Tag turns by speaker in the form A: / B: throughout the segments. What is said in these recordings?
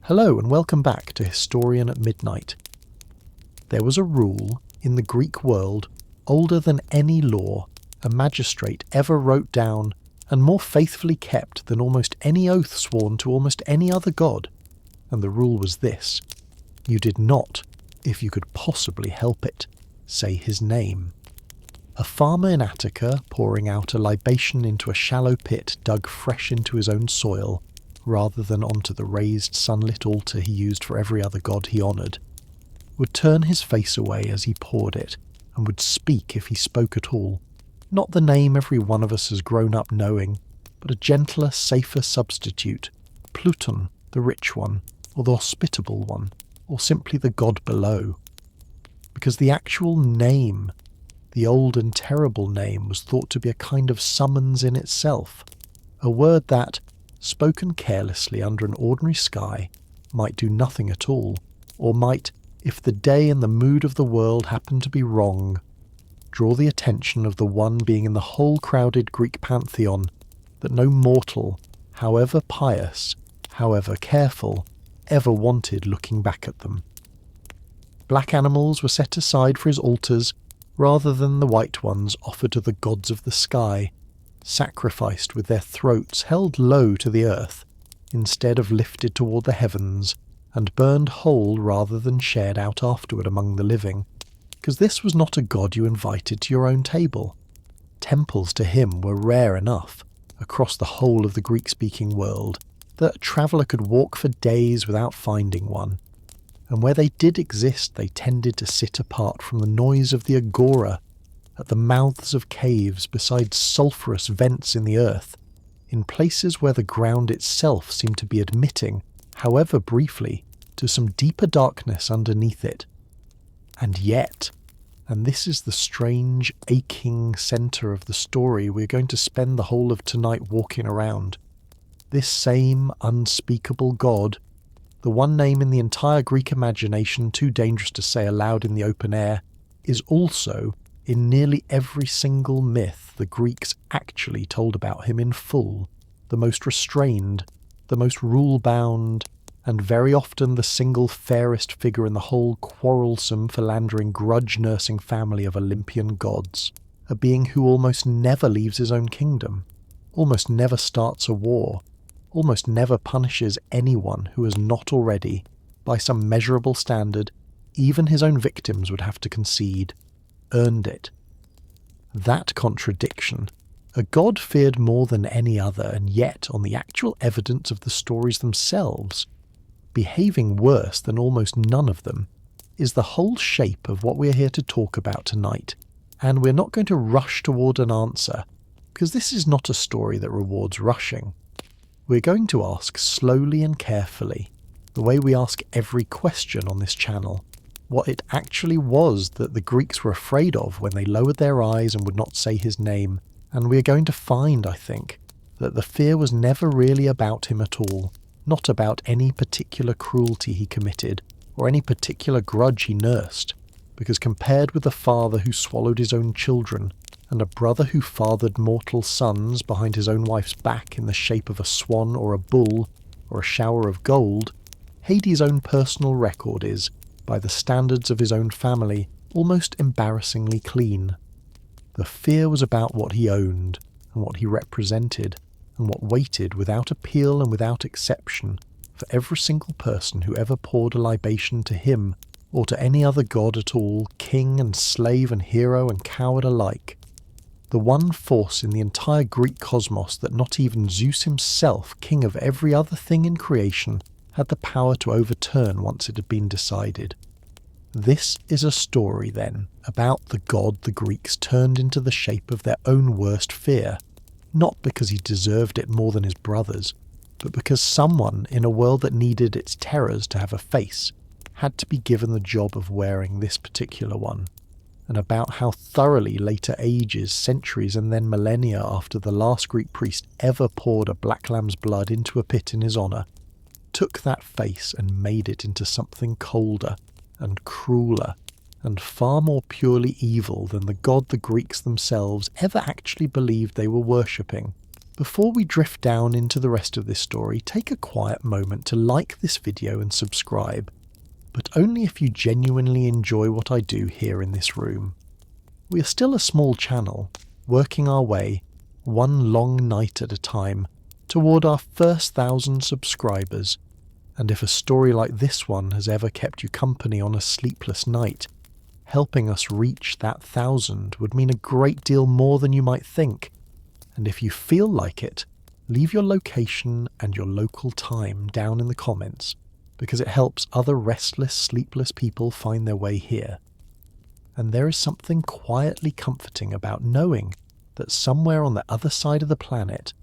A: Hello and welcome back to Historian at Midnight. There was a rule in the Greek world older than any law a magistrate ever wrote down and more faithfully kept than almost any oath sworn to almost any other god. And the rule was this: you did not, if you could possibly help it, say his name. A farmer in Attica, pouring out a libation into a shallow pit dug fresh into his own soil, rather than onto the raised sunlit altar he used for every other god he honoured, would turn his face away as he poured it, and would speak if he spoke at all. Not the name every one of us has grown up knowing, but a gentler, safer substitute, Pluton, the rich one, or the hospitable one, or simply the god below. Because the actual name, the old and terrible name, was thought to be a kind of summons in itself, a word that, spoken carelessly under an ordinary sky, might do nothing at all, or might, if the day and the mood of the world happened to be wrong, draw the attention of the one being in the whole crowded Greek pantheon that no mortal, however pious, however careful, ever wanted looking back at them. Black animals were set aside for his altars rather than the white ones offered to the gods of the sky, sacrificed with their throats held low to the earth, instead of lifted toward the heavens, and burned whole rather than shared out afterward among the living, because this was not a god you invited to your own table. Temples to him were rare enough, across the whole of the Greek-speaking world, that a traveller could walk for days without finding one, and where they did exist they tended to sit apart from the noise of the agora, at the mouths of caves beside sulphurous vents in the earth, in places where the ground itself seemed to be admitting, however briefly, to some deeper darkness underneath it. And yet, and this is the strange, aching centre of the story we're going to spend the whole of tonight walking around, this same unspeakable god, the one name in the entire Greek imagination too dangerous to say aloud in the open air, is also in nearly every single myth the Greeks actually told about him in full, the most restrained, the most rule-bound, and very often the single fairest figure in the whole quarrelsome, philandering, grudge-nursing family of Olympian gods, a being who almost never leaves his own kingdom, almost never starts a war, almost never punishes anyone who has not already, by some measurable standard, even his own victims would have to concede, earned it. That contradiction, a god feared more than any other, and yet, on the actual evidence of the stories themselves, behaving worse than almost none of them, is the whole shape of what we're here to talk about tonight, and we're not going to rush toward an answer, because this is not a story that rewards rushing. We're going to ask slowly and carefully, the way we ask every question on this channel, what it actually was that the Greeks were afraid of when they lowered their eyes and would not say his name, and we are going to find, I think, that the fear was never really about him at all, not about any particular cruelty he committed, or any particular grudge he nursed, because compared with a father who swallowed his own children, and a brother who fathered mortal sons behind his own wife's back in the shape of a swan or a bull, or a shower of gold, Hades' own personal record is, by the standards of his own family, almost embarrassingly clean. The fear was about what he owned, and what he represented, and what waited without appeal and without exception for every single person who ever poured a libation to him, or to any other god at all, king and slave and hero and coward alike. The one force in the entire Greek cosmos that not even Zeus himself, king of every other thing in creation, had the power to overturn once it had been decided. This is a story, then, about the god the Greeks turned into the shape of their own worst fear, not because he deserved it more than his brothers, but because someone in a world that needed its terrors to have a face had to be given the job of wearing this particular one, and about how thoroughly later ages, centuries, and then millennia after the last Greek priest ever poured a black lamb's blood into a pit in his honour, took that face and made it into something colder and crueler and far more purely evil than the god the Greeks themselves ever actually believed they were worshipping. Before we drift down into the rest of this story, take a quiet moment to like this video and subscribe, but only if you genuinely enjoy what I do here in this room. We are still a small channel, working our way, one long night at a time, toward our first 1,000 subscribers, and if a story like this one has ever kept you company on a sleepless night, helping us reach that 1,000 would mean a great deal more than you might think. And if you feel like it, leave your location and your local time down in the comments, because it helps other restless, sleepless people find their way here. And there is something quietly comforting about knowing that somewhere on the other side of the planet,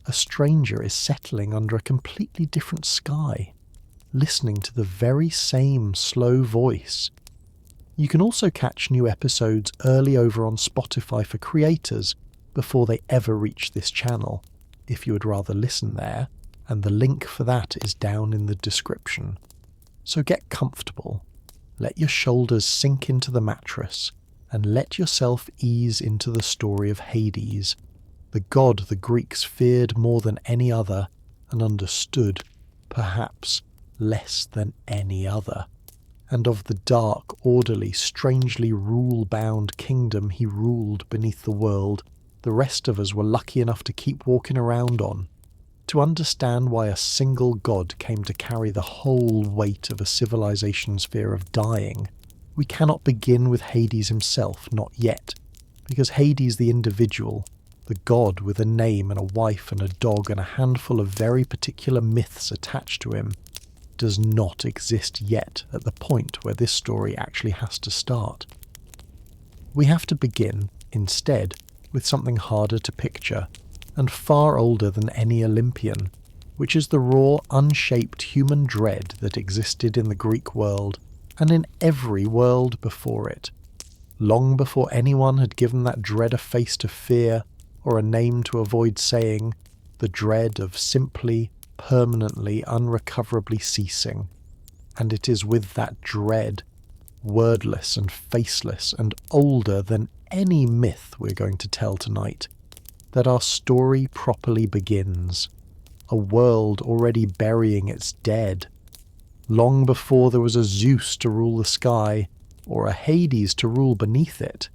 A: a stranger is settling under a completely different sky, listening to the very same slow voice. You can also catch new episodes early over on Spotify for creators before they ever reach this channel, if you would rather listen there, and the link for that is down in the description. So get comfortable, let your shoulders sink into the mattress, and let yourself ease into the story of Hades, the god the Greeks feared more than any other and understood, perhaps, less than any other, and of the dark, orderly, strangely rule-bound kingdom he ruled beneath the world the rest of us were lucky enough to keep walking around on. To understand why a single god came to carry the whole weight of a civilization's fear of dying, we cannot begin with Hades himself, not yet, because Hades the individual, the god with a name and a wife and a dog and a handful of very particular myths attached to him, does not exist yet at the point where this story actually has to start. We have to begin, instead, with something harder to picture, and far older than any Olympian, which is the raw, unshaped human dread that existed in the Greek world, and in every world before it, long before anyone had given that dread a face to fear, or a name to avoid saying, the dread of simply, permanently, unrecoverably ceasing. And it is with that dread, wordless and faceless and older than any myth we're going to tell tonight, that our story properly begins. A world already burying its dead. Long before there was a Zeus to rule the sky, or a Hades to rule beneath it,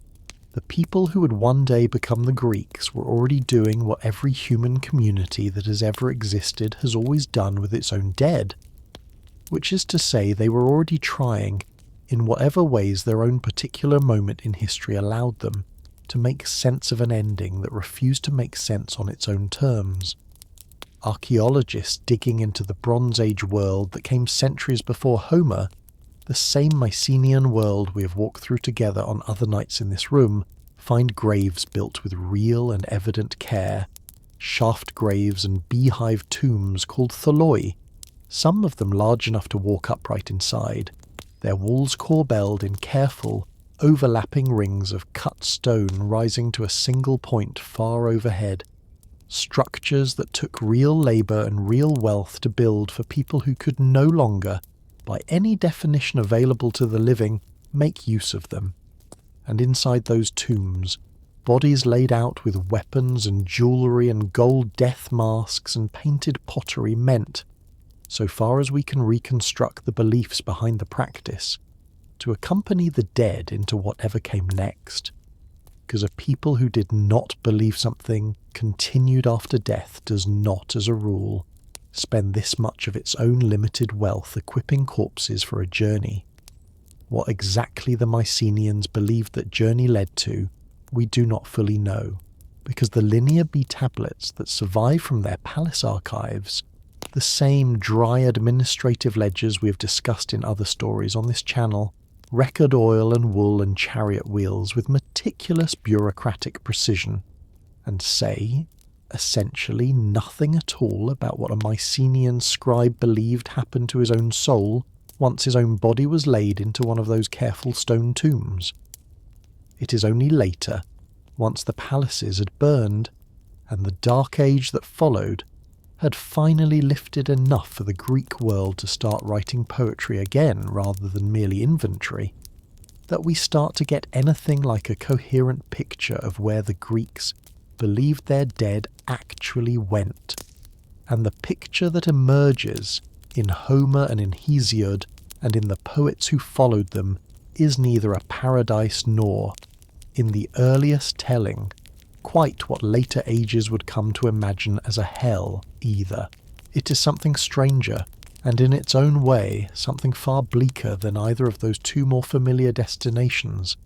A: the people who would one day become the Greeks were already doing what every human community that has ever existed has always done with its own dead, which is to say they were already trying, in whatever ways their own particular moment in history allowed them, to make sense of an ending that refused to make sense on its own terms. Archaeologists digging into the Bronze Age world that came centuries before Homer, the same Mycenaean world we have walked through together on other nights in this room, find graves built with real and evident care, shaft graves and beehive tombs called tholoi, some of them large enough to walk upright inside, their walls corbelled in careful, overlapping rings of cut stone rising to a single point far overhead, structures that took real labour and real wealth to build for people who could no longer, by any definition available to the living, make use of them. And inside those tombs, bodies laid out with weapons and jewellery and gold death masks and painted pottery meant, so far as we can reconstruct the beliefs behind the practice, to accompany the dead into whatever came next. Because a people who did not believe something continued after death does not, as a rule, spend this much of its own limited wealth equipping corpses for a journey. What exactly the Mycenaeans believed that journey led to, we do not fully know, because the Linear B tablets that survive from their palace archives, the same dry administrative ledgers we have discussed in other stories on this channel, record oil and wool and chariot wheels with meticulous bureaucratic precision, and say, essentially nothing at all about what a Mycenaean scribe believed happened to his own soul once his own body was laid into one of those careful stone tombs. It is only later, once the palaces had burned, and the dark age that followed had finally lifted enough for the Greek world to start writing poetry again rather than merely inventory, that we start to get anything like a coherent picture of where the Greeks believed their dead actually went, and the picture that emerges in Homer and in Hesiod and in the poets who followed them is neither a paradise nor, in the earliest telling, quite what later ages would come to imagine as a hell either. It is something stranger, and in its own way something far bleaker than either of those two more familiar destinations,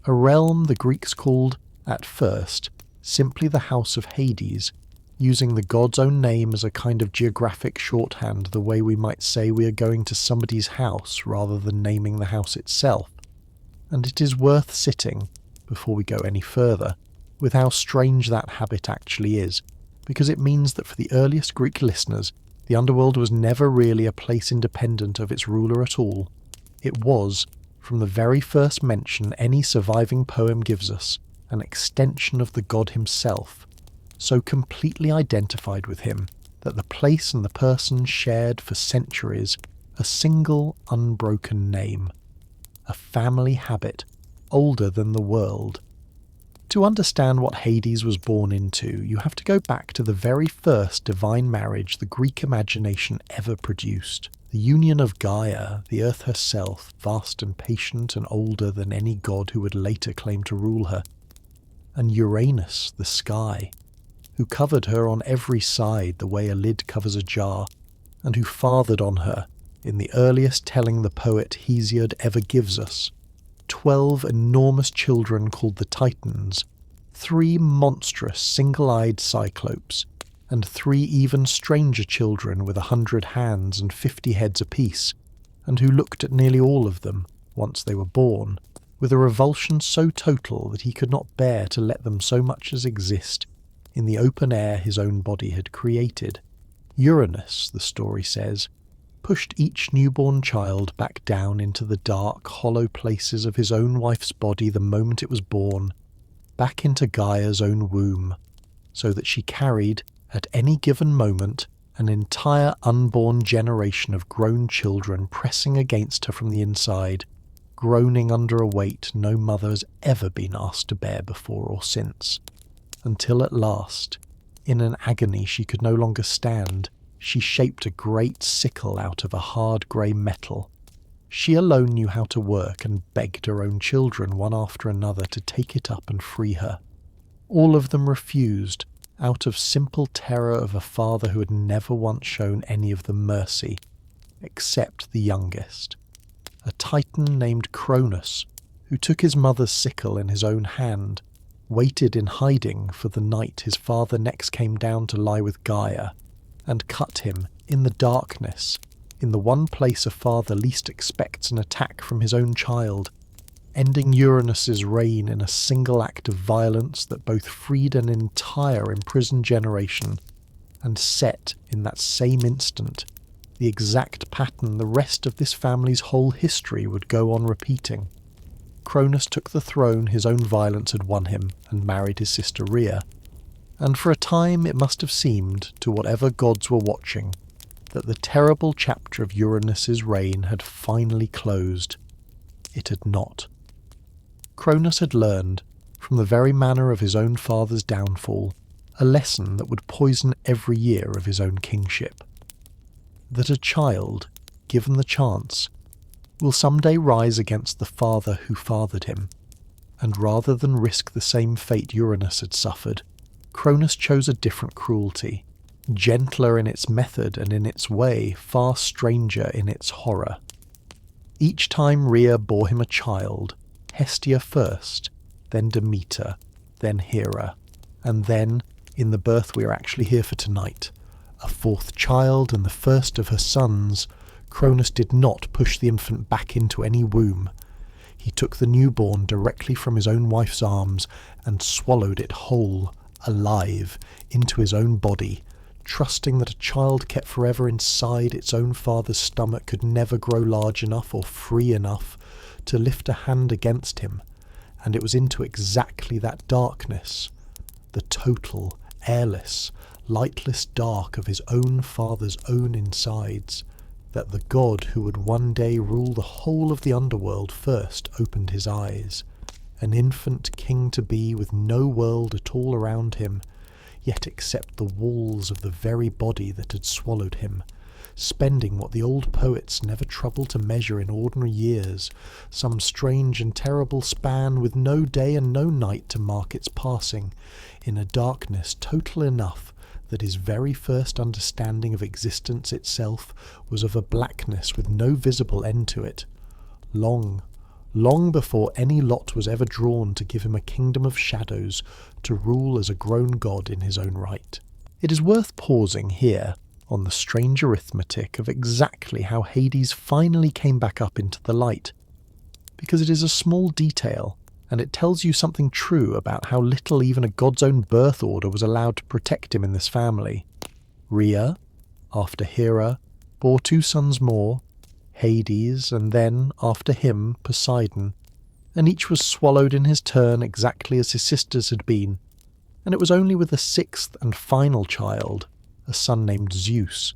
A: a realm the Greeks called, at first, simply the House of Hades, using the god's own name as a kind of geographic shorthand, the way we might say we are going to somebody's house rather than naming the house itself. And it is worth sitting, before we go any further, with how strange that habit actually is, because it means that for the earliest Greek listeners, the underworld was never really a place independent of its ruler at all. It was, from the very first mention any surviving poem gives us, an extension of the god himself, so completely identified with him that the place and the person shared for centuries a single unbroken name, a family habit older than the world. To understand what Hades was born into, you have to go back to the very first divine marriage the Greek imagination ever produced. The union of Gaia, the earth herself, vast and patient and older than any god who would later claim to rule her, and Uranus, the sky, who covered her on every side the way a lid covers a jar, and who fathered on her, in the earliest telling the poet Hesiod ever gives us, 12 enormous children called the Titans, 3 monstrous single-eyed cyclopes, and 3 even stranger children with 100 hands and 50 heads apiece, and who looked at nearly all of them, once they were born, with a revulsion so total that he could not bear to let them so much as exist in the open air his own body had created. Uranus, the story says, pushed each newborn child back down into the dark, hollow places of his own wife's body the moment it was born, back into Gaia's own womb, so that she carried, at any given moment, an entire unborn generation of grown children pressing against her from the inside, groaning under a weight no mother has ever been asked to bear before or since, until at last, in an agony she could no longer stand, she shaped a great sickle out of a hard grey metal. She alone knew how to work and begged her own children one after another to take it up and free her. All of them refused, out of simple terror of a father who had never once shown any of them mercy, except the youngest, a Titan named Cronus, who took his mother's sickle in his own hand, waited in hiding for the night his father next came down to lie with Gaia, and cut him, in the darkness, in the one place a father least expects an attack from his own child, ending Uranus's reign in a single act of violence that both freed an entire imprisoned generation, and set, in that same instant, the exact pattern the rest of this family's whole history would go on repeating. Cronus took the throne his own violence had won him, and married his sister Rhea, and for a time it must have seemed, to whatever gods were watching, that the terrible chapter of Uranus's reign had finally closed. It had not. Cronus had learned, from the very manner of his own father's downfall, a lesson that would poison every year of his own kingship. That a child, given the chance, will someday rise against the father who fathered him, and rather than risk the same fate Uranus had suffered, Cronus chose a different cruelty, gentler in its method and in its way far stranger in its horror. Each time Rhea bore him a child, Hestia first, then Demeter, then Hera, and then, in the birth we are actually here for tonight, a 4th child and the first of her sons, Cronus did not push the infant back into any womb. He took the newborn directly from his own wife's arms and swallowed it whole, alive, into his own body, trusting that a child kept forever inside its own father's stomach could never grow large enough or free enough to lift a hand against him, and it was into exactly that darkness, the total, airless, lightless dark of his own father's own insides, that the god who would one day rule the whole of the underworld first opened his eyes, an infant king-to-be with no world at all around him, yet except the walls of the very body that had swallowed him, spending what the old poets never troubled to measure in ordinary years, some strange and terrible span with no day and no night to mark its passing, in a darkness total enough that his very first understanding of existence itself was of a blackness with no visible end to it, long before any lot was ever drawn to give him a kingdom of shadows to rule as a grown god in his own right. It is worth pausing here on the strange arithmetic of exactly how Hades finally came back up into the light, because it is a small detail, and it tells you something true about how little even a god's own birth order was allowed to protect him in this family. Rhea, after Hera, bore 2 sons more, Hades, and then, after him, Poseidon, and each was swallowed in his turn exactly as his sisters had been, and it was only with the 6th and final child, a son named Zeus,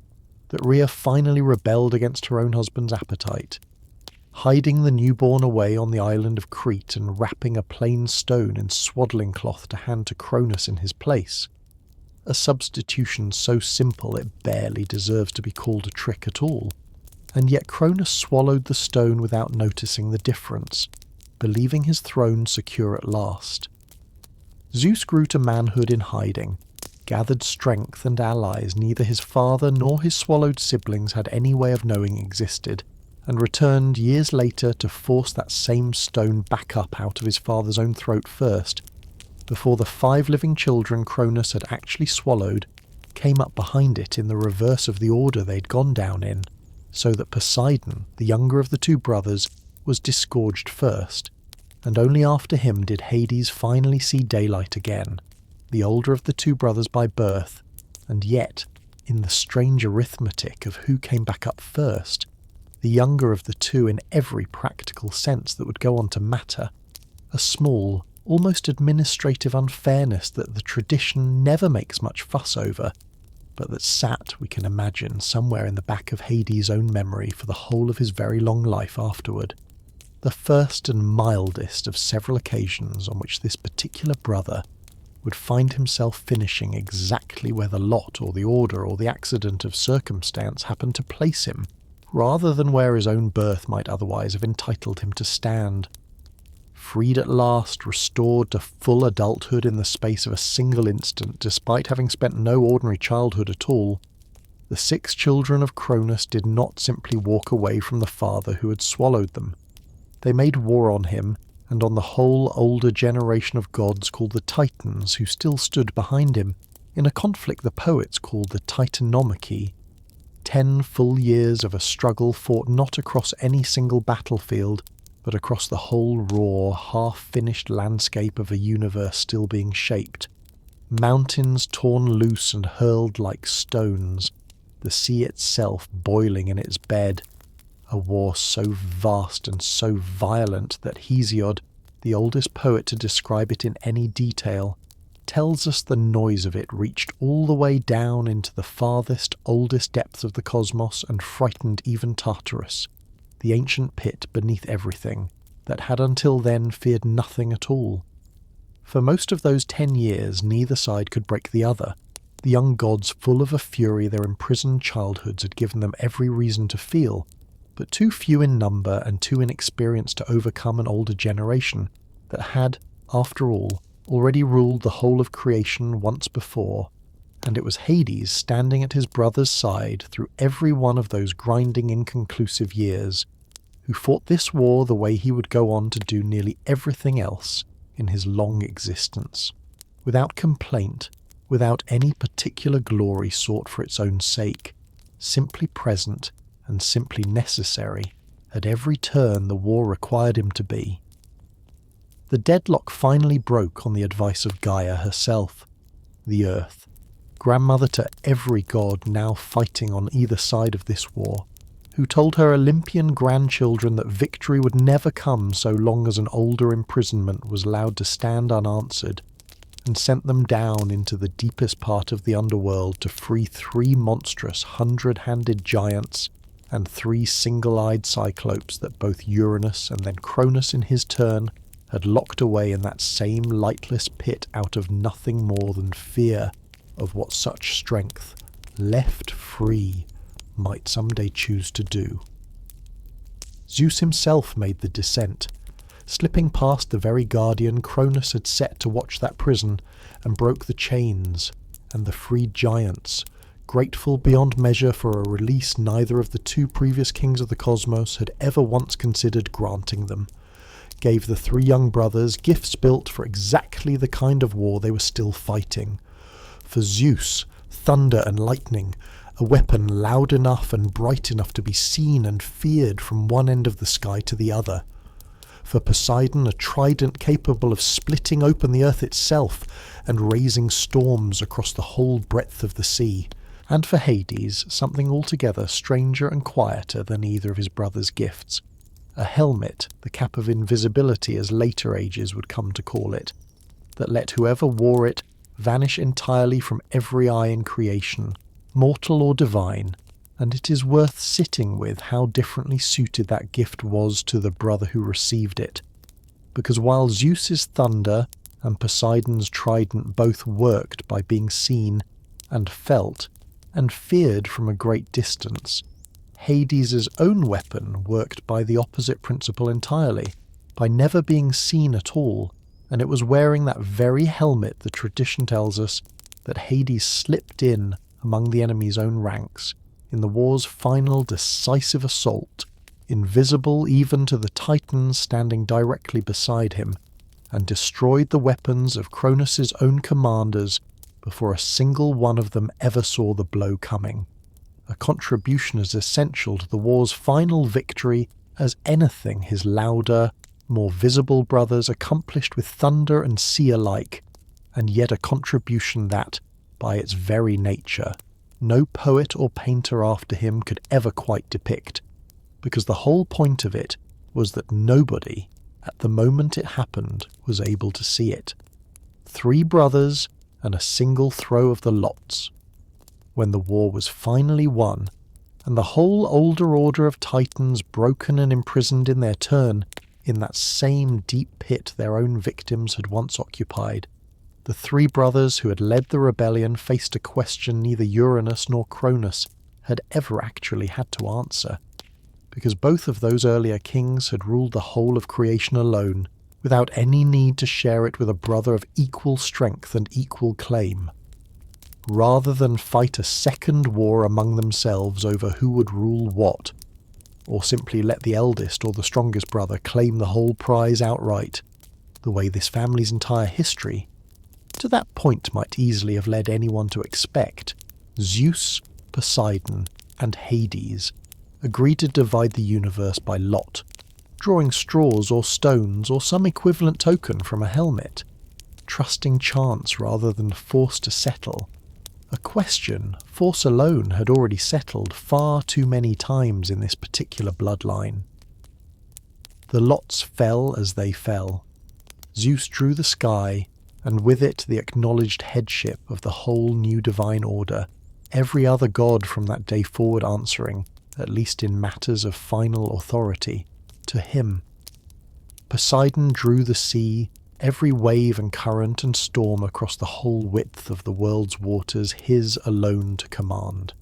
A: that Rhea finally rebelled against her own husband's appetite, hiding the newborn away on the island of Crete and wrapping a plain stone in swaddling cloth to hand to Cronus in his place, a substitution so simple it barely deserves to be called a trick at all. And yet Cronus swallowed the stone without noticing the difference, believing his throne secure at last. Zeus grew to manhood in hiding, gathered strength and allies neither his father nor his swallowed siblings had any way of knowing existed, and returned years later to force that same stone back up out of his father's own throat first, before the 5 living children Cronus had actually swallowed came up behind it in the reverse of the order they'd gone down in, so that Poseidon, the younger of the 2 brothers, was disgorged first, and only after him did Hades finally see daylight again, the older of the 2 brothers by birth, and yet, in the strange arithmetic of who came back up first, the younger of the 2 in every practical sense that would go on to matter, a small, almost administrative unfairness that the tradition never makes much fuss over, but that sat, we can imagine, somewhere in the back of Hades' own memory for the whole of his very long life afterward. The first and mildest of several occasions on which this particular brother would find himself finishing exactly where the lot or the order or the accident of circumstance happened to place him, rather than where his own birth might otherwise have entitled him to stand. Freed at last, restored to full adulthood in the space of a single instant, despite having spent no ordinary childhood at all, the 6 children of Cronus did not simply walk away from the father who had swallowed them. They made war on him, and on the whole older generation of gods called the Titans, who still stood behind him, in a conflict the poets called the Titanomachy. 10 full years of a struggle fought not across any single battlefield, but across the whole raw, half-finished landscape of a universe still being shaped. Mountains torn loose and hurled like stones, the sea itself boiling in its bed. A war so vast and so violent that Hesiod, the oldest poet to describe it in any detail, tells us the noise of it reached all the way down into the farthest, oldest depths of the cosmos and frightened even Tartarus, the ancient pit beneath everything, that had until then feared nothing at all. For most of those 10 years neither side could break the other, the young gods full of a fury their imprisoned childhoods had given them every reason to feel, but too few in number and too inexperienced to overcome an older generation that had, after all, already ruled the whole of creation once before, and it was Hades standing at his brother's side through every one of those grinding inconclusive years, who fought this war the way he would go on to do nearly everything else in his long existence, without complaint, without any particular glory sought for its own sake, simply present and simply necessary at every turn the war required him to be. The deadlock finally broke on the advice of Gaia herself, the Earth, grandmother to every god now fighting on either side of this war, who told her Olympian grandchildren that victory would never come so long as an older imprisonment was allowed to stand unanswered, and sent them down into the deepest part of the underworld to free 3 monstrous 100-handed giants and 3 single-eyed cyclopes that both Uranus and then Cronus in his turn had locked away in that same lightless pit out of nothing more than fear of what such strength, left free, might someday choose to do. Zeus himself made the descent, slipping past the very guardian Cronus had set to watch that prison, and broke the chains, and the freed giants, grateful beyond measure for a release neither of the two previous kings of the cosmos had ever once considered granting them, gave the three young brothers gifts built for exactly the kind of war they were still fighting. For Zeus, thunder and lightning, a weapon loud enough and bright enough to be seen and feared from one end of the sky to the other. For Poseidon, a trident capable of splitting open the earth itself and raising storms across the whole breadth of the sea. And for Hades, something altogether stranger and quieter than either of his brothers' gifts. A helmet, the cap of invisibility as later ages would come to call it, that let whoever wore it vanish entirely from every eye in creation, mortal or divine, and it is worth sitting with how differently suited that gift was to the brother who received it, because while Zeus's thunder and Poseidon's trident both worked by being seen and felt and feared from a great distance, Hades' own weapon worked by the opposite principle entirely, by never being seen at all, and it was wearing that very helmet the tradition tells us that Hades slipped in among the enemy's own ranks in the war's final decisive assault, invisible even to the Titans standing directly beside him, and destroyed the weapons of Cronus' own commanders before a single one of them ever saw the blow coming. A contribution as essential to the war's final victory as anything his louder, more visible brothers accomplished with thunder and sea alike, and yet a contribution that, by its very nature, no poet or painter after him could ever quite depict, because the whole point of it was that nobody, at the moment it happened, was able to see it. 3 brothers and a single throw of the lots. When the war was finally won, and the whole older order of Titans broken and imprisoned in their turn in that same deep pit their own victims had once occupied, the 3 brothers who had led the rebellion faced a question neither Uranus nor Cronus had ever actually had to answer, because both of those earlier kings had ruled the whole of creation alone, without any need to share it with a brother of equal strength and equal claim. Rather than fight a second war among themselves over who would rule what, or simply let the eldest or the strongest brother claim the whole prize outright, the way this family's entire history to that point might easily have led anyone to expect, Zeus, Poseidon, and Hades agreed to divide the universe by lot, drawing straws or stones or some equivalent token from a helmet, trusting chance rather than force to settle, a question force alone had already settled far too many times in this particular bloodline. The lots fell as they fell. Zeus drew the sky, and with it the acknowledged headship of the whole new divine order, every other god from that day forward answering, at least in matters of final authority, to him. Poseidon drew the sea, every wave and current and storm across the whole width of the world's waters his alone to command.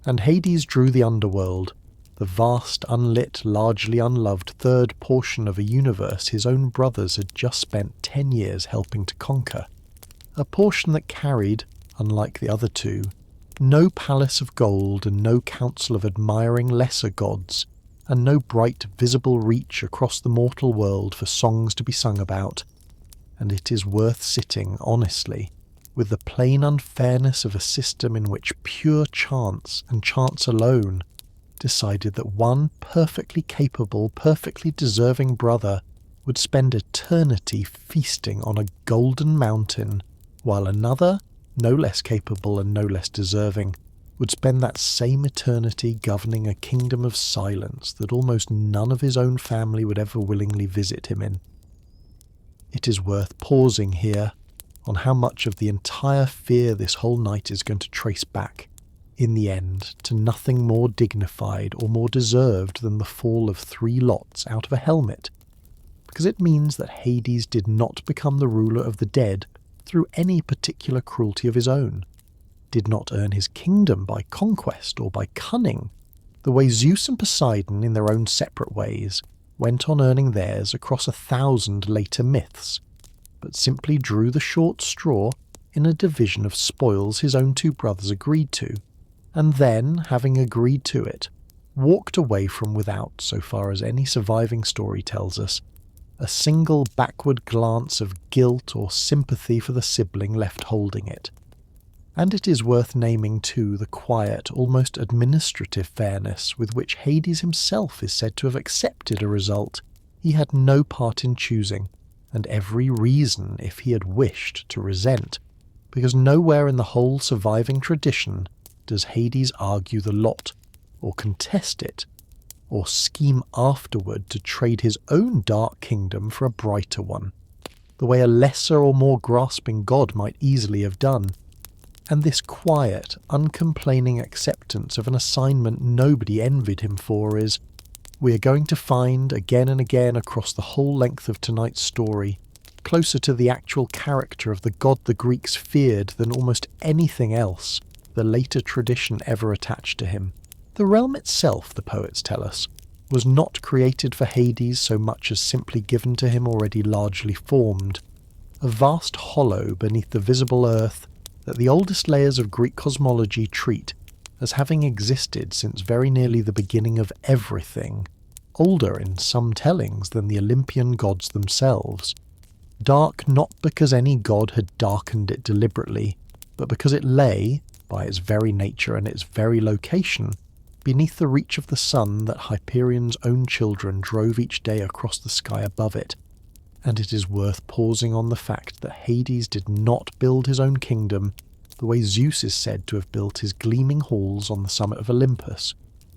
A: And Hades drew the Underworld, the vast, unlit, largely unloved third portion of a universe his own brothers had just spent 10 years helping to conquer. A portion that carried, unlike the other 2, no palace of gold and no council of admiring lesser gods, and no bright, visible reach across the mortal world for songs to be sung about. And it is worth sitting, honestly, with the plain unfairness of a system in which pure chance, and chance alone, decided that one perfectly capable, perfectly deserving brother would spend eternity feasting on a golden mountain, while another, no less capable and no less deserving, would spend that same eternity governing a kingdom of silence that almost none of his own family would ever willingly visit him in. It is worth pausing here on how much of the entire fear this whole night is going to trace back, in the end, to nothing more dignified or more deserved than the fall of 3 lots out of a helmet. because it means that Hades did not become the ruler of the dead through any particular cruelty of his own, did not earn his kingdom by conquest or by cunning, the way Zeus and Poseidon, in their own separate ways, went on earning theirs across 1,000 later myths, but simply drew the short straw in a division of spoils his own two brothers agreed to, and then, having agreed to it, walked away from without, so far as any surviving story tells us, a single backward glance of guilt or sympathy for the sibling left holding it. And it is worth naming too the quiet, almost administrative fairness with which Hades himself is said to have accepted a result he had no part in choosing, and every reason, if he had wished, to resent, because nowhere in the whole surviving tradition does Hades argue the lot, or contest it, or scheme afterward to trade his own dark kingdom for a brighter one, the way a lesser or more grasping god might easily have done. And this quiet, uncomplaining acceptance of an assignment nobody envied him for is, we are going to find again and again across the whole length of tonight's story, closer to the actual character of the god the Greeks feared than almost anything else the later tradition ever attached to him. The realm itself, the poets tell us, was not created for Hades so much as simply given to him already largely formed, a vast hollow beneath the visible earth that the oldest layers of Greek cosmology treat as having existed since very nearly the beginning of everything, older in some tellings than the Olympian gods themselves. Dark not because any god had darkened it deliberately, but because it lay, by its very nature and its very location, beneath the reach of the sun that Hyperion's own children drove each day across the sky above it. And it is worth pausing on the fact that Hades did not build his own kingdom the way Zeus is said to have built his gleaming halls on the summit of Olympus,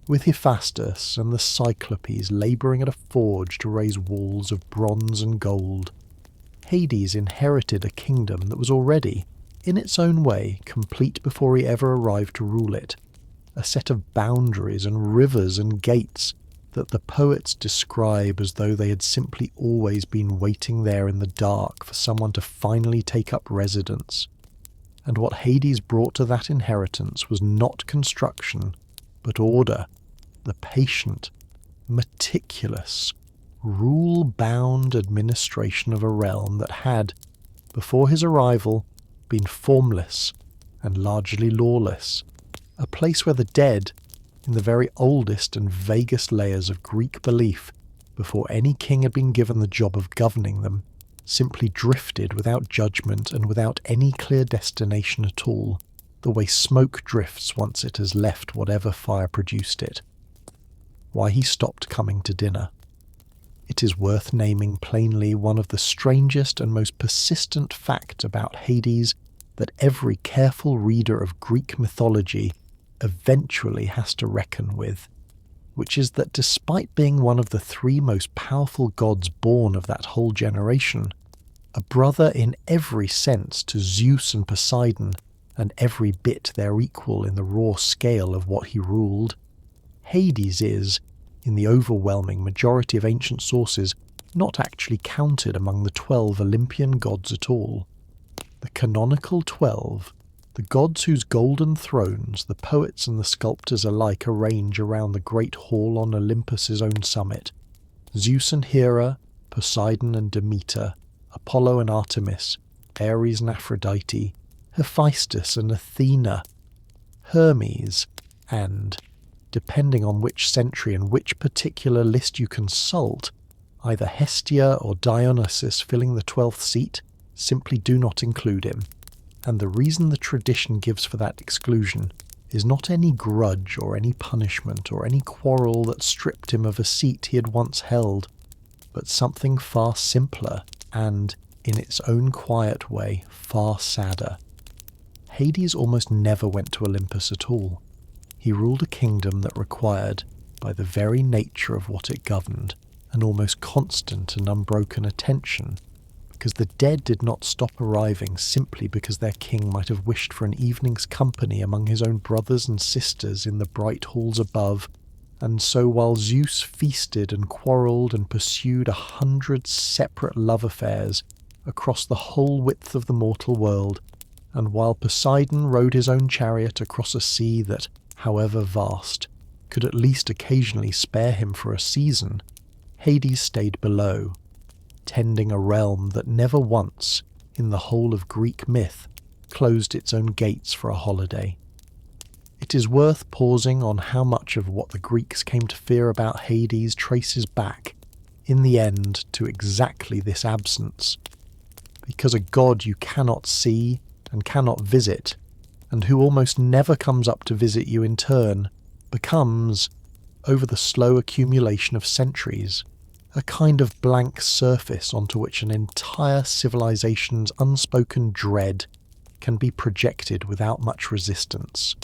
A: with Hephaestus and the Cyclopes labouring at a forge to raise walls of bronze and gold. Hades inherited a kingdom that was already, in its own way, complete before he ever arrived to rule it, a set of boundaries and rivers and gates that the poets describe as though they had simply always been waiting there in the dark for someone to finally take up residence. And what Hades brought to that inheritance was not construction, but order, the patient, meticulous, rule-bound administration of a realm that had, before his arrival, been formless and largely lawless, a place where the dead, in the very oldest and vaguest layers of Greek belief, before any king had been given the job of governing them, simply drifted without judgment and without any clear destination at all, the way smoke drifts once it has left whatever fire produced it. Why he stopped coming to dinner. It is worth naming plainly one of the strangest and most persistent facts about Hades that every careful reader of Greek mythology eventually has to reckon with, which is that despite being one of the three most powerful gods born of that whole generation, a brother in every sense to Zeus and Poseidon, and every bit their equal in the raw scale of what he ruled, Hades is, in the overwhelming majority of ancient sources, not actually counted among the 12 Olympian gods at all. The canonical 12, the gods whose golden thrones the poets and the sculptors alike arrange around the great hall on Olympus's own summit, Zeus and Hera, Poseidon and Demeter, Apollo and Artemis, Ares and Aphrodite, Hephaestus and Athena, Hermes, and, depending on which century and which particular list you consult, either Hestia or Dionysus filling the 12th seat, simply do not include him. And the reason the tradition gives for that exclusion is not any grudge or any punishment or any quarrel that stripped him of a seat he had once held, but something far simpler and, in its own quiet way, far sadder. Hades almost never went to Olympus at all. He ruled a kingdom that required, by the very nature of what it governed, an almost constant and unbroken attention, because the dead did not stop arriving simply because their king might have wished for an evening's company among his own brothers and sisters in the bright halls above, And so while Zeus feasted and quarrelled and pursued 100 separate love affairs across the whole width of the mortal world, and while Poseidon rode his own chariot across a sea that, however vast, could at least occasionally spare him for a season, Hades stayed below, tending a realm that never once, in the whole of Greek myth, closed its own gates for a holiday. It is worth pausing on how much of what the Greeks came to fear about Hades traces back, in the end, to exactly this absence. Because a god you cannot see and cannot visit, and who almost never comes up to visit you in turn, becomes, over the slow accumulation of centuries, a kind of blank surface onto which an entire civilization's unspoken dread can be projected without much resistance.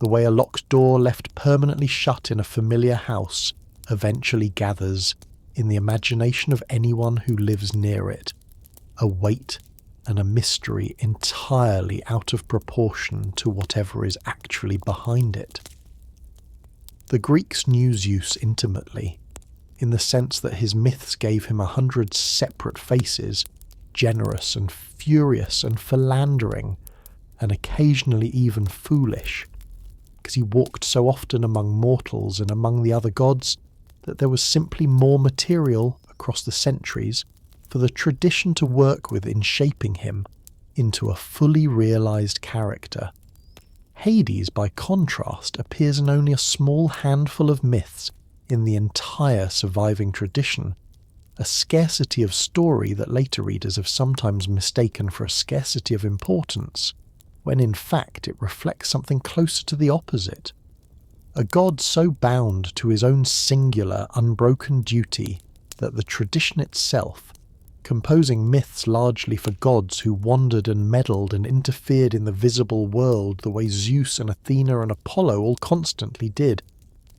A: The way a locked door left permanently shut in a familiar house eventually gathers, in the imagination of anyone who lives near it, a weight and a mystery entirely out of proportion to whatever is actually behind it. The Greeks knew Zeus intimately, in the sense that his myths gave him 100 separate faces, generous and furious and philandering, and occasionally even foolish, because he walked so often among mortals and among the other gods that there was simply more material across the centuries for the tradition to work with in shaping him into a fully realised character. Hades, by contrast, appears in only a small handful of myths in the entire surviving tradition, a scarcity of story that later readers have sometimes mistaken for a scarcity of importance, when in fact it reflects something closer to the opposite. A god so bound to his own singular, unbroken duty that the tradition itself, composing myths largely for gods who wandered and meddled and interfered in the visible world the way Zeus and Athena and Apollo all constantly did,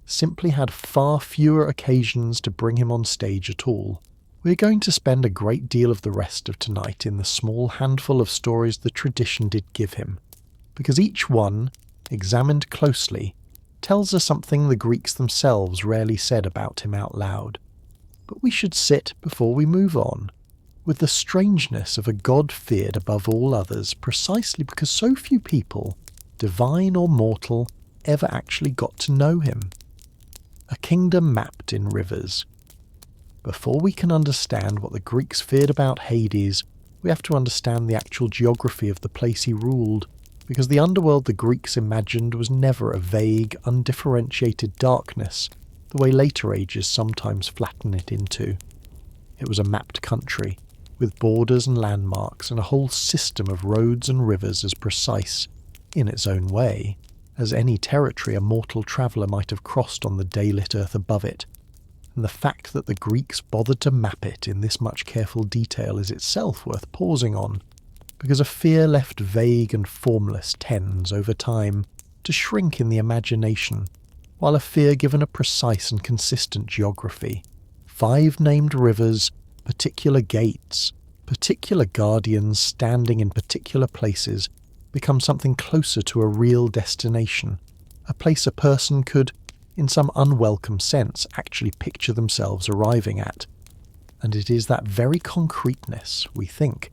A: simply had far fewer occasions to bring him on stage at all. We're going to spend a great deal of the rest of tonight in the small handful of stories the tradition did give him, because each one, examined closely, tells us something the Greeks themselves rarely said about him out loud. But we should sit, before we move on, with the strangeness of a god feared above all others precisely because so few people, divine or mortal, ever actually got to know him. A kingdom mapped in rivers. Before we can understand what the Greeks feared about Hades, we have to understand the actual geography of the place he ruled, because the underworld the Greeks imagined was never a vague, undifferentiated darkness, the way later ages sometimes flatten it into. It was a mapped country, with borders and landmarks and a whole system of roads and rivers as precise, in its own way, as any territory a mortal traveller might have crossed on the day-lit earth above it. And the fact that the Greeks bothered to map it in this much careful detail is itself worth pausing on, because a fear left vague and formless tends, over time, to shrink in the imagination, while a fear given a precise and consistent geography, 5 named rivers, particular gates, particular guardians standing in particular places, become something closer to a real destination, a place a person could, in some unwelcome sense, actually picture themselves arriving at. And it is that very concreteness, we think,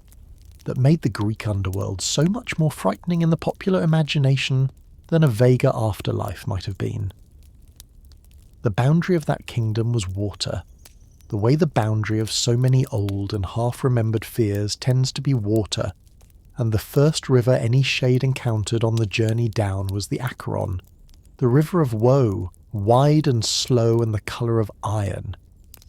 A: that made the Greek underworld so much more frightening in the popular imagination than a vaguer afterlife might have been. The boundary of that kingdom was water, the way the boundary of so many old and half-remembered fears tends to be water, and the first river any shade encountered on the journey down was the Acheron, the river of woe, wide and slow and the colour of iron,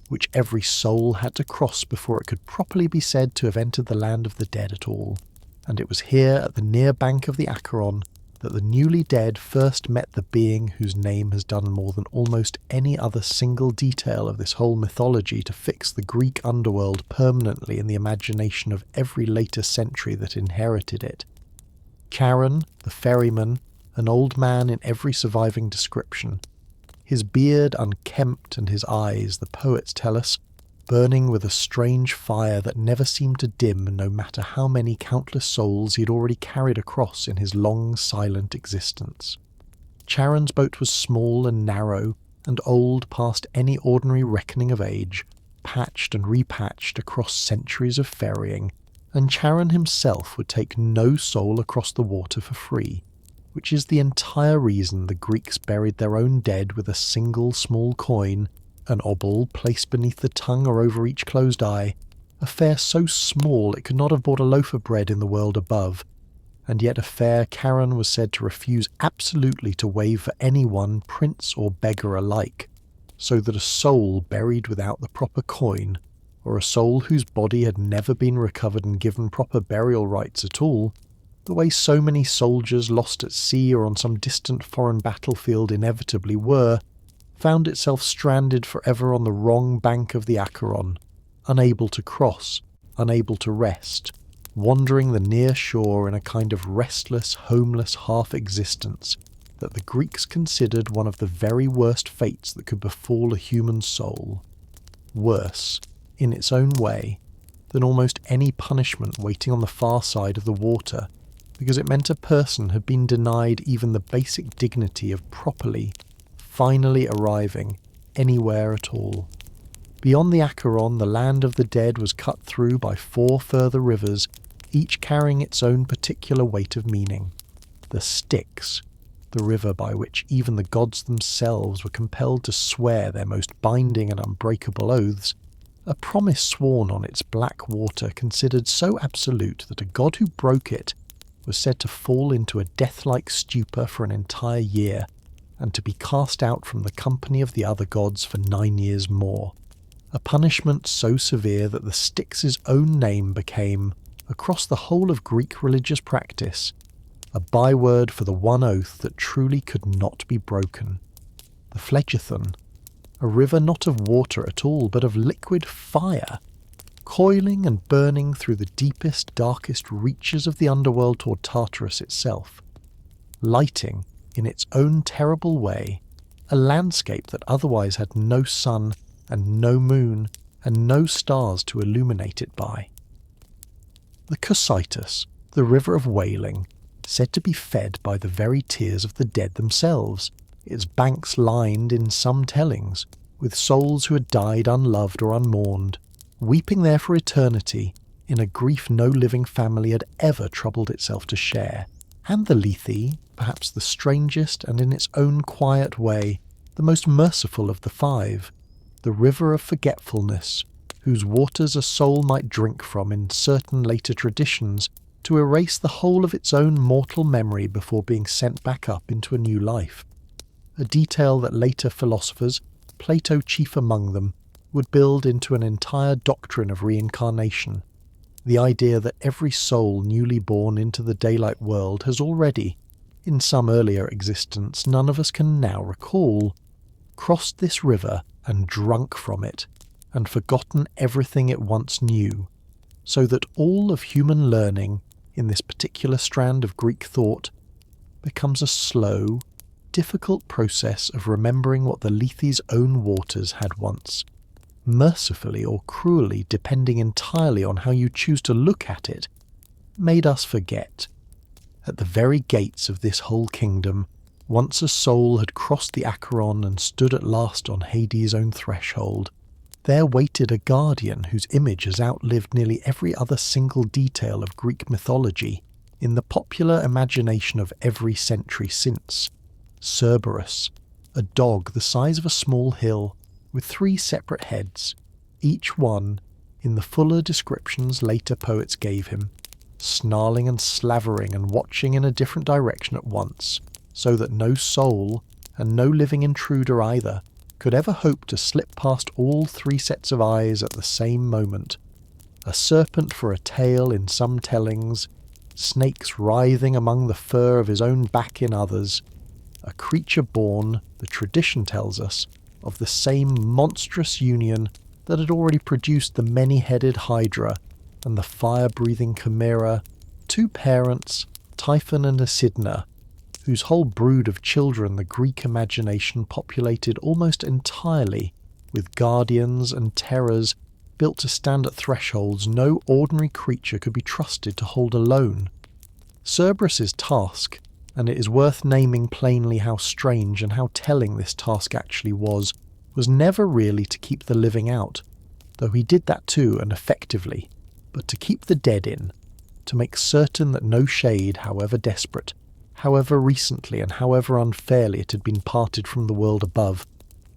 A: which every soul had to cross before it could properly be said to have entered the land of the dead at all. And it was here at the near bank of the Acheron that the newly dead first met the being whose name has done more than almost any other single detail of this whole mythology to fix the Greek underworld permanently in the imagination of every later century that inherited it. Charon, the ferryman, an old man in every surviving description, his beard unkempt and his eyes, the poets tell us, burning with a strange fire that never seemed to dim no matter how many countless souls he had already carried across in his long, silent existence. Charon's boat was small and narrow, and old past any ordinary reckoning of age, patched and repatched across centuries of ferrying, and Charon himself would take no soul across the water for free, which is the entire reason the Greeks buried their own dead with a single small coin, an obol placed beneath the tongue or over each closed eye, a fare so small it could not have bought a loaf of bread in the world above, and yet a fare Charon was said to refuse absolutely to waive for anyone, prince or beggar alike, so that a soul buried without the proper coin, or a soul whose body had never been recovered and given proper burial rites at all, the way so many soldiers lost at sea or on some distant foreign battlefield inevitably were, found itself stranded forever on the wrong bank of the Acheron, unable to cross, unable to rest, wandering the near shore in a kind of restless, homeless half-existence that the Greeks considered one of the very worst fates that could befall a human soul. Worse, in its own way, than almost any punishment waiting on the far side of the water, because it meant a person had been denied even the basic dignity of properly, finally arriving anywhere at all. Beyond the Acheron, the land of the dead was cut through by 4 further rivers, each carrying its own particular weight of meaning. The Styx, the river by which even the gods themselves were compelled to swear their most binding and unbreakable oaths, a promise sworn on its black water considered so absolute that a god who broke it was said to fall into a death-like stupor for an entire year, and to be cast out from the company of the other gods for 9 years more. A punishment so severe that the Styx's own name became, across the whole of Greek religious practice, a byword for the one oath that truly could not be broken. The Phlegethon, a river not of water at all, but of liquid fire, coiling and burning through the deepest, darkest reaches of the underworld toward Tartarus itself, lighting, in its own terrible way, a landscape that otherwise had no sun and no moon and no stars to illuminate it by. The Cocytus, the river of wailing, said to be fed by the very tears of the dead themselves, its banks lined, in some tellings, with souls who had died unloved or unmourned, weeping there for eternity in a grief no living family had ever troubled itself to share. And the Lethe, perhaps the strangest and in its own quiet way the most merciful of the 5, the river of forgetfulness, whose waters a soul might drink from in certain later traditions to erase the whole of its own mortal memory before being sent back up into a new life. A detail that later philosophers, Plato chief among them, would build into an entire doctrine of reincarnation, the idea that every soul newly born into the daylight world has already, in some earlier existence none of us can now recall, crossed this river and drunk from it, and forgotten everything it once knew, so that all of human learning, in this particular strand of Greek thought, becomes a slow, difficult process of remembering what the Lethe's own waters had once, mercifully or cruelly depending entirely on how you choose to look at it, made us forget. At the very gates of this whole kingdom, once a soul had crossed the Acheron and stood at last on Hades' own threshold, there waited a guardian whose image has outlived nearly every other single detail of Greek mythology in the popular imagination of every century since. Cerberus, a dog the size of a small hill, with 3 separate heads, each one, in the fuller descriptions later poets gave him, snarling and slavering and watching in a different direction at once, so that no soul, and no living intruder either, could ever hope to slip past all 3 sets of eyes at the same moment. A serpent for a tail in some tellings, snakes writhing among the fur of his own back in others, a creature born, the tradition tells us, of the same monstrous union that had already produced the many-headed Hydra and the fire-breathing Chimera, 2 parents, Typhon and Acidna, whose whole brood of children the Greek imagination populated almost entirely with guardians and terrors built to stand at thresholds no ordinary creature could be trusted to hold alone. Cerberus's task, and it is worth naming plainly how strange and how telling this task actually was never really to keep the living out, though he did that too and effectively, but to keep the dead in, to make certain that no shade, however desperate, however recently and however unfairly it had been parted from the world above,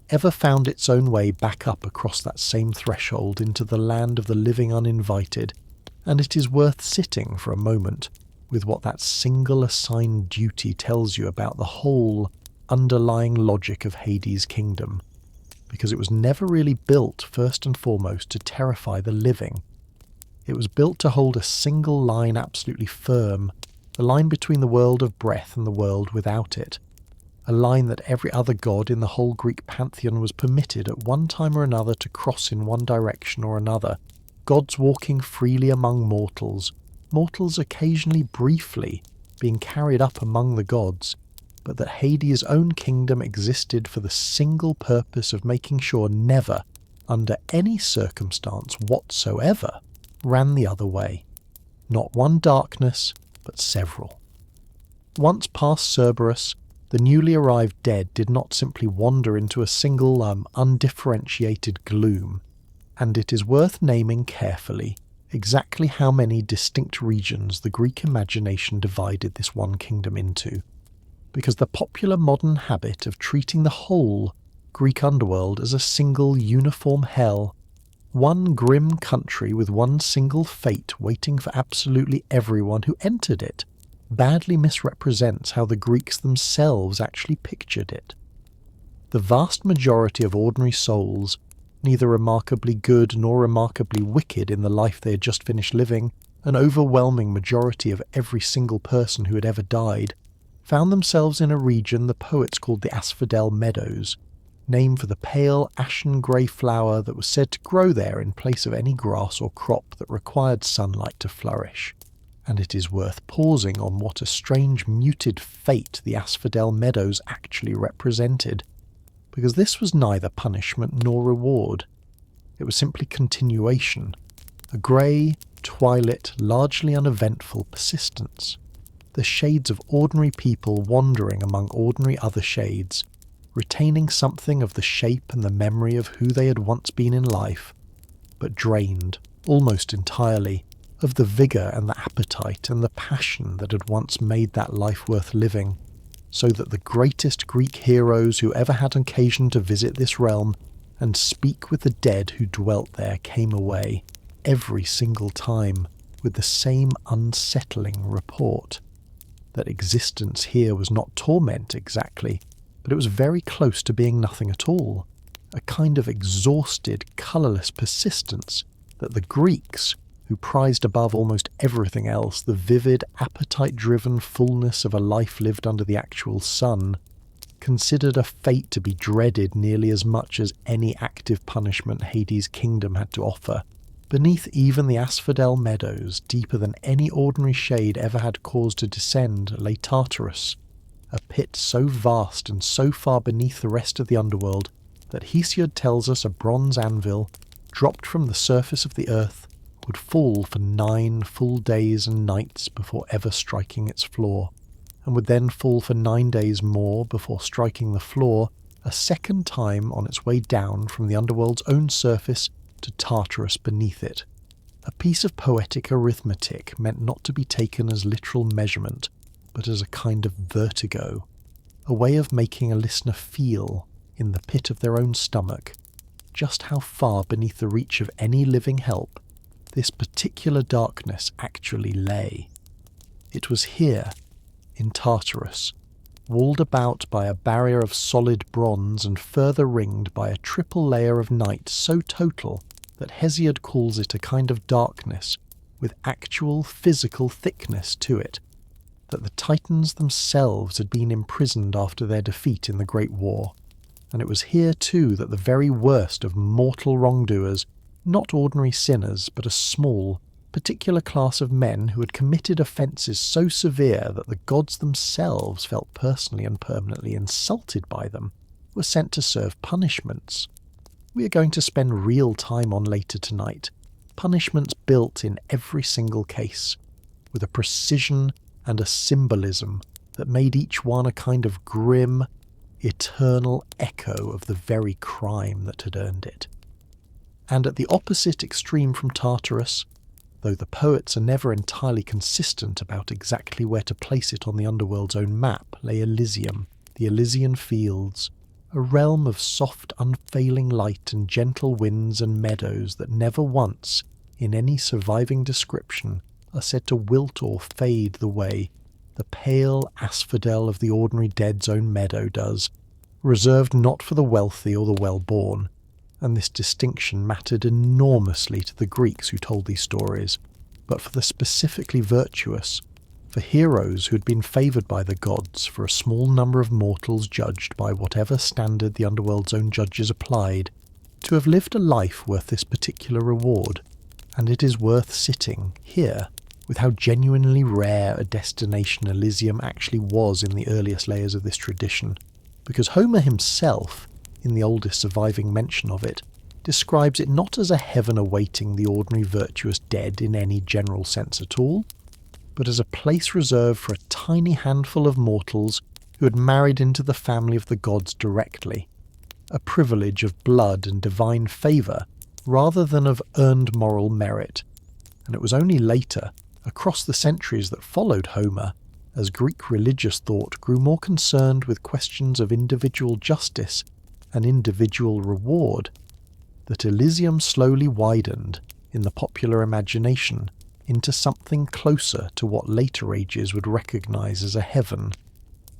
A: ever found its own way back up across that same threshold into the land of the living uninvited. And it is worth sitting for a moment with what that single assigned duty tells you about the whole underlying logic of Hades' kingdom, because it was never really built first and foremost to terrify the living. It was built to hold a single line absolutely firm, the line between the world of breath and the world without it, a line that every other god in the whole Greek pantheon was permitted at one time or another to cross in one direction or another, gods walking freely among mortals, mortals occasionally briefly being carried up among the gods, but that Hades' own kingdom existed for the single purpose of making sure never, under any circumstance whatsoever, ran the other way. Not one darkness, but several. Once past Cerberus, the newly arrived dead did not simply wander into a single, undifferentiated gloom, and it is worth naming carefully exactly how many distinct regions the Greek imagination divided this one kingdom into, because the popular modern habit of treating the whole Greek underworld as a single uniform hell, one grim country with one single fate waiting for absolutely everyone who entered it, badly misrepresents how the Greeks themselves actually pictured it. The vast majority of ordinary souls, neither remarkably good nor remarkably wicked in the life they had just finished living, an overwhelming majority of every single person who had ever died, found themselves in a region the poets called the Asphodel Meadows, named for the pale ashen-grey flower that was said to grow there in place of any grass or crop that required sunlight to flourish. And it is worth pausing on what a strange muted fate the Asphodel Meadows actually represented, because this was neither punishment nor reward. It was simply continuation, a grey, twilit, largely uneventful persistence. The shades of ordinary people wandering among ordinary other shades, retaining something of the shape and the memory of who they had once been in life, but drained, almost entirely, of the vigour and the appetite and the passion that had once made that life worth living, so that the greatest Greek heroes who ever had occasion to visit this realm and speak with the dead who dwelt there came away, every single time, with the same unsettling report, that existence here was not torment exactly, but it was very close to being nothing at all, a kind of exhausted, colourless persistence that the Greeks, who prized above almost everything else the vivid, appetite-driven fullness of a life lived under the actual sun, considered a fate to be dreaded nearly as much as any active punishment Hades' kingdom had to offer. Beneath even the Asphodel Meadows, deeper than any ordinary shade ever had cause to descend, lay Tartarus, a pit so vast and so far beneath the rest of the underworld that Hesiod tells us a bronze anvil, dropped from the surface of the earth, would fall for 9 full days and nights before ever striking its floor, and would then fall for 9 days more before striking the floor a second time on its way down from the underworld's own surface to Tartarus beneath it. A piece of poetic arithmetic meant not to be taken as literal measurement, but as a kind of vertigo, a way of making a listener feel, in the pit of their own stomach, just how far beneath the reach of any living help this particular darkness actually lay. It was here, in Tartarus, walled about by a barrier of solid bronze and further ringed by a triple layer of night so total that Hesiod calls it a kind of darkness with actual physical thickness to it, that the Titans themselves had been imprisoned after their defeat in the Great War. And it was here too that the very worst of mortal wrongdoers, not ordinary sinners, but a small, particular class of men who had committed offences so severe that the gods themselves felt personally and permanently insulted by them, were sent to serve punishments. We are going to spend real time on later tonight, punishments built in every single case, with a precision and a symbolism that made each one a kind of grim, eternal echo of the very crime that had earned it. And at the opposite extreme from Tartarus, though the poets are never entirely consistent about exactly where to place it on the Underworld's own map, lay Elysium, the Elysian Fields, a realm of soft, unfailing light and gentle winds and meadows that never once, in any surviving description, are said to wilt or fade the way the pale asphodel of the ordinary dead's own meadow does, reserved not for the wealthy or the well-born. And this distinction mattered enormously to the Greeks who told these stories, but for the specifically virtuous, for heroes who had been favoured by the gods, for a small number of mortals judged by whatever standard the Underworld's own judges applied, to have lived a life worth this particular reward. And it is worth sitting here with how genuinely rare a destination Elysium actually was in the earliest layers of this tradition, because Homer himself, in the oldest surviving mention of it, describes it not as a heaven awaiting the ordinary virtuous dead in any general sense at all, but as a place reserved for a tiny handful of mortals who had married into the family of the gods directly, a privilege of blood and divine favour rather than of earned moral merit. And it was only later, across the centuries that followed Homer, as Greek religious thought grew more concerned with questions of individual justice and individual reward, that Elysium slowly widened, in the popular imagination, into something closer to what later ages would recognise as a heaven,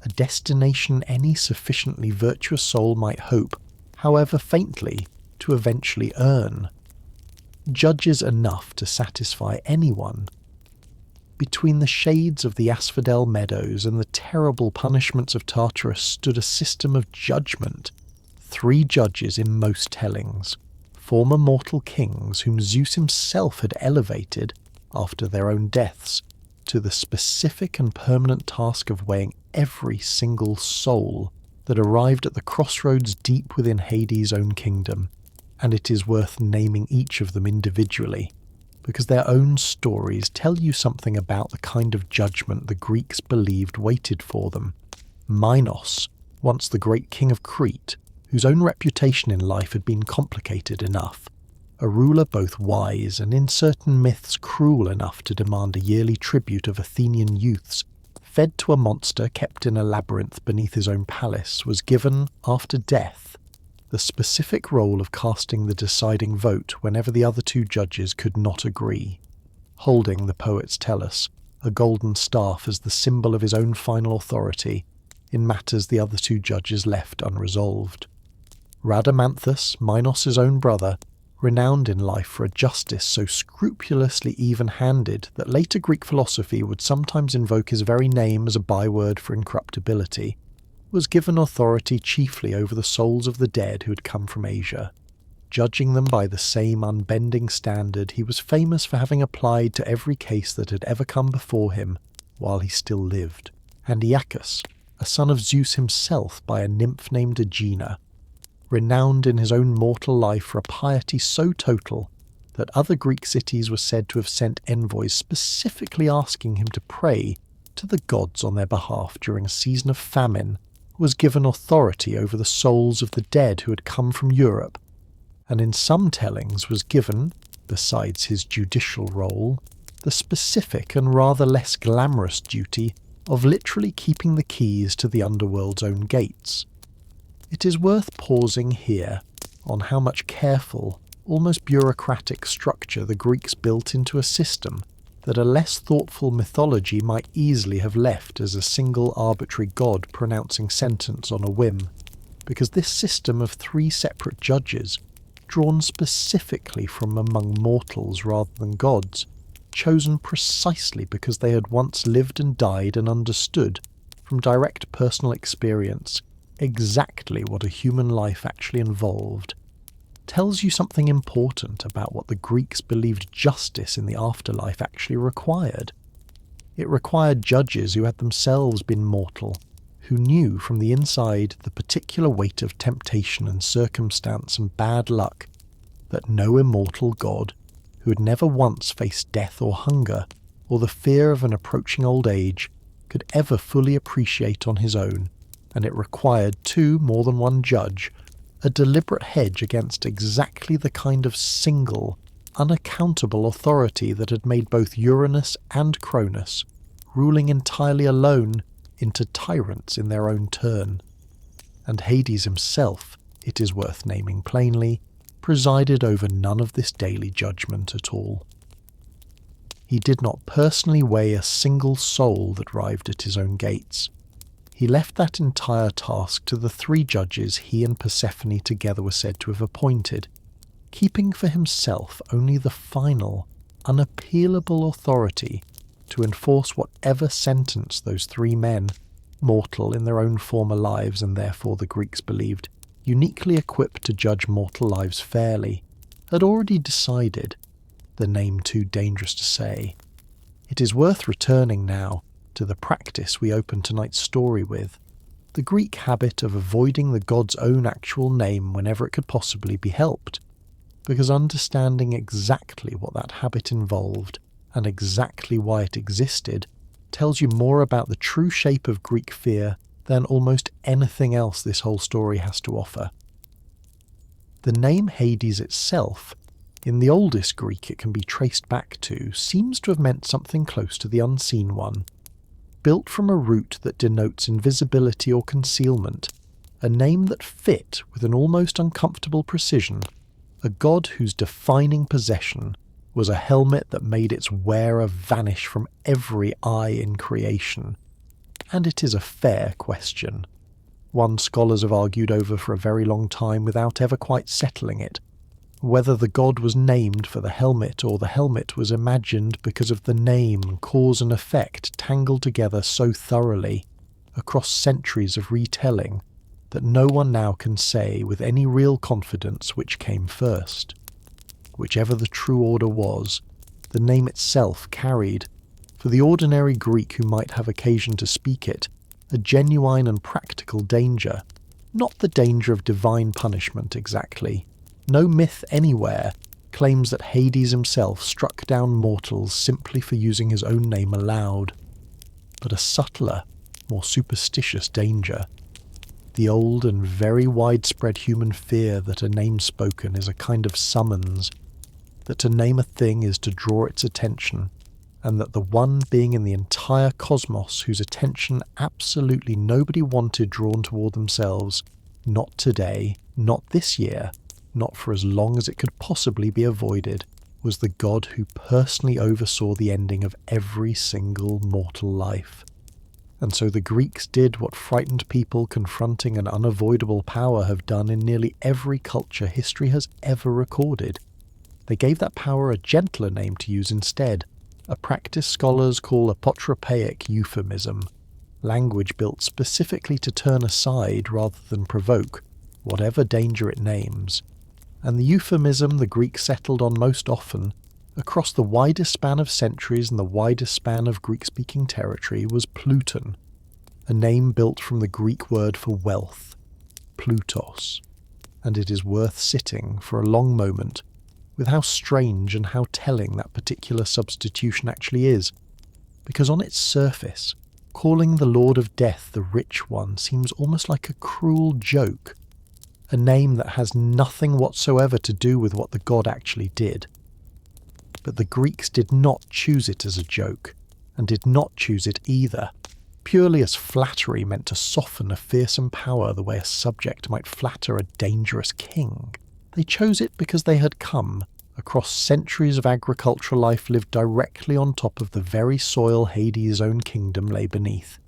A: a destination any sufficiently virtuous soul might hope, however faintly, to eventually earn. Judges enough to satisfy anyone. Between the shades of the asphodel meadows and the terrible punishments of Tartarus stood a system of judgment, 3 judges in most tellings, former mortal kings whom Zeus himself had elevated, after their own deaths, to the specific and permanent task of weighing every single soul that arrived at the crossroads deep within Hades' own kingdom, and it is worth naming each of them individually, because their own stories tell you something about the kind of judgment the Greeks believed waited for them. Minos, once the great king of Crete, whose own reputation in life had been complicated enough, a ruler both wise and in certain myths cruel enough to demand a yearly tribute of Athenian youths, fed to a monster kept in a labyrinth beneath his own palace, was given, after death, the specific role of casting the deciding vote whenever the other 2 judges could not agree, holding, the poets tell us, a golden staff as the symbol of his own final authority in matters the other 2 judges left unresolved. Rhadamanthus, Minos' own brother, renowned in life for a justice so scrupulously even-handed that later Greek philosophy would sometimes invoke his very name as a byword for incorruptibility, was given authority chiefly over the souls of the dead who had come from Asia, judging them by the same unbending standard he was famous for having applied to every case that had ever come before him while he still lived. And Iacchus, a son of Zeus himself by a nymph named Aegina, renowned in his own mortal life for a piety so total that other Greek cities were said to have sent envoys specifically asking him to pray to the gods on their behalf during a season of famine, was given authority over the souls of the dead who had come from Europe, and in some tellings was given, besides his judicial role, the specific and rather less glamorous duty of literally keeping the keys to the Underworld's own gates. It is worth pausing here on how much careful, almost bureaucratic structure the Greeks built into a system that a less thoughtful mythology might easily have left as a single arbitrary god pronouncing sentence on a whim, because this system of 3 separate judges, drawn specifically from among mortals rather than gods, chosen precisely because they had once lived and died and understood, from direct personal experience, exactly what a human life actually involved, tells you something important about what the Greeks believed justice in the afterlife actually required. It required judges who had themselves been mortal, who knew from the inside the particular weight of temptation and circumstance and bad luck that no immortal god, who had never once faced death or hunger, or the fear of an approaching old age, could ever fully appreciate on his own, and it required more than one judge, a deliberate hedge against exactly the kind of single, unaccountable authority that had made both Uranus and Cronus, ruling entirely alone, into tyrants in their own turn. And Hades himself, it is worth naming plainly, presided over none of this daily judgment at all. He did not personally weigh a single soul that arrived at his own gates. He left that entire task to the 3 judges he and Persephone together were said to have appointed, keeping for himself only the final, unappealable authority to enforce whatever sentence those 3 men, mortal in their own former lives and therefore the Greeks believed, uniquely equipped to judge mortal lives fairly, had already decided, the name too dangerous to say. It is worth returning now to the practice we opened tonight's story with, the Greek habit of avoiding the god's own actual name whenever it could possibly be helped, because understanding exactly what that habit involved and exactly why it existed tells you more about the true shape of Greek fear than almost anything else this whole story has to offer. The name Hades itself, in the oldest Greek it can be traced back to, seems to have meant something close to the unseen one, built from a root that denotes invisibility or concealment, a name that fit with an almost uncomfortable precision, a god whose defining possession was a helmet that made its wearer vanish from every eye in creation. And it is a fair question, one scholars have argued over for a very long time without ever quite settling it, whether the god was named for the helmet or the helmet was imagined because of the name, cause and effect tangled together so thoroughly across centuries of retelling that no one now can say with any real confidence which came first. Whichever the true order was, the name itself carried, for the ordinary Greek who might have occasion to speak it, a genuine and practical danger, not the danger of divine punishment exactly. No myth anywhere claims that Hades himself struck down mortals simply for using his own name aloud, but a subtler, more superstitious danger. The old and very widespread human fear that a name spoken is a kind of summons, that to name a thing is to draw its attention, and that the one being in the entire cosmos whose attention absolutely nobody wanted drawn toward themselves, not today, not this year, not for as long as it could possibly be avoided, was the god who personally oversaw the ending of every single mortal life. And so the Greeks did what frightened people confronting an unavoidable power have done in nearly every culture history has ever recorded. They gave that power a gentler name to use instead, a practice scholars call apotropaic euphemism, language built specifically to turn aside rather than provoke, whatever danger it names. And the euphemism the Greeks settled on most often, across the widest span of centuries and the widest span of Greek-speaking territory, was Pluton, a name built from the Greek word for wealth, Plutos. And it is worth sitting for a long moment with how strange and how telling that particular substitution actually is, because on its surface, calling the Lord of Death the Rich One seems almost like a cruel joke, a name that has nothing whatsoever to do with what the god actually did. But the Greeks did not choose it as a joke, and did not choose it either, purely as flattery meant to soften a fearsome power the way a subject might flatter a dangerous king. They chose it because they had come, across centuries of agricultural life lived directly on top of the very soil Hades' own kingdom lay beneath,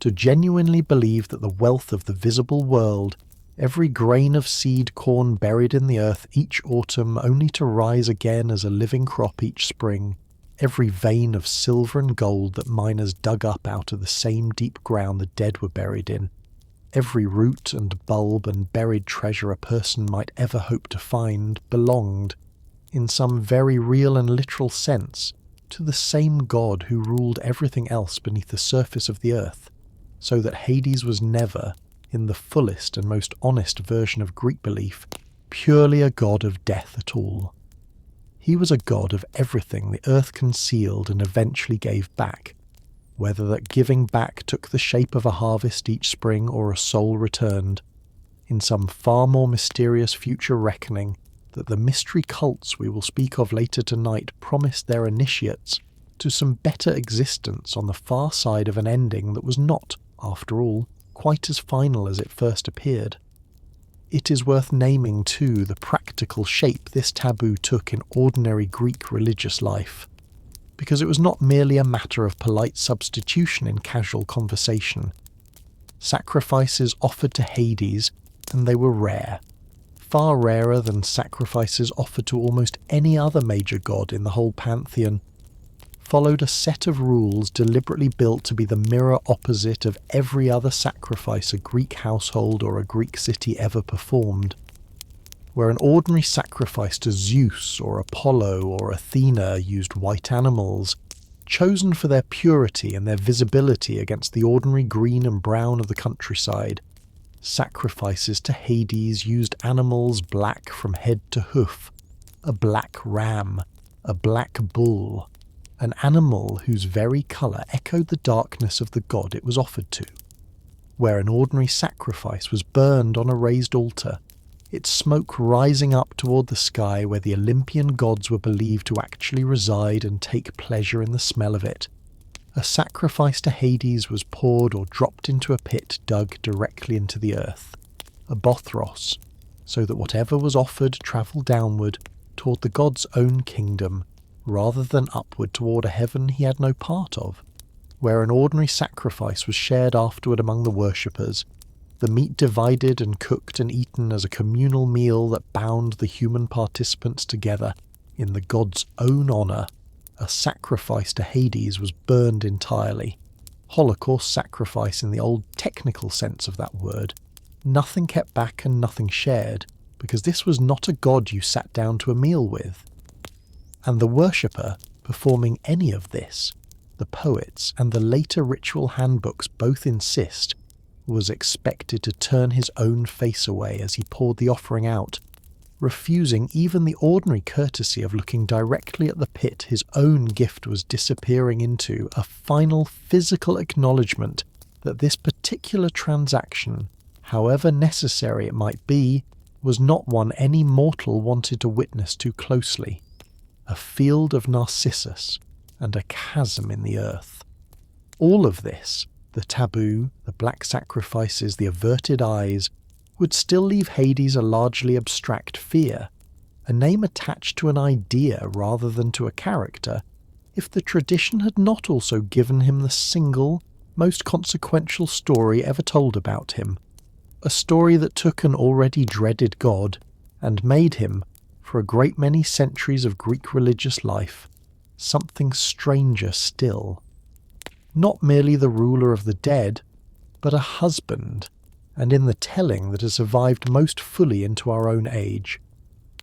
A: to genuinely believe that the wealth of the visible world, every grain of seed corn buried in the earth each autumn only to rise again as a living crop each spring, every vein of silver and gold that miners dug up out of the same deep ground the dead were buried in, every root and bulb and buried treasure a person might ever hope to find, belonged, in some very real and literal sense, to the same god who ruled everything else beneath the surface of the earth, so that Hades was never, in the fullest and most honest version of Greek belief, purely a god of death at all. He was a god of everything the earth concealed and eventually gave back, whether that giving back took the shape of a harvest each spring or a soul returned, in some far more mysterious future reckoning that the mystery cults we will speak of later tonight promised their initiates to some better existence on the far side of an ending that was not, after all, quite as final as it first appeared. It is worth naming, too, the practical shape this taboo took in ordinary Greek religious life, because it was not merely a matter of polite substitution in casual conversation. Sacrifices offered to Hades, and they were rare, far rarer than sacrifices offered to almost any other major god in the whole pantheon, followed a set of rules deliberately built to be the mirror opposite of every other sacrifice a Greek household or a Greek city ever performed. Where an ordinary sacrifice to Zeus or Apollo or Athena used white animals, chosen for their purity and their visibility against the ordinary green and brown of the countryside, sacrifices to Hades used animals black from head to hoof, a black ram, a black bull, an animal whose very colour echoed the darkness of the god it was offered to. Where an ordinary sacrifice was burned on a raised altar, its smoke rising up toward the sky where the Olympian gods were believed to actually reside and take pleasure in the smell of it, a sacrifice to Hades was poured or dropped into a pit dug directly into the earth, a bothros, so that whatever was offered travelled downward toward the god's own kingdom, rather than upward toward a heaven he had no part of. Where an ordinary sacrifice was shared afterward among the worshippers, the meat divided and cooked and eaten as a communal meal that bound the human participants together in the god's own honour, a sacrifice to Hades was burned entirely. Holocaust sacrifice in the old technical sense of that word. Nothing kept back and nothing shared, because this was not a god you sat down to a meal with. And the worshipper performing any of this, the poets and the later ritual handbooks both insist, was expected to turn his own face away as he poured the offering out, refusing even the ordinary courtesy of looking directly at the pit his own gift was disappearing into, a final physical acknowledgement that this particular transaction, however necessary it might be, was not one any mortal wanted to witness too closely. A field of Narcissus and a chasm in the earth. All of this, the taboo, the black sacrifices, the averted eyes, would still leave Hades a largely abstract fear, a name attached to an idea rather than to a character, if the tradition had not also given him the single, most consequential story ever told about him, a story that took an already dreaded god and made him, for a great many centuries of Greek religious life, something stranger still. Not merely the ruler of the dead, but a husband, and in the telling that has survived most fully into our own age,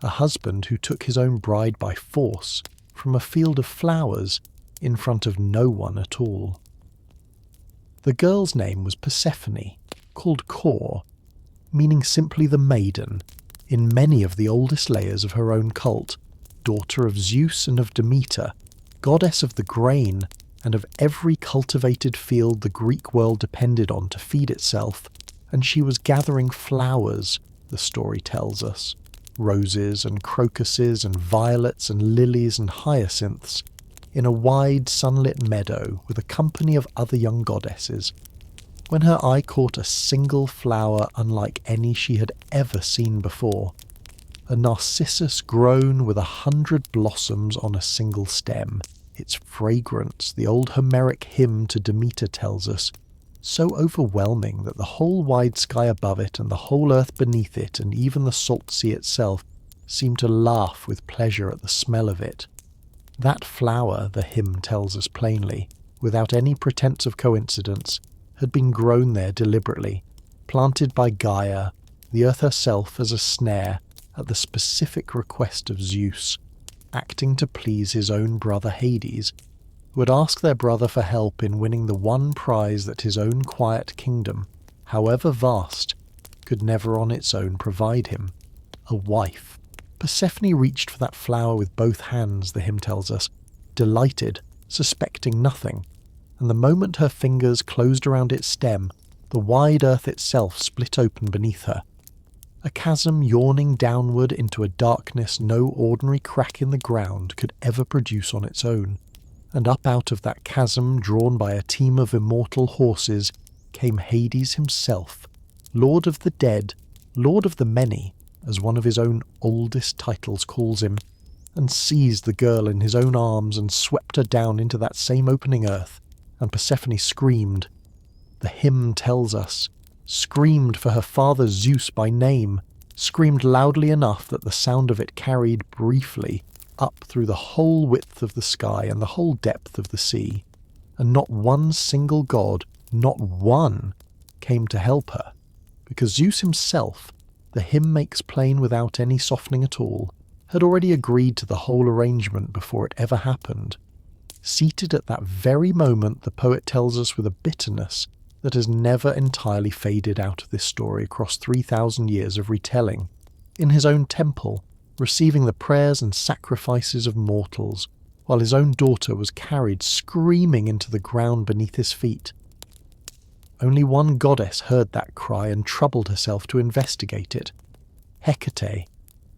A: a husband who took his own bride by force from a field of flowers in front of no one at all. The girl's name was Persephone, called Kor, meaning simply the maiden, in many of the oldest layers of her own cult, daughter of Zeus and of Demeter, goddess of the grain and of every cultivated field the Greek world depended on to feed itself, and she was gathering flowers, the story tells us, roses and crocuses and violets and lilies and hyacinths, in a wide sunlit meadow with a company of other young goddesses, when her eye caught a single flower unlike any she had ever seen before, a narcissus grown with 100 blossoms on a single stem, its fragrance, the old Homeric hymn to Demeter tells us, so overwhelming that the whole wide sky above it and the whole earth beneath it and even the salt sea itself seemed to laugh with pleasure at the smell of it. That flower, the hymn tells us plainly, without any pretense of coincidence, had been grown there deliberately, planted by Gaia, the earth herself, as a snare, at the specific request of Zeus, acting to please his own brother Hades, who would ask their brother for help in winning the one prize that his own quiet kingdom, however vast, could never on its own provide him, a wife. Persephone reached for that flower with both hands, the hymn tells us, delighted, suspecting nothing, and the moment her fingers closed around its stem, the wide earth itself split open beneath her. A chasm yawning downward into a darkness no ordinary crack in the ground could ever produce on its own, and up out of that chasm, drawn by a team of immortal horses, came Hades himself, Lord of the Dead, Lord of the Many, as one of his own oldest titles calls him, and seized the girl in his own arms and swept her down into that same opening earth, and Persephone screamed. The hymn tells us, screamed for her father Zeus by name, screamed loudly enough that the sound of it carried briefly up through the whole width of the sky and the whole depth of the sea, and not one single god, not one, came to help her, because Zeus himself, the hymn makes plain without any softening at all, had already agreed to the whole arrangement before it ever happened. Seated at that very moment, the poet tells us with a bitterness that has never entirely faded out of this story across 3,000 years of retelling, in his own temple, receiving the prayers and sacrifices of mortals, while his own daughter was carried screaming into the ground beneath his feet. Only one goddess heard that cry and troubled herself to investigate it. Hecate,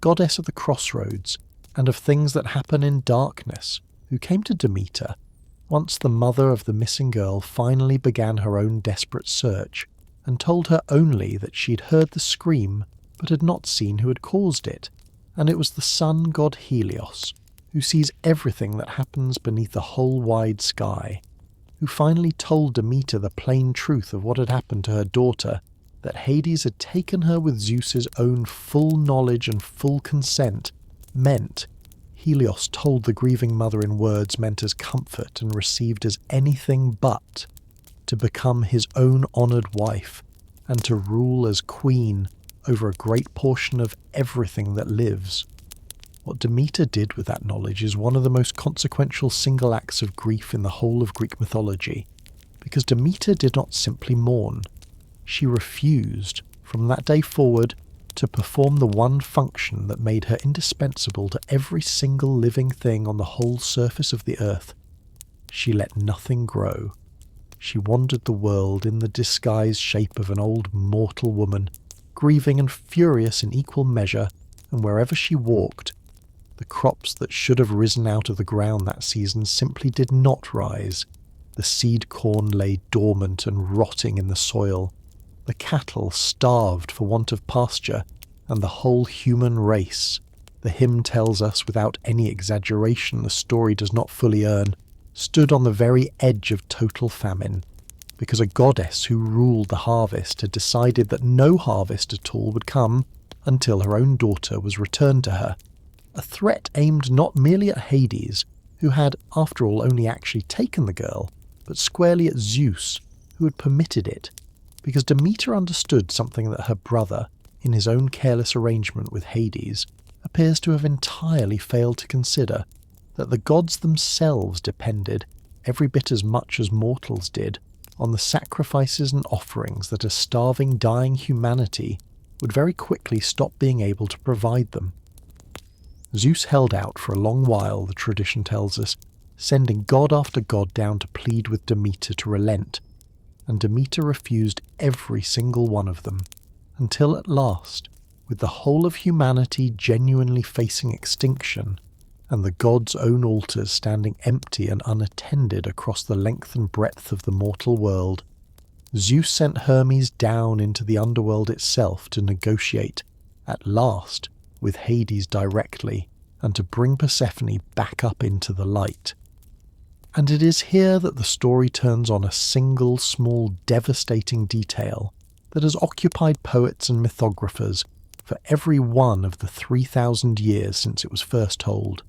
A: goddess of the crossroads, and of things that happen in darkness, who came to Demeter, once the mother of the missing girl finally began her own desperate search, and told her only that she'd heard the scream, but had not seen who had caused it, and it was the sun god Helios, who sees everything that happens beneath the whole wide sky, who finally told Demeter the plain truth of what had happened to her daughter, that Hades had taken her with Zeus's own full knowledge and full consent, meant, Helios told the grieving mother in words meant as comfort and received as anything but, to become his own honoured wife, and to rule as queen over a great portion of everything that lives. What Demeter did with that knowledge is one of the most consequential single acts of grief in the whole of Greek mythology, because Demeter did not simply mourn. She refused, from that day forward, to perform the one function that made her indispensable to every single living thing on the whole surface of the earth. She let nothing grow. She wandered the world in the disguised shape of an old mortal woman, grieving and furious in equal measure, and wherever she walked, the crops that should have risen out of the ground that season simply did not rise. The seed corn lay dormant and rotting in the soil. The cattle starved for want of pasture, and the whole human race, the hymn tells us without any exaggeration the story does not fully earn, stood on the very edge of total famine, because a goddess who ruled the harvest had decided that no harvest at all would come until her own daughter was returned to her. A threat aimed not merely at Hades, who had, after all, only actually taken the girl, but squarely at Zeus, who had permitted it, because Demeter understood something that her brother, in his own careless arrangement with Hades, appears to have entirely failed to consider, that the gods themselves depended, every bit as much as mortals did, on the sacrifices and offerings that a starving, dying humanity would very quickly stop being able to provide them. Zeus held out for a long while, the tradition tells us, sending god after god down to plead with Demeter to relent, and Demeter refused every single one of them, until at last, with the whole of humanity genuinely facing extinction, and the gods' own altars standing empty and unattended across the length and breadth of the mortal world, Zeus sent Hermes down into the underworld itself to negotiate, at last, with Hades directly, and to bring Persephone back up into the light. And it is here that the story turns on a single small devastating detail that has occupied poets and mythographers for every one of the 3,000 years since it was first told.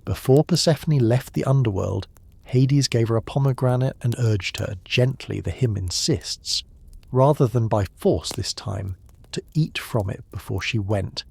A: Before Persephone left the underworld, Hades gave her a pomegranate and urged her, gently the hymn insists, rather than by force this time, to eat from it before she went,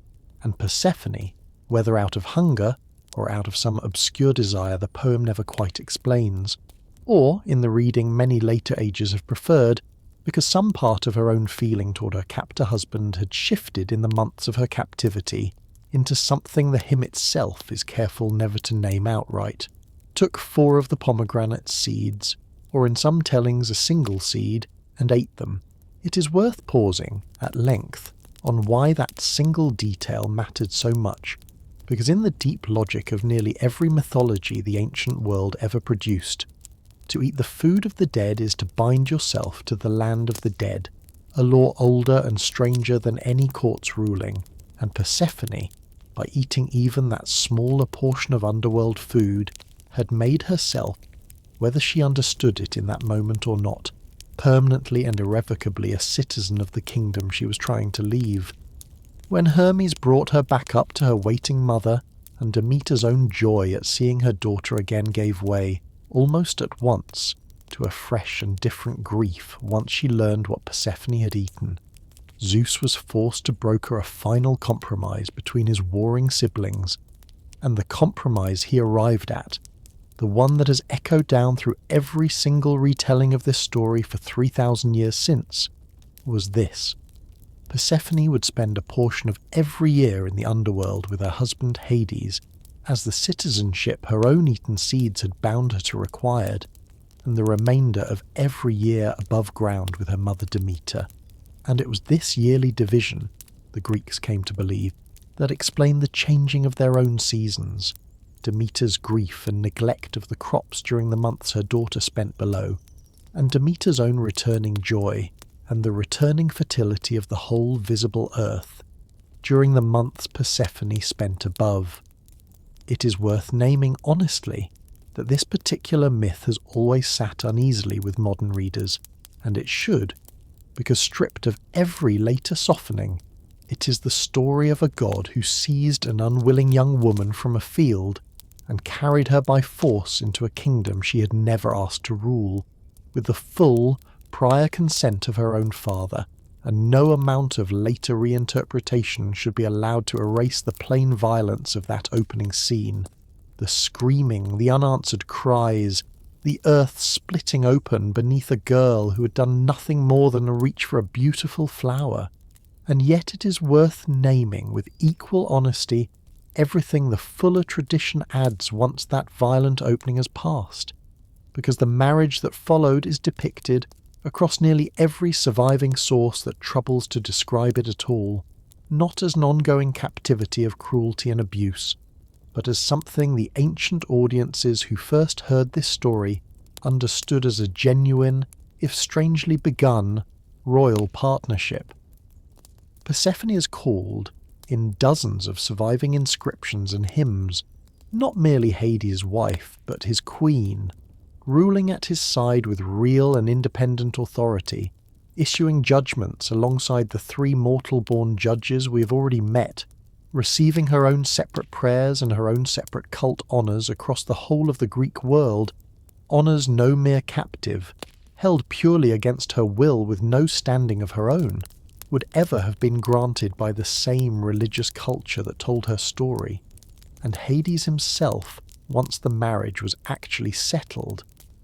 A: and Persephone, whether out of hunger or out of some obscure desire the poem never quite explains, or, in the reading many later ages have preferred, because some part of her own feeling toward her captor husband had shifted in the months of her captivity into something the hymn itself is careful never to name outright, took 4 of the pomegranate seeds, or in some tellings a single seed, and ate them. It is worth pausing, at length, on why that single detail mattered so much, because in the deep logic of nearly every mythology the ancient world ever produced, to eat the food of the dead is to bind yourself to the land of the dead, a law older and stranger than any court's ruling, and Persephone, by eating even that smaller portion of underworld food, had made herself, whether she understood it in that moment or not, permanently and irrevocably a citizen of the kingdom she was trying to leave. When Hermes brought her back up to her waiting mother, and Demeter's own joy at seeing her daughter again gave way, almost at once, to a fresh and different grief once she learned what Persephone had eaten, Zeus was forced to broker a final compromise between his warring siblings, and the compromise he arrived at, the one that has echoed down through every single retelling of this story for 3,000 years since, was this. Persephone would spend a portion of every year in the underworld with her husband Hades, as the citizenship her own eaten seeds had bound her to required, and the remainder of every year above ground with her mother Demeter. And it was this yearly division, the Greeks came to believe, that explained the changing of their own seasons, Demeter's grief and neglect of the crops during the months her daughter spent below, and Demeter's own returning joy, and the returning fertility of the whole visible earth, during the months Persephone spent above. It is worth naming honestly that this particular myth has always sat uneasily with modern readers, and it should, because stripped of every later softening, it is the story of a god who seized an unwilling young woman from a field and carried her by force into a kingdom she had never asked to rule, with the full, prior consent of her own father, and no amount of later reinterpretation should be allowed to erase the plain violence of that opening scene. The screaming, the unanswered cries, the earth splitting open beneath a girl who had done nothing more than reach for a beautiful flower. And yet it is worth naming with equal honesty everything the fuller tradition adds once that violent opening has passed, because the marriage that followed is depicted across nearly every surviving source that troubles to describe it at all, not as an ongoing captivity of cruelty and abuse, but as something the ancient audiences who first heard this story understood as a genuine, if strangely begun, royal partnership. Persephone is called, in dozens of surviving inscriptions and hymns, not merely Hades' wife, but his queen, ruling at his side with real and independent authority, issuing judgments alongside the three mortal-born judges we have already met, receiving her own separate prayers and her own separate cult honours across the whole of the Greek world, honours no mere captive, held purely against her will with no standing of her own, would ever have been granted by the same religious culture that told her story, and Hades himself, once the marriage was actually settled,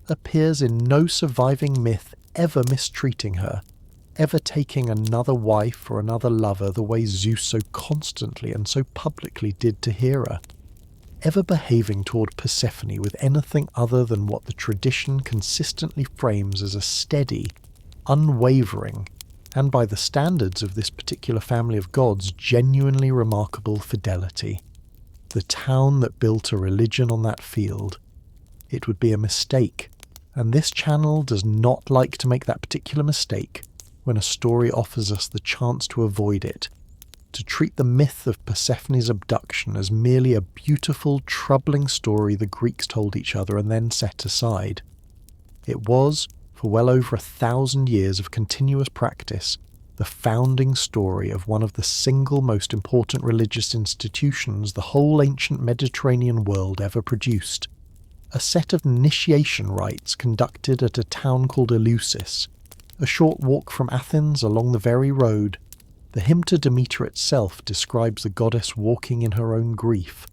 A: appears in no surviving myth ever mistreating her, ever taking another wife or another lover the way Zeus so constantly and so publicly did to Hera, ever behaving toward Persephone with anything other than what the tradition consistently frames as a steady, unwavering, and by the standards of this particular family of gods, genuinely remarkable fidelity. The town that built a religion on that field. It would be a mistake, and this channel does not like to make that particular mistake when a story offers us the chance to avoid it, to treat the myth of Persephone's abduction as merely a beautiful, troubling story the Greeks told each other and then set aside. It was, for well over 1,000 years of continuous practice, the founding story of one of the single most important religious institutions the whole ancient Mediterranean world ever produced. A set of initiation rites conducted at a town called Eleusis, a short walk from Athens along the very road. The hymn to Demeter itself describes the goddess walking in her own grief,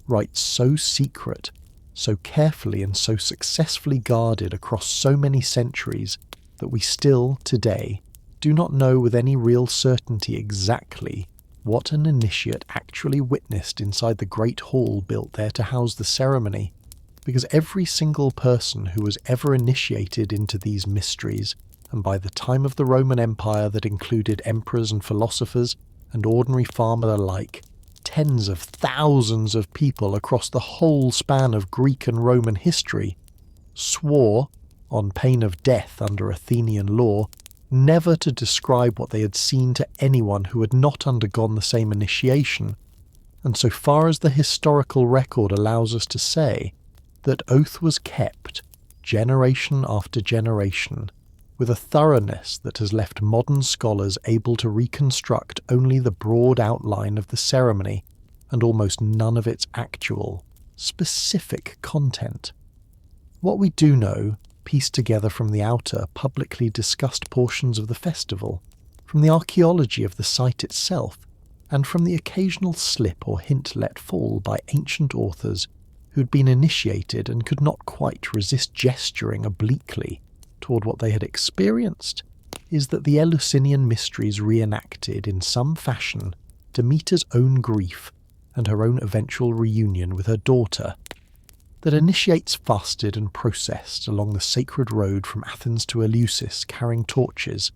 A: rites so secret, so carefully and so successfully guarded across so many centuries that we still, today, do not know with any real certainty exactly what an initiate actually witnessed inside the great hall built there to house the ceremony, because every single person who was ever initiated into these mysteries, and by the time of the Roman Empire that included emperors and philosophers and ordinary farmers alike, tens of thousands of people across the whole span of Greek and Roman history, swore, on pain of death under Athenian law, never to describe what they had seen to anyone who had not undergone the same initiation, and so far as the historical record allows us to say, that oath was kept, generation after generation, with a thoroughness that has left modern scholars able to reconstruct only the broad outline of the ceremony and almost none of its actual, specific content. What we do know, pieced together from the outer, publicly discussed portions of the festival, from the archaeology of the site itself, and from the occasional slip or hint let fall by ancient authors who'd been initiated and could not quite resist gesturing obliquely toward what they had experienced, is that the Eleusinian mysteries reenacted in some fashion Demeter's own grief and her own eventual reunion with her daughter, that initiates fasted and processed along the sacred road from Athens to Eleusis carrying torches,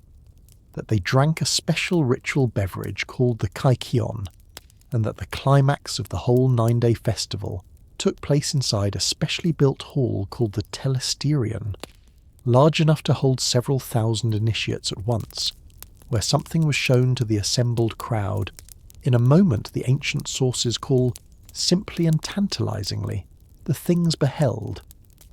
A: that they drank a special ritual beverage called the kykion, and that the climax of the whole 9-day festival took place inside a specially built hall called the Telesterion, large enough to hold several thousand initiates at once, where something was shown to the assembled crowd in a moment the ancient sources call, simply and tantalizingly, the things beheld,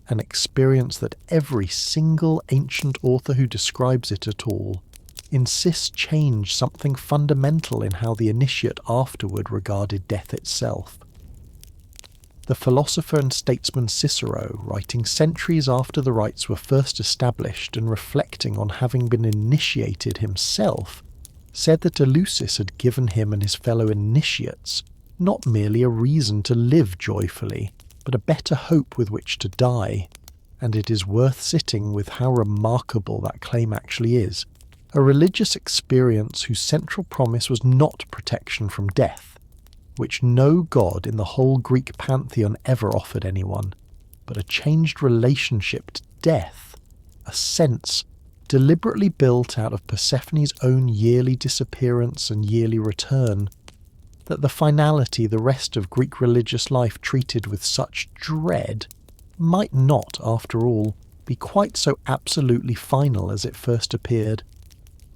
A: an experience that every single ancient author who describes it at all insists changed something fundamental in how the initiate afterward regarded death itself. The philosopher and statesman Cicero, writing centuries after the rites were first established and reflecting on having been initiated himself, said that Eleusis had given him and his fellow initiates not merely a reason to live joyfully, but a better hope with which to die, and it is worth sitting with how remarkable that claim actually is. A religious experience whose central promise was not protection from death, which no god in the whole Greek pantheon ever offered anyone, but a changed relationship to death, a sense deliberately built out of Persephone's own yearly disappearance and yearly return, that the finality the rest of Greek religious life treated with such dread might not, after all, be quite so absolutely final as it first appeared.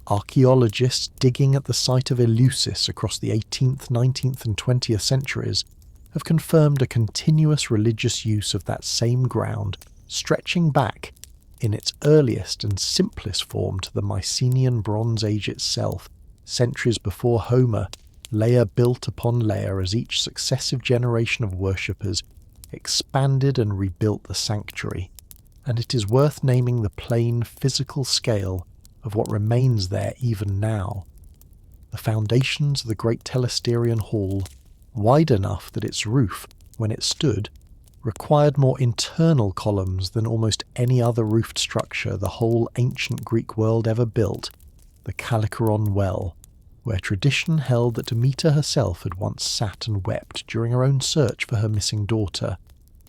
A: Archaeologists digging at the site of Eleusis across the 18th, 19th and 20th centuries have confirmed a continuous religious use of that same ground, stretching back, in its earliest and simplest form, to the Mycenaean Bronze Age itself, centuries before Homer, layer built upon layer as each successive generation of worshippers expanded and rebuilt the sanctuary, and it is worth naming the plain physical scale of what remains there even now. The foundations of the great Telesterion Hall, wide enough that its roof, when it stood, required more internal columns than almost any other roofed structure the whole ancient Greek world ever built, the Callicharon Well, where tradition held that Demeter herself had once sat and wept during her own search for her missing daughter,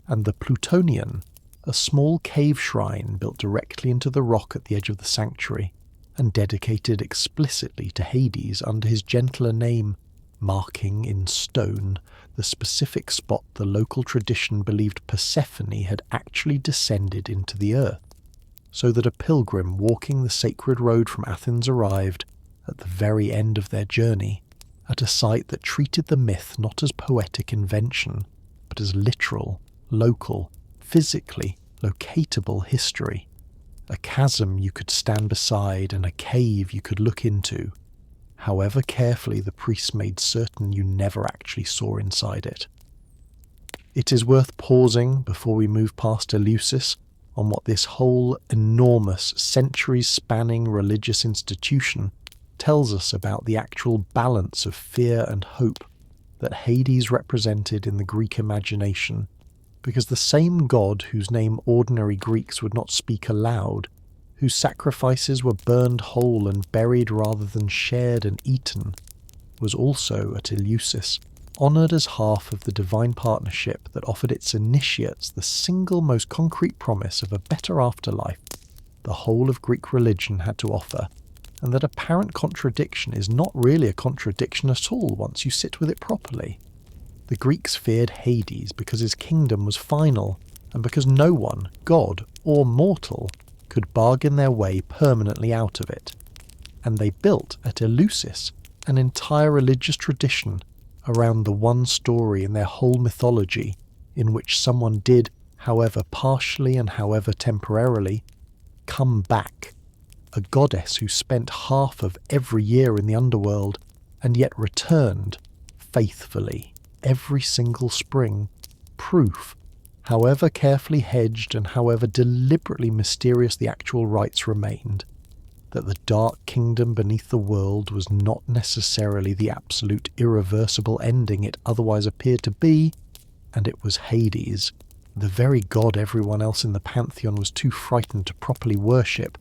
A: and the Plutonian, a small cave shrine built directly into the rock at the edge of the sanctuary, and dedicated explicitly to Hades under his gentler name, marking in stone the specific spot the local tradition believed Persephone had actually descended into the earth, so that a pilgrim walking the sacred road from Athens arrived, at the very end of their journey, at a site that treated the myth not as poetic invention, but as literal, local, physically locatable history, a chasm you could stand beside and a cave you could look into, however carefully the priests made certain you never actually saw inside it. It is worth pausing before we move past Eleusis on what this whole enormous, centuries-spanning religious institution tells us about the actual balance of fear and hope that Hades represented in the Greek imagination, because the same god whose name ordinary Greeks would not speak aloud, whose sacrifices were burned whole and buried rather than shared and eaten, was also at Eleusis, honoured as half of the divine partnership that offered its initiates the single most concrete promise of a better afterlife the whole of Greek religion had to offer, and that apparent contradiction is not really a contradiction at all once you sit with it properly. The Greeks feared Hades because his kingdom was final, and because no one, god or mortal, could bargain their way permanently out of it. And they built at Eleusis an entire religious tradition around the one story in their whole mythology in which someone did, however partially and however temporarily, come back. A goddess who spent half of every year in the underworld and yet returned faithfully every single spring. Proof, however carefully hedged and however deliberately mysterious the actual rites remained, that the dark kingdom beneath the world was not necessarily the absolute irreversible ending it otherwise appeared to be, and it was Hades, the very god everyone else in the pantheon was too frightened to properly worship,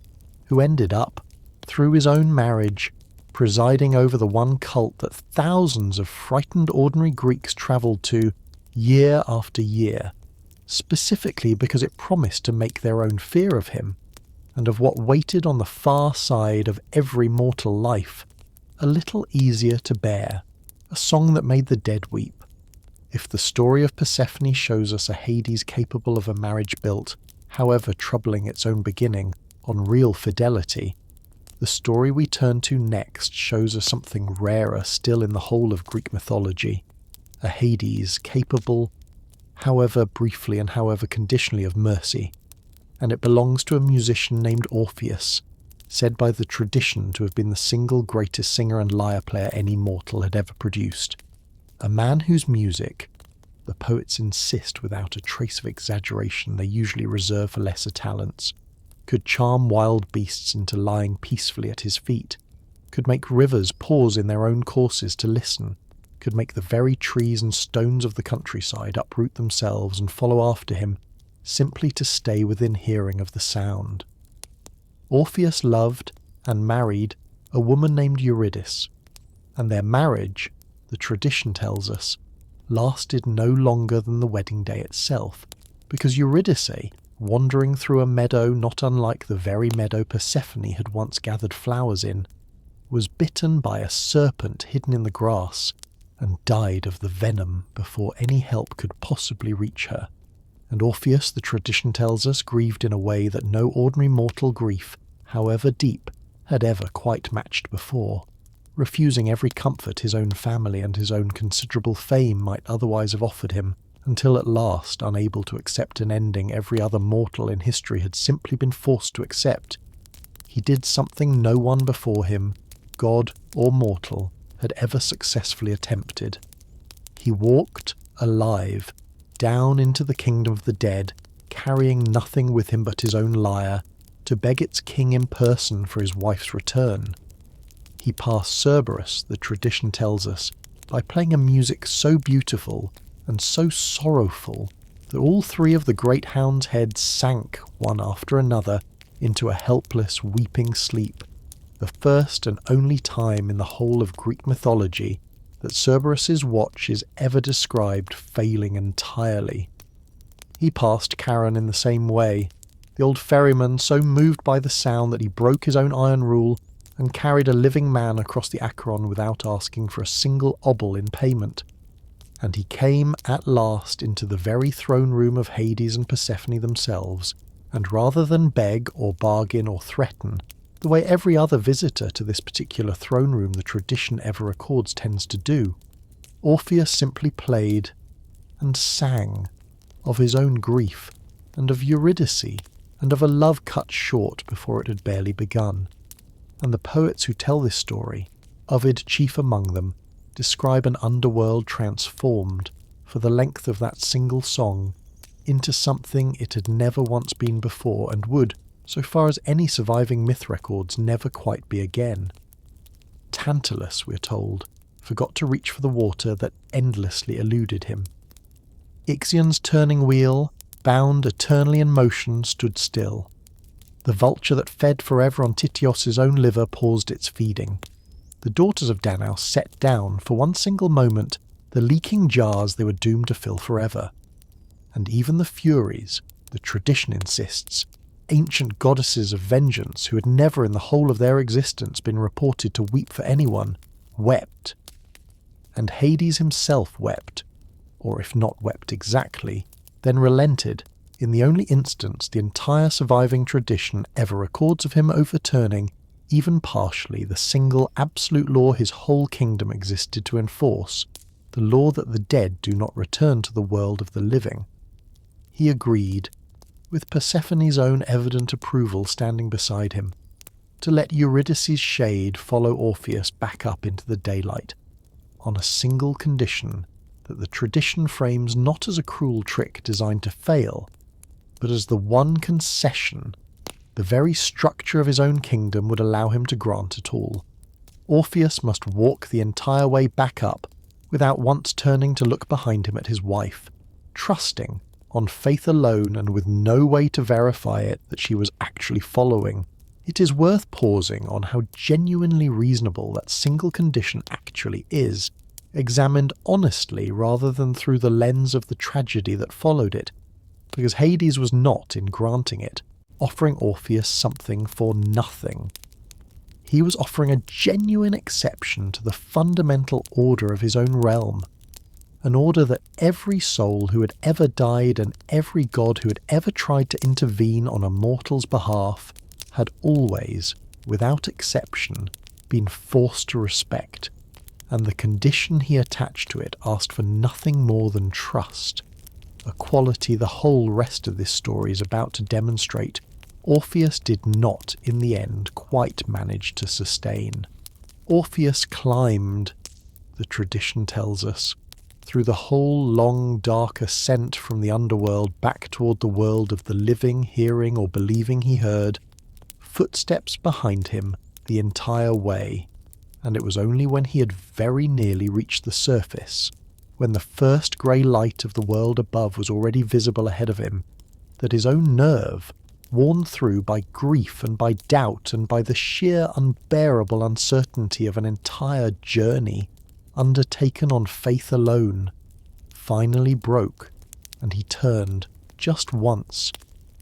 A: who ended up, through his own marriage, presiding over the one cult that thousands of frightened ordinary Greeks travelled to year after year, specifically because it promised to make their own fear of him, and of what waited on the far side of every mortal life, a little easier to bear, a song that made the dead weep. If the story of Persephone shows us a Hades capable of a marriage built, however troubling its own beginning, on real fidelity, the story we turn to next shows us something rarer still in the whole of Greek mythology, a Hades capable, however briefly and however conditionally, of mercy, and it belongs to a musician named Orpheus, said by the tradition to have been the single greatest singer and lyre player any mortal had ever produced. A man whose music, the poets insist without a trace of exaggeration they usually reserve for lesser talents, could charm wild beasts into lying peacefully at his feet, could make rivers pause in their own courses to listen, could make the very trees and stones of the countryside uproot themselves and follow after him, simply to stay within hearing of the sound. Orpheus loved and married a woman named Eurydice, and their marriage, the tradition tells us, lasted no longer than the wedding day itself, because Eurydice, wandering through a meadow not unlike the very meadow Persephone had once gathered flowers in, was bitten by a serpent hidden in the grass, and died of the venom before any help could possibly reach her. And Orpheus, the tradition tells us, grieved in a way that no ordinary mortal grief, however deep, had ever quite matched before, refusing every comfort his own family and his own considerable fame might otherwise have offered him, until at last, unable to accept an ending every other mortal in history had simply been forced to accept, he did something no one before him, god or mortal, had ever successfully attempted. He walked, alive, down into the kingdom of the dead, carrying nothing with him but his own lyre, to beg its king in person for his wife's return. He passed Cerberus, the tradition tells us, by playing a music so beautiful and so sorrowful that all three of the great hounds' heads sank one after another into a helpless, weeping sleep, the first and only time in the whole of Greek mythology that Cerberus's watch is ever described failing entirely. He passed Charon in the same way, the old ferryman so moved by the sound that he broke his own iron rule and carried a living man across the Acheron without asking for a single obol in payment. And he came at last into the very throne room of Hades and Persephone themselves, and rather than beg or bargain or threaten, the way every other visitor to this particular throne room the tradition ever records tends to do, Orpheus simply played and sang of his own grief, and of Eurydice, and of a love cut short before it had barely begun. And the poets who tell this story, Ovid chief among them, describe an underworld transformed, for the length of that single song, into something it had never once been before and would, so far as any surviving myth records, never quite be again. Tantalus, we're told, forgot to reach for the water that endlessly eluded him. Ixion's turning wheel, bound eternally in motion, stood still. The vulture that fed forever on Tityos' own liver paused its feeding. The daughters of Danaus sat down for one single moment the leaking jars they were doomed to fill forever. And even the Furies, the tradition insists, ancient goddesses of vengeance who had never in the whole of their existence been reported to weep for anyone, wept. And Hades himself wept, or if not wept exactly, then relented in the only instance the entire surviving tradition ever records of him overturning, even partially, the single absolute law his whole kingdom existed to enforce, the law that the dead do not return to the world of the living. He agreed, with Persephone's own evident approval standing beside him, to let Eurydice's shade follow Orpheus back up into the daylight, on a single condition that the tradition frames not as a cruel trick designed to fail, but as the one concession the very structure of his own kingdom would allow him to grant at all. Orpheus must walk the entire way back up without once turning to look behind him at his wife, trusting, on faith alone and with no way to verify it, that she was actually following. It is worth pausing on how genuinely reasonable that single condition actually is, examined honestly rather than through the lens of the tragedy that followed it, because Hades was not, in granting it, offering Orpheus something for nothing. He was offering a genuine exception to the fundamental order of his own realm, an order that every soul who had ever died and every god who had ever tried to intervene on a mortal's behalf had always, without exception, been forced to respect, and the condition he attached to it asked for nothing more than trust, a quality the whole rest of this story is about to demonstrate Orpheus did not, in the end, quite manage to sustain. Orpheus climbed, the tradition tells us, through the whole long dark ascent from the underworld back toward the world of the living, hearing or believing he heard, footsteps behind him the entire way, and it was only when he had very nearly reached the surface, when the first grey light of the world above was already visible ahead of him, that his own nerve, worn through by grief and by doubt and by the sheer unbearable uncertainty of an entire journey undertaken on faith alone, finally broke, and he turned just once,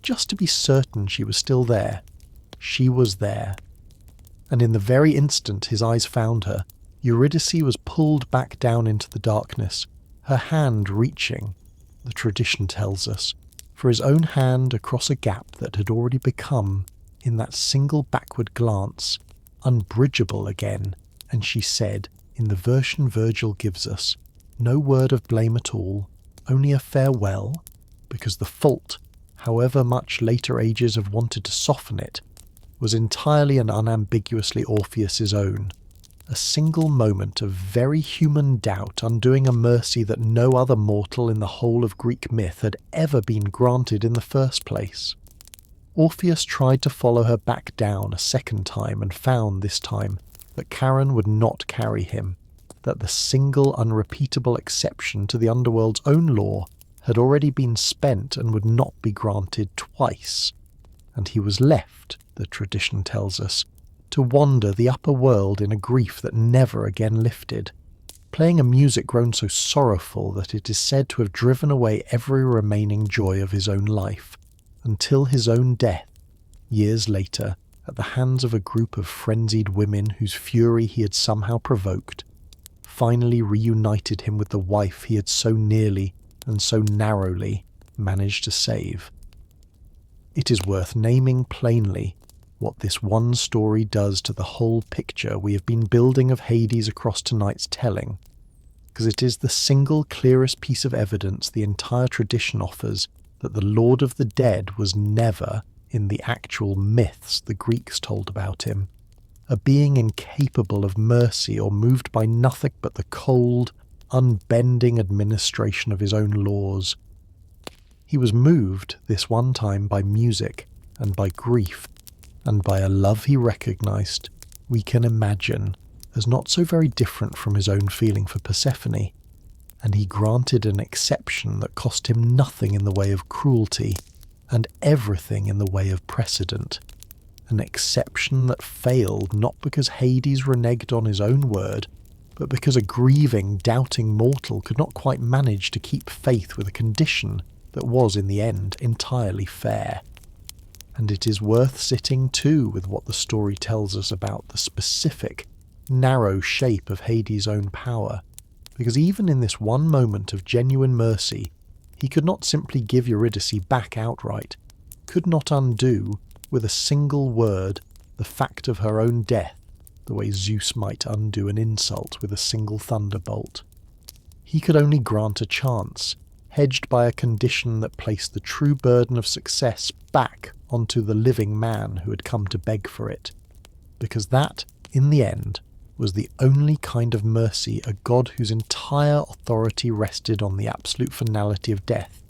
A: just to be certain she was still there. She was there. And in the very instant his eyes found her, Eurydice was pulled back down into the darkness, her hand reaching, the tradition tells us, for his own hand across a gap that had already become, in that single backward glance, unbridgeable again, and she said, in the version Virgil gives us, no word of blame at all, only a farewell, because the fault, however much later ages have wanted to soften it, was entirely and unambiguously Orpheus's own. A single moment of very human doubt undoing a mercy that no other mortal in the whole of Greek myth had ever been granted in the first place. Orpheus tried to follow her back down a second time and found this time that Charon would not carry him, that the single unrepeatable exception to the Underworld's own law had already been spent and would not be granted twice, and he was left, the tradition tells us, to wander the upper world in a grief that never again lifted, playing a music grown so sorrowful that it is said to have driven away every remaining joy of his own life, until his own death, years later, at the hands of a group of frenzied women whose fury he had somehow provoked, finally reunited him with the wife he had so nearly and so narrowly managed to save. It is worth naming plainly what this one story does to the whole picture we have been building of Hades across tonight's telling, because it is the single clearest piece of evidence the entire tradition offers that the Lord of the Dead was never, in the actual myths the Greeks told about him, a being incapable of mercy or moved by nothing but the cold, unbending administration of his own laws. He was moved this one time by music and by grief, and by a love he recognized, we can imagine, as not so very different from his own feeling for Persephone, and he granted an exception that cost him nothing in the way of cruelty, and everything in the way of precedent, an exception that failed not because Hades reneged on his own word, but because a grieving, doubting mortal could not quite manage to keep faith with a condition that was in the end entirely fair. And it is worth sitting too with what the story tells us about the specific, narrow shape of Hades' own power, because even in this one moment of genuine mercy, he could not simply give Eurydice back outright, could not undo, with a single word, the fact of her own death, the way Zeus might undo an insult with a single thunderbolt. He could only grant a chance, hedged by a condition that placed the true burden of success back onto the living man who had come to beg for it, because that, in the end, was the only kind of mercy a god whose entire authority rested on the absolute finality of death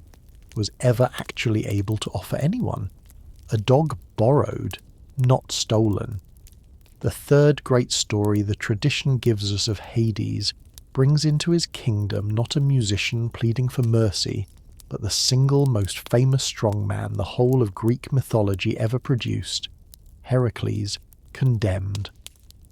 A: was ever actually able to offer anyone. A dog borrowed, not stolen. The third great story the tradition gives us of Hades brings into his kingdom not a musician pleading for mercy, but the single most famous strongman the whole of Greek mythology ever produced, Heracles, condemned,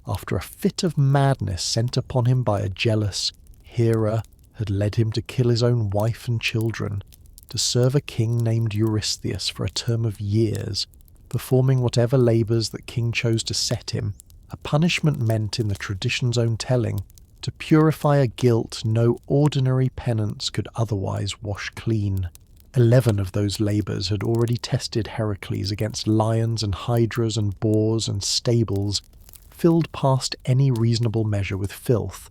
A: after a fit of madness sent upon him by a jealous Hera had led him to kill his own wife and children, to serve a king named Eurystheus for a term of years, performing whatever labours that king chose to set him, a punishment meant in the tradition's own telling to purify a guilt no ordinary penance could otherwise wash clean. 11 of those labours had already tested Heracles against lions and hydras and boars and stables, filled past any reasonable measure with filth,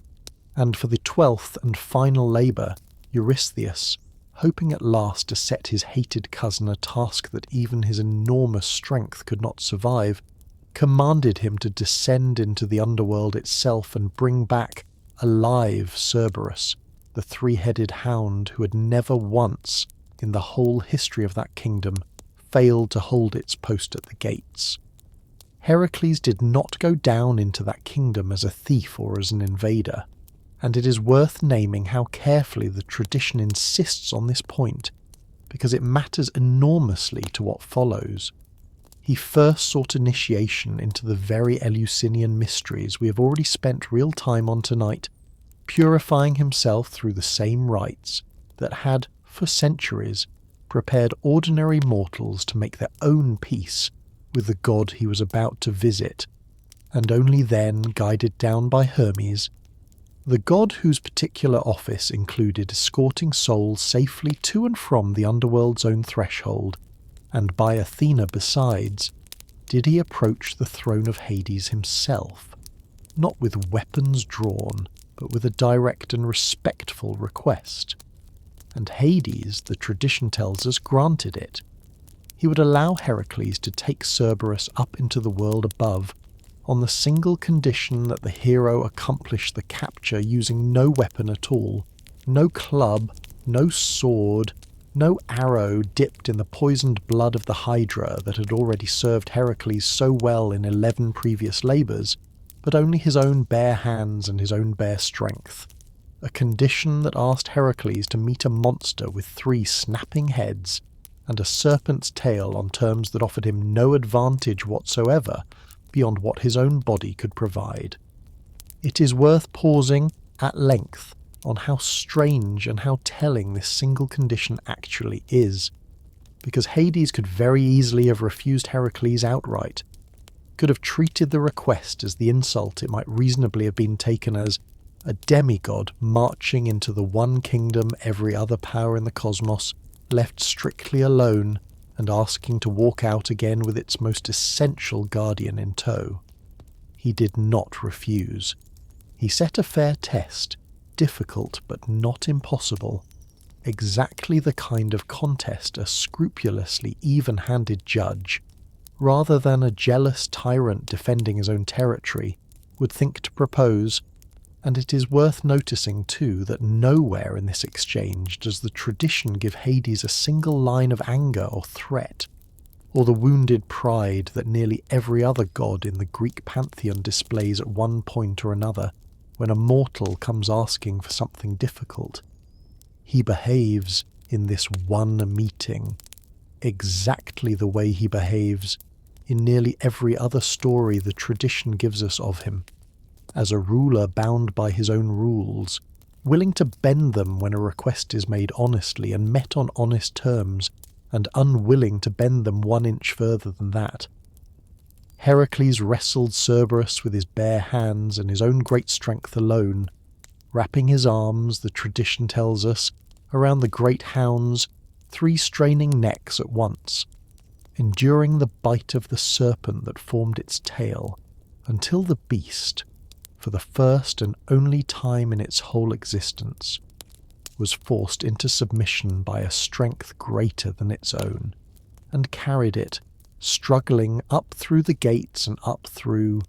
A: and for the 12th and final labour, Eurystheus, hoping at last to set his hated cousin a task that even his enormous strength could not survive, commanded him to descend into the underworld itself and bring back, alive, Cerberus, the three-headed hound who had never once, in the whole history of that kingdom, failed to hold its post at the gates. Heracles did not go down into that kingdom as a thief or as an invader, and it is worth naming how carefully the tradition insists on this point, because it matters enormously to what follows. He first sought initiation into the very Eleusinian mysteries we have already spent real time on tonight, purifying himself through the same rites that had, for centuries, prepared ordinary mortals to make their own peace with the god he was about to visit, and only then guided down by Hermes, the god whose particular office included escorting souls safely to and from the underworld's own threshold, and by Athena besides, did he approach the throne of Hades himself, not with weapons drawn, but with a direct and respectful request. And Hades, the tradition tells us, granted it. He would allow Heracles to take Cerberus up into the world above, on the single condition that the hero accomplish the capture using no weapon at all, no club, no sword, no arrow dipped in the poisoned blood of the Hydra that had already served Heracles so well in 11 previous labours, but only his own bare hands and his own bare strength. A condition that asked Heracles to meet a monster with 3 snapping heads and a serpent's tail on terms that offered him no advantage whatsoever beyond what his own body could provide. It is worth pausing at length on how strange and how telling this single condition actually is, because Hades could very easily have refused Heracles outright, could have treated the request as the insult it might reasonably have been taken as a demigod marching into the one kingdom every other power in the cosmos left strictly alone and asking to walk out again with its most essential guardian in tow. He did not refuse. He set a fair test, difficult but not impossible, exactly the kind of contest a scrupulously even-handed judge, rather than a jealous tyrant defending his own territory, would think to propose. And it is worth noticing too that nowhere in this exchange does the tradition give Hades a single line of anger or threat, or the wounded pride that nearly every other god in the Greek pantheon displays at one point or another when a mortal comes asking for something difficult. He behaves, in this one meeting, exactly the way he behaves in nearly every other story the tradition gives us of him. as a ruler bound by his own rules, willing to bend them when a request is made honestly and met on honest terms, and unwilling to bend them 1 inch further than that. Heracles wrestled Cerberus with his bare hands and his own great strength alone, wrapping his arms, the tradition tells us, around the great hound's 3 straining necks at once, enduring the bite of the serpent that formed its tail, until the beast, for the first and only time in its whole existence, was forced into submission by a strength greater than its own, and carried it, struggling up through the gates and up through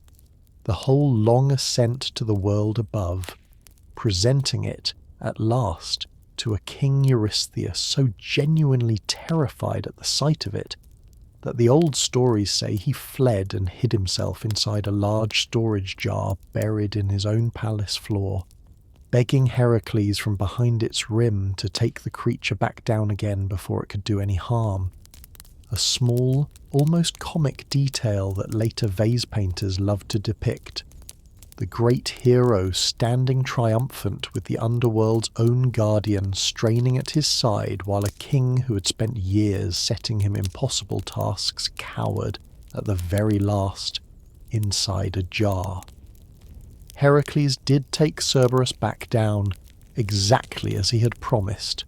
A: the whole long ascent to the world above, presenting it, at last, to a King Eurystheus so genuinely terrified at the sight of it that the old stories say he fled and hid himself inside a large storage jar buried in his own palace floor, begging Heracles from behind its rim to take the creature back down again before it could do any harm. A small, almost comic detail that later vase painters loved to depict. The great hero standing triumphant with the underworld's own guardian straining at his side while a king who had spent years setting him impossible tasks cowered at the very last inside a jar. Heracles did take Cerberus back down exactly as he had promised,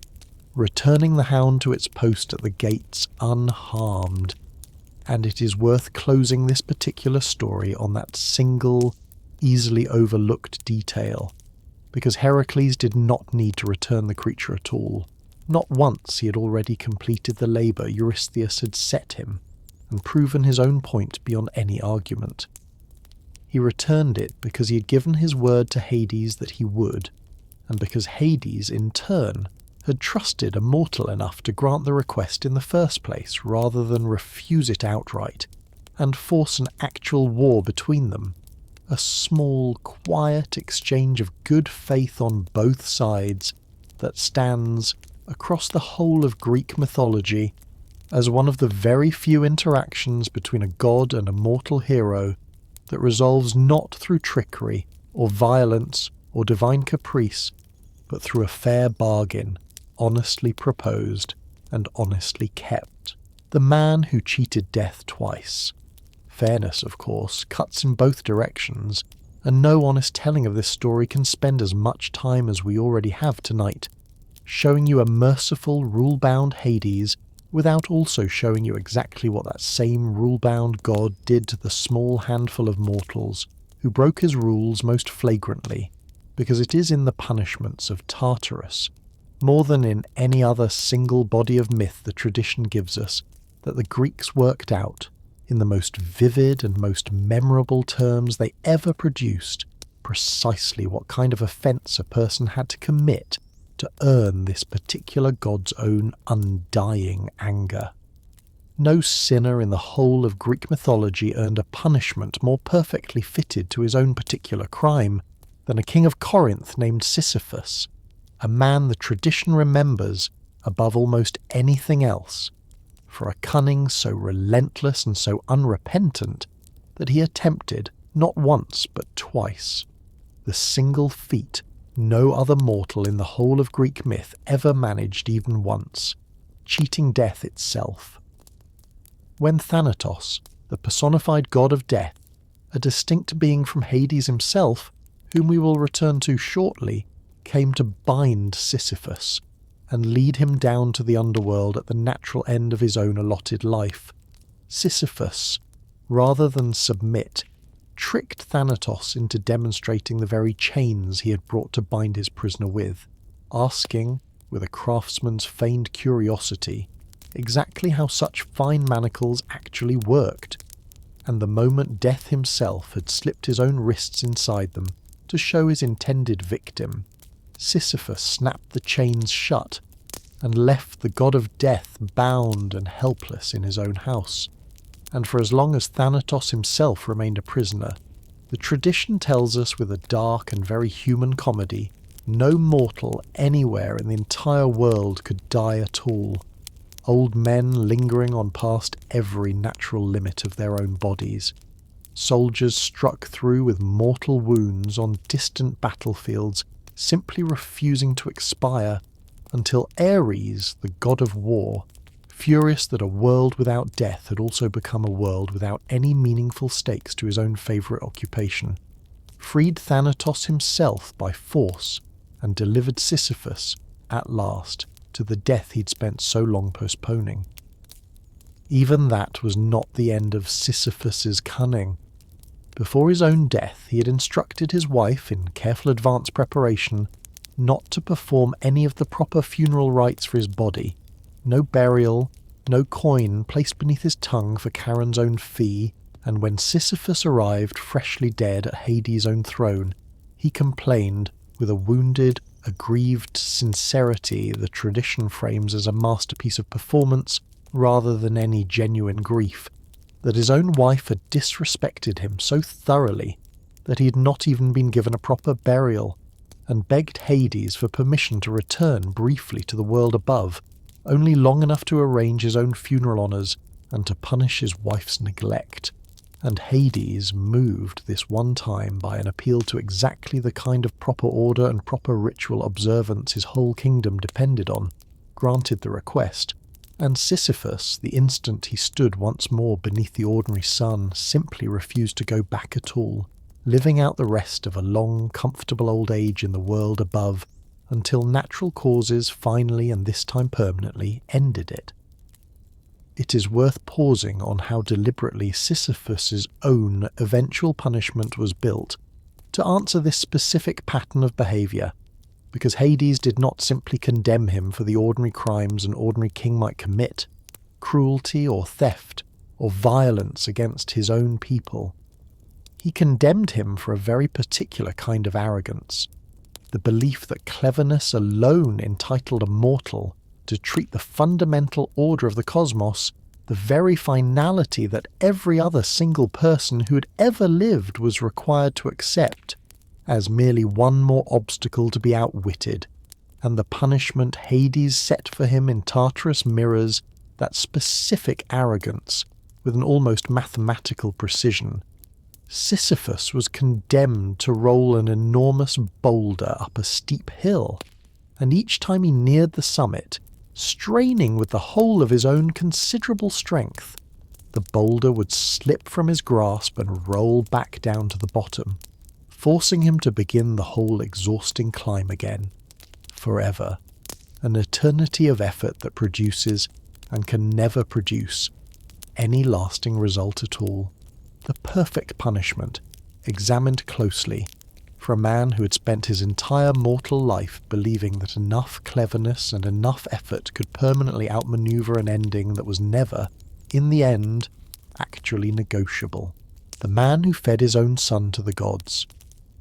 A: returning the hound to its post at the gates unharmed, and it is worth closing this particular story on that single, easily overlooked detail, because Heracles did not need to return the creature at all. Not once he had already completed the labour Eurystheus had set him, and proven his own point beyond any argument. He returned it because he had given his word to Hades that he would, and because Hades, in turn, had trusted a mortal enough to grant the request in the first place rather than refuse it outright, and force an actual war between them. A small, quiet exchange of good faith on both sides that stands, across the whole of Greek mythology, as one of the very few interactions between a god and a mortal hero that resolves not through trickery or violence or divine caprice, but through a fair bargain, honestly proposed and honestly kept. The man who cheated death twice. Fairness, of course, cuts in both directions, and no honest telling of this story can spend as much time as we already have tonight, showing you a merciful, rule-bound Hades without also showing you exactly what that same rule-bound god did to the small handful of mortals who broke his rules most flagrantly, because it is in the punishments of Tartarus, more than in any other single body of myth the tradition gives us, that the Greeks worked out, in the most vivid and most memorable terms they ever produced, precisely what kind of offence a person had to commit to earn this particular god's own undying anger. No sinner in the whole of Greek mythology earned a punishment more perfectly fitted to his own particular crime than a king of Corinth named Sisyphus, a man the tradition remembers above almost anything else, for a cunning so relentless and so unrepentant that he attempted, not once but twice, the single feat no other mortal in the whole of Greek myth ever managed even once, cheating death itself. When Thanatos, the personified god of death, a distinct being from Hades himself, whom we will return to shortly, came to bind Sisyphus, and lead him down to the underworld at the natural end of his own allotted life, Sisyphus, rather than submit, tricked Thanatos into demonstrating the very chains he had brought to bind his prisoner with, asking, with a craftsman's feigned curiosity, exactly how such fine manacles actually worked, and the moment Death himself had slipped his own wrists inside them to show his intended victim, Sisyphus snapped the chains shut and left the god of death bound and helpless in his own house. And for as long as Thanatos himself remained a prisoner, the tradition tells us with a dark and very human comedy, no mortal anywhere in the entire world could die at all, old men lingering on past every natural limit of their own bodies, soldiers struck through with mortal wounds on distant battlefields, simply refusing to expire, until Ares, the god of war, furious that a world without death had also become a world without any meaningful stakes to his own favourite occupation, freed Thanatos himself by force and delivered Sisyphus, at last, to the death he'd spent so long postponing. Even that was not the end of Sisyphus's cunning. Before his own death, he had instructed his wife, in careful advance preparation, not to perform any of the proper funeral rites for his body. No burial, no coin placed beneath his tongue for Charon's own fee, and when Sisyphus arrived freshly dead at Hades' own throne, he complained, with a wounded, aggrieved sincerity the tradition frames as a masterpiece of performance rather than any genuine grief, that his own wife had disrespected him so thoroughly that he had not even been given a proper burial, and begged Hades for permission to return briefly to the world above, only long enough to arrange his own funeral honours and to punish his wife's neglect. And Hades, moved this one time by an appeal to exactly the kind of proper order and proper ritual observance his whole kingdom depended on, granted the request, and Sisyphus, the instant he stood once more beneath the ordinary sun, simply refused to go back at all, living out the rest of a long, comfortable old age in the world above, until natural causes finally, and this time permanently, ended it. It is worth pausing on how deliberately Sisyphus's own eventual punishment was built to answer this specific pattern of behaviour, because Hades did not simply condemn him for the ordinary crimes an ordinary king might commit, cruelty or theft or violence against his own people. He condemned him for a very particular kind of arrogance, the belief that cleverness alone entitled a mortal to treat the fundamental order of the cosmos, the very finality that every other single person who had ever lived was required to accept, as merely one more obstacle to be outwitted, and the punishment Hades set for him in Tartarus mirrors that specific arrogance with an almost mathematical precision. Sisyphus was condemned to roll an enormous boulder up a steep hill, and each time he neared the summit, straining with the whole of his own considerable strength, the boulder would slip from his grasp and roll back down to the bottom, forcing him to begin the whole exhausting climb again, forever, an eternity of effort that produces, and can never produce, any lasting result at all. The perfect punishment, examined closely, for a man who had spent his entire mortal life believing that enough cleverness and enough effort could permanently outmaneuver an ending that was never, in the end, actually negotiable. The man who fed his own son to the gods.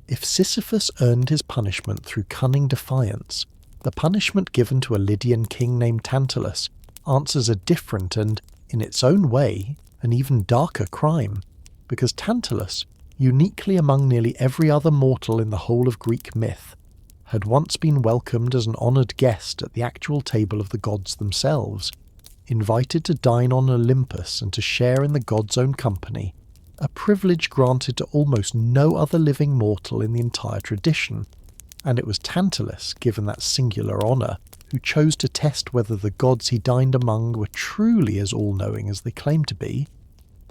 A: If Sisyphus earned his punishment through cunning defiance, the punishment given to a Lydian king named Tantalus answers a different and, in its own way, an even darker crime, because Tantalus, uniquely among nearly every other mortal in the whole of Greek myth, had once been welcomed as an honoured guest at the actual table of the gods themselves, invited to dine on Olympus and to share in the gods' own company, a privilege granted to almost no other living mortal in the entire tradition, and it was Tantalus, given that singular honour, who chose to test whether the gods he dined among were truly as all-knowing as they claimed to be,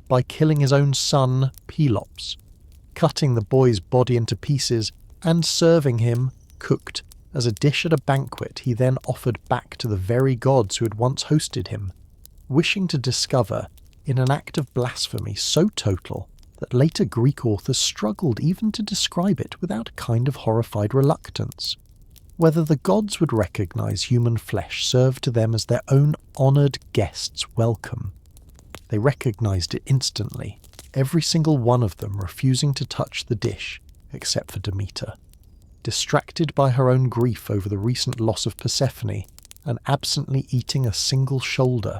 A: by killing his own son, Pelops, cutting the boy's body into pieces and serving him, cooked, as a dish at a banquet he then offered back to the very gods who had once hosted him, wishing to discover, in an act of blasphemy so total that later Greek authors struggled even to describe it without a kind of horrified reluctance, whether the gods would recognise human flesh served to them as their own honoured guests' welcome. They recognised it instantly, every single one of them refusing to touch the dish, except for Demeter. Distracted by her own grief over the recent loss of Persephone, and absently eating a single shoulder,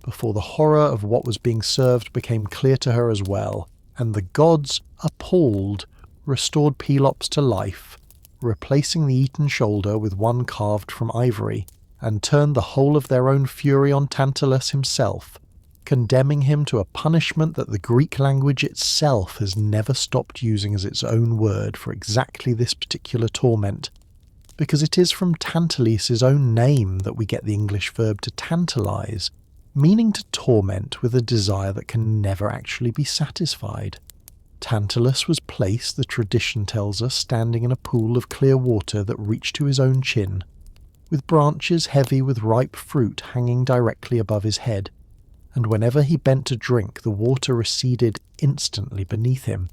A: before the horror of what was being served became clear to her as well, and the gods, appalled, restored Pelops to life, replacing the eaten shoulder with one carved from ivory, and turned the whole of their own fury on Tantalus himself, condemning him to a punishment that the Greek language itself has never stopped using as its own word for exactly this particular torment, because it is from Tantalus' own name that we get the English verb to tantalize, meaning to torment with a desire that can never actually be satisfied. Tantalus was placed, the tradition tells us, standing in a pool of clear water that reached to his own chin, with branches heavy with ripe fruit hanging directly above his head, and whenever he bent to drink, the water receded instantly beneath him,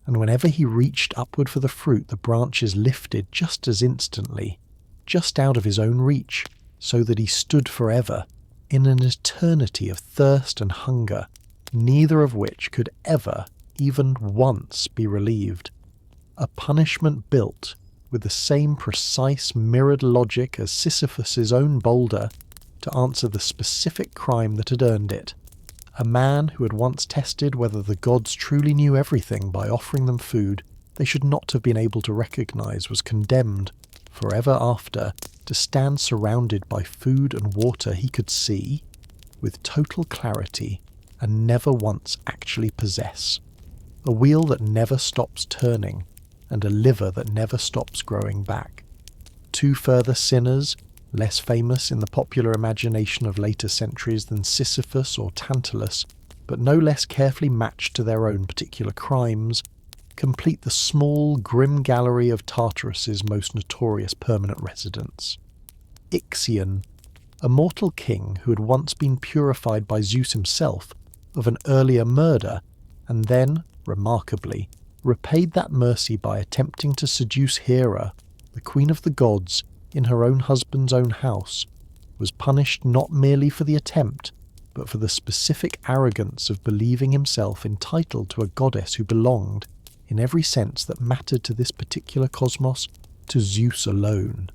A: and whenever he reached upward for the fruit, the branches lifted just as instantly, just out of his own reach, so that he stood forever, in an eternity of thirst and hunger, neither of which could ever, even once, be relieved. A punishment built with the same precise mirrored logic as Sisyphus's own boulder to answer the specific crime that had earned it. A man who had once tested whether the gods truly knew everything by offering them food they should not have been able to recognize was condemned, forever after, to stand surrounded by food and water he could see, with total clarity, and never once actually possess. A wheel that never stops turning, and a liver that never stops growing back. Two further sinners, less famous in the popular imagination of later centuries than Sisyphus or Tantalus, but no less carefully matched to their own particular crimes, complete the small, grim gallery of Tartarus's most notorious permanent residents. Ixion, a mortal king who had once been purified by Zeus himself of an earlier murder, and then, remarkably, repaid that mercy by attempting to seduce Hera, the queen of the gods, in her own husband's own house, was punished not merely for the attempt, but for the specific arrogance of believing himself entitled to a goddess who belonged, in every sense that mattered to this particular cosmos, to Zeus alone.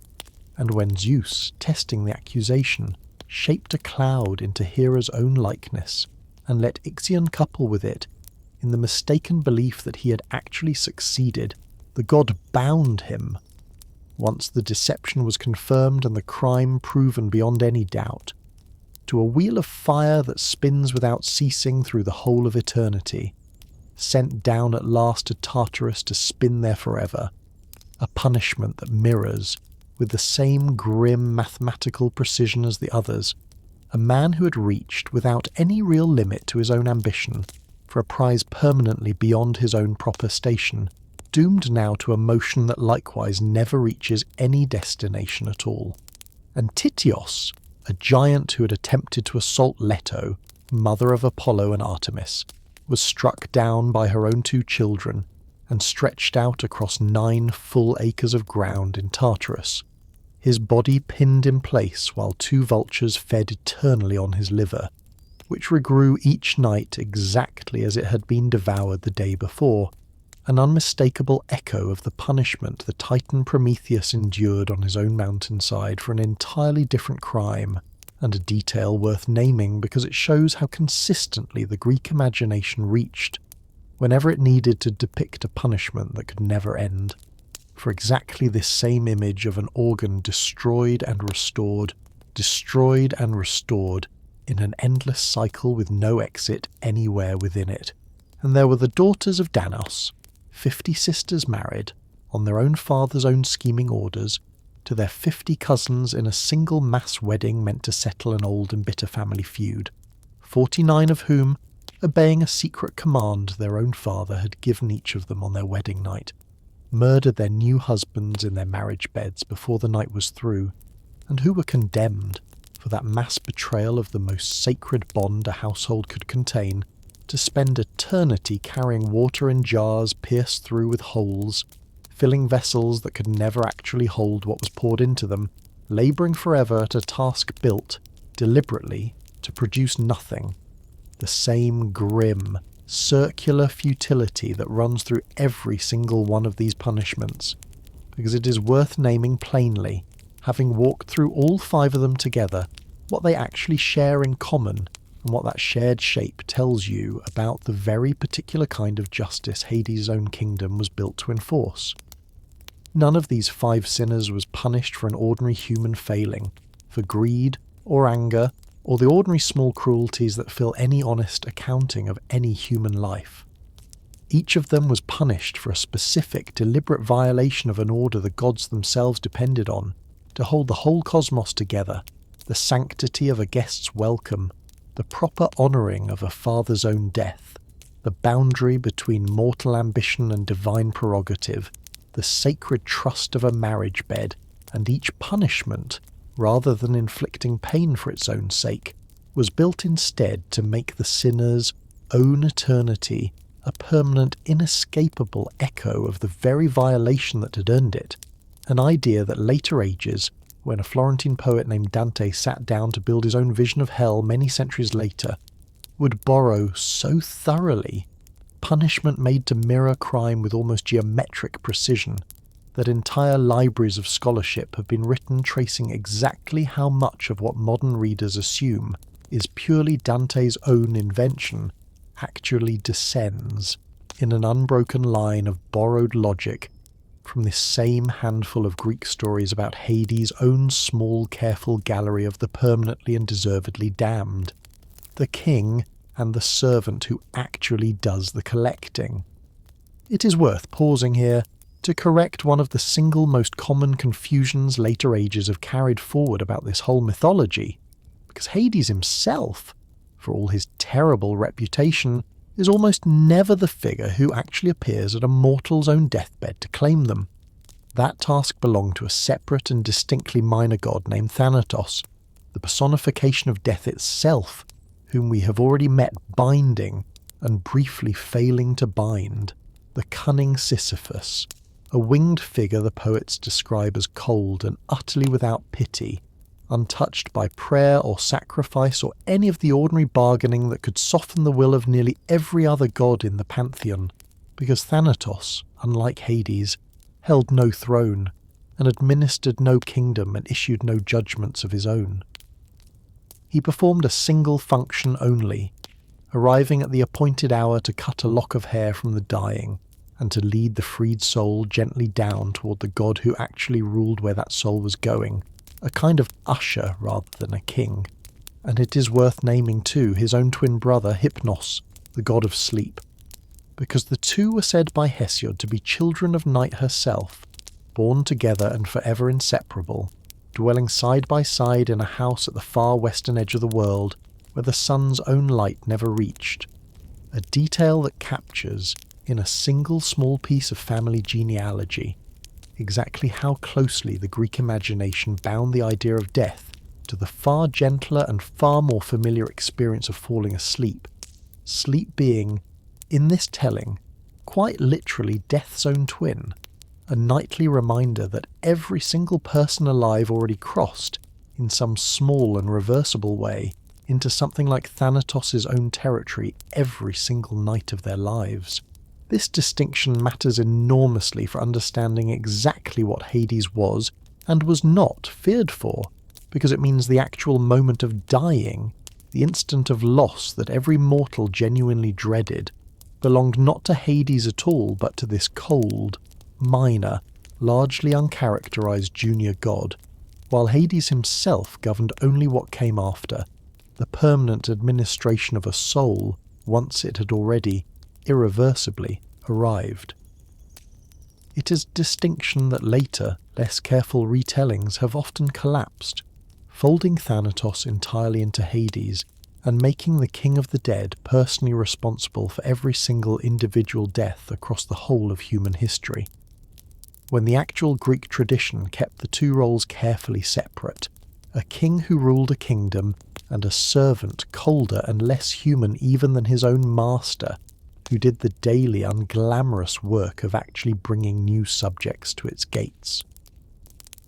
A: And when Zeus, testing the accusation, shaped a cloud into Hera's own likeness, and let Ixion couple with it, in the mistaken belief that he had actually succeeded, the god bound him. Once the deception was confirmed and the crime proven beyond any doubt, to a wheel of fire that spins without ceasing through the whole of eternity, sent down at last to Tartarus to spin there forever, a punishment that mirrors, with the same grim mathematical precision as the others, a man who had reached, without any real limit to his own ambition, for a prize permanently beyond his own proper station, doomed now to a motion that likewise never reaches any destination at all. And Tityos, a giant who had attempted to assault Leto, mother of Apollo and Artemis, was struck down by her own two children and stretched out across 9 full acres of ground in Tartarus, his body pinned in place while 2 vultures fed eternally on his liver, which regrew each night exactly as it had been devoured the day before, an unmistakable echo of the punishment the Titan Prometheus endured on his own mountainside for an entirely different crime, and a detail worth naming because it shows how consistently the Greek imagination reached, whenever it needed to depict a punishment that could never end, for exactly this same image of an organ destroyed and restored in an endless cycle with no exit anywhere within it. And there were the daughters of Danos, 50 sisters married, on their own father's own scheming orders, to their 50 cousins in a single mass wedding meant to settle an old and bitter family feud, 49 of whom, obeying a secret command their own father had given each of them on their wedding night, murdered their new husbands in their marriage beds before the night was through, and who were condemned, for that mass betrayal of the most sacred bond a household could contain, to spend eternity carrying water in jars pierced through with holes, filling vessels that could never actually hold what was poured into them, labouring forever at a task built, deliberately, to produce nothing. The same grim, circular futility that runs through every single one of these punishments, because it is worth naming plainly, having walked through all 5 of them together, what they actually share in common, and what that shared shape tells you about the very particular kind of justice Hades' own kingdom was built to enforce. None of these 5 sinners was punished for an ordinary human failing, for greed, or anger, or the ordinary small cruelties that fill any honest accounting of any human life. Each of them was punished for a specific, deliberate violation of an order the gods themselves depended on to hold the whole cosmos together, the sanctity of a guest's welcome, the proper honouring of a father's own death, the boundary between mortal ambition and divine prerogative, the sacred trust of a marriage bed, and each punishment, rather than inflicting pain for its own sake, was built instead to make the sinner's own eternity a permanent, inescapable echo of the very violation that had earned it, an idea that later ages, when a Florentine poet named Dante sat down to build his own vision of hell many centuries later, would borrow so thoroughly, punishment made to mirror crime with almost geometric precision, that entire libraries of scholarship have been written tracing exactly how much of what modern readers assume is purely Dante's own invention actually descends, in an unbroken line of borrowed logic, from this same handful of Greek stories about Hades' own small, careful gallery of the permanently and deservedly damned, the king and the servant who actually does the collecting. It is worth pausing here to correct one of the single most common confusions later ages have carried forward about this whole mythology, because Hades himself, for all his terrible reputation, is almost never the figure who actually appears at a mortal's own deathbed to claim them. That task belonged to a separate and distinctly minor god named Thanatos, the personification of death itself, whom we have already met binding and briefly failing to bind, the cunning Sisyphus, a winged figure the poets describe as cold and utterly without pity, untouched by prayer or sacrifice or any of the ordinary bargaining that could soften the will of nearly every other god in the pantheon, because Thanatos, unlike Hades, held no throne, and administered no kingdom and issued no judgments of his own. He performed a single function only, arriving at the appointed hour to cut a lock of hair from the dying, and to lead the freed soul gently down toward the god who actually ruled where that soul was going, a kind of usher rather than a king. And it is worth naming too his own twin brother Hypnos, the god of sleep, because the two were said by Hesiod to be children of Night herself, born together and forever inseparable, dwelling side by side in a house at the far western edge of the world where the sun's own light never reached, a detail that captures, in a single small piece of family genealogy, exactly how closely the Greek imagination bound the idea of death to the far gentler and far more familiar experience of falling asleep, sleep being, in this telling, quite literally death's own twin, a nightly reminder that every single person alive already crossed, in some small and reversible way, into something like Thanatos' own territory every single night of their lives. This distinction matters enormously for understanding exactly what Hades was and was not feared for, because it means the actual moment of dying, the instant of loss that every mortal genuinely dreaded, belonged not to Hades at all but to this cold, minor, largely uncharacterized junior god, while Hades himself governed only what came after, the permanent administration of a soul once it had already, irreversibly, arrived. It is a distinction that later, less careful retellings have often collapsed, folding Thanatos entirely into Hades and making the king of the dead personally responsible for every single individual death across the whole of human history. When the actual Greek tradition kept the two roles carefully separate, a king who ruled a kingdom and a servant colder and less human even than his own master, who did the daily unglamorous work of actually bringing new subjects to its gates.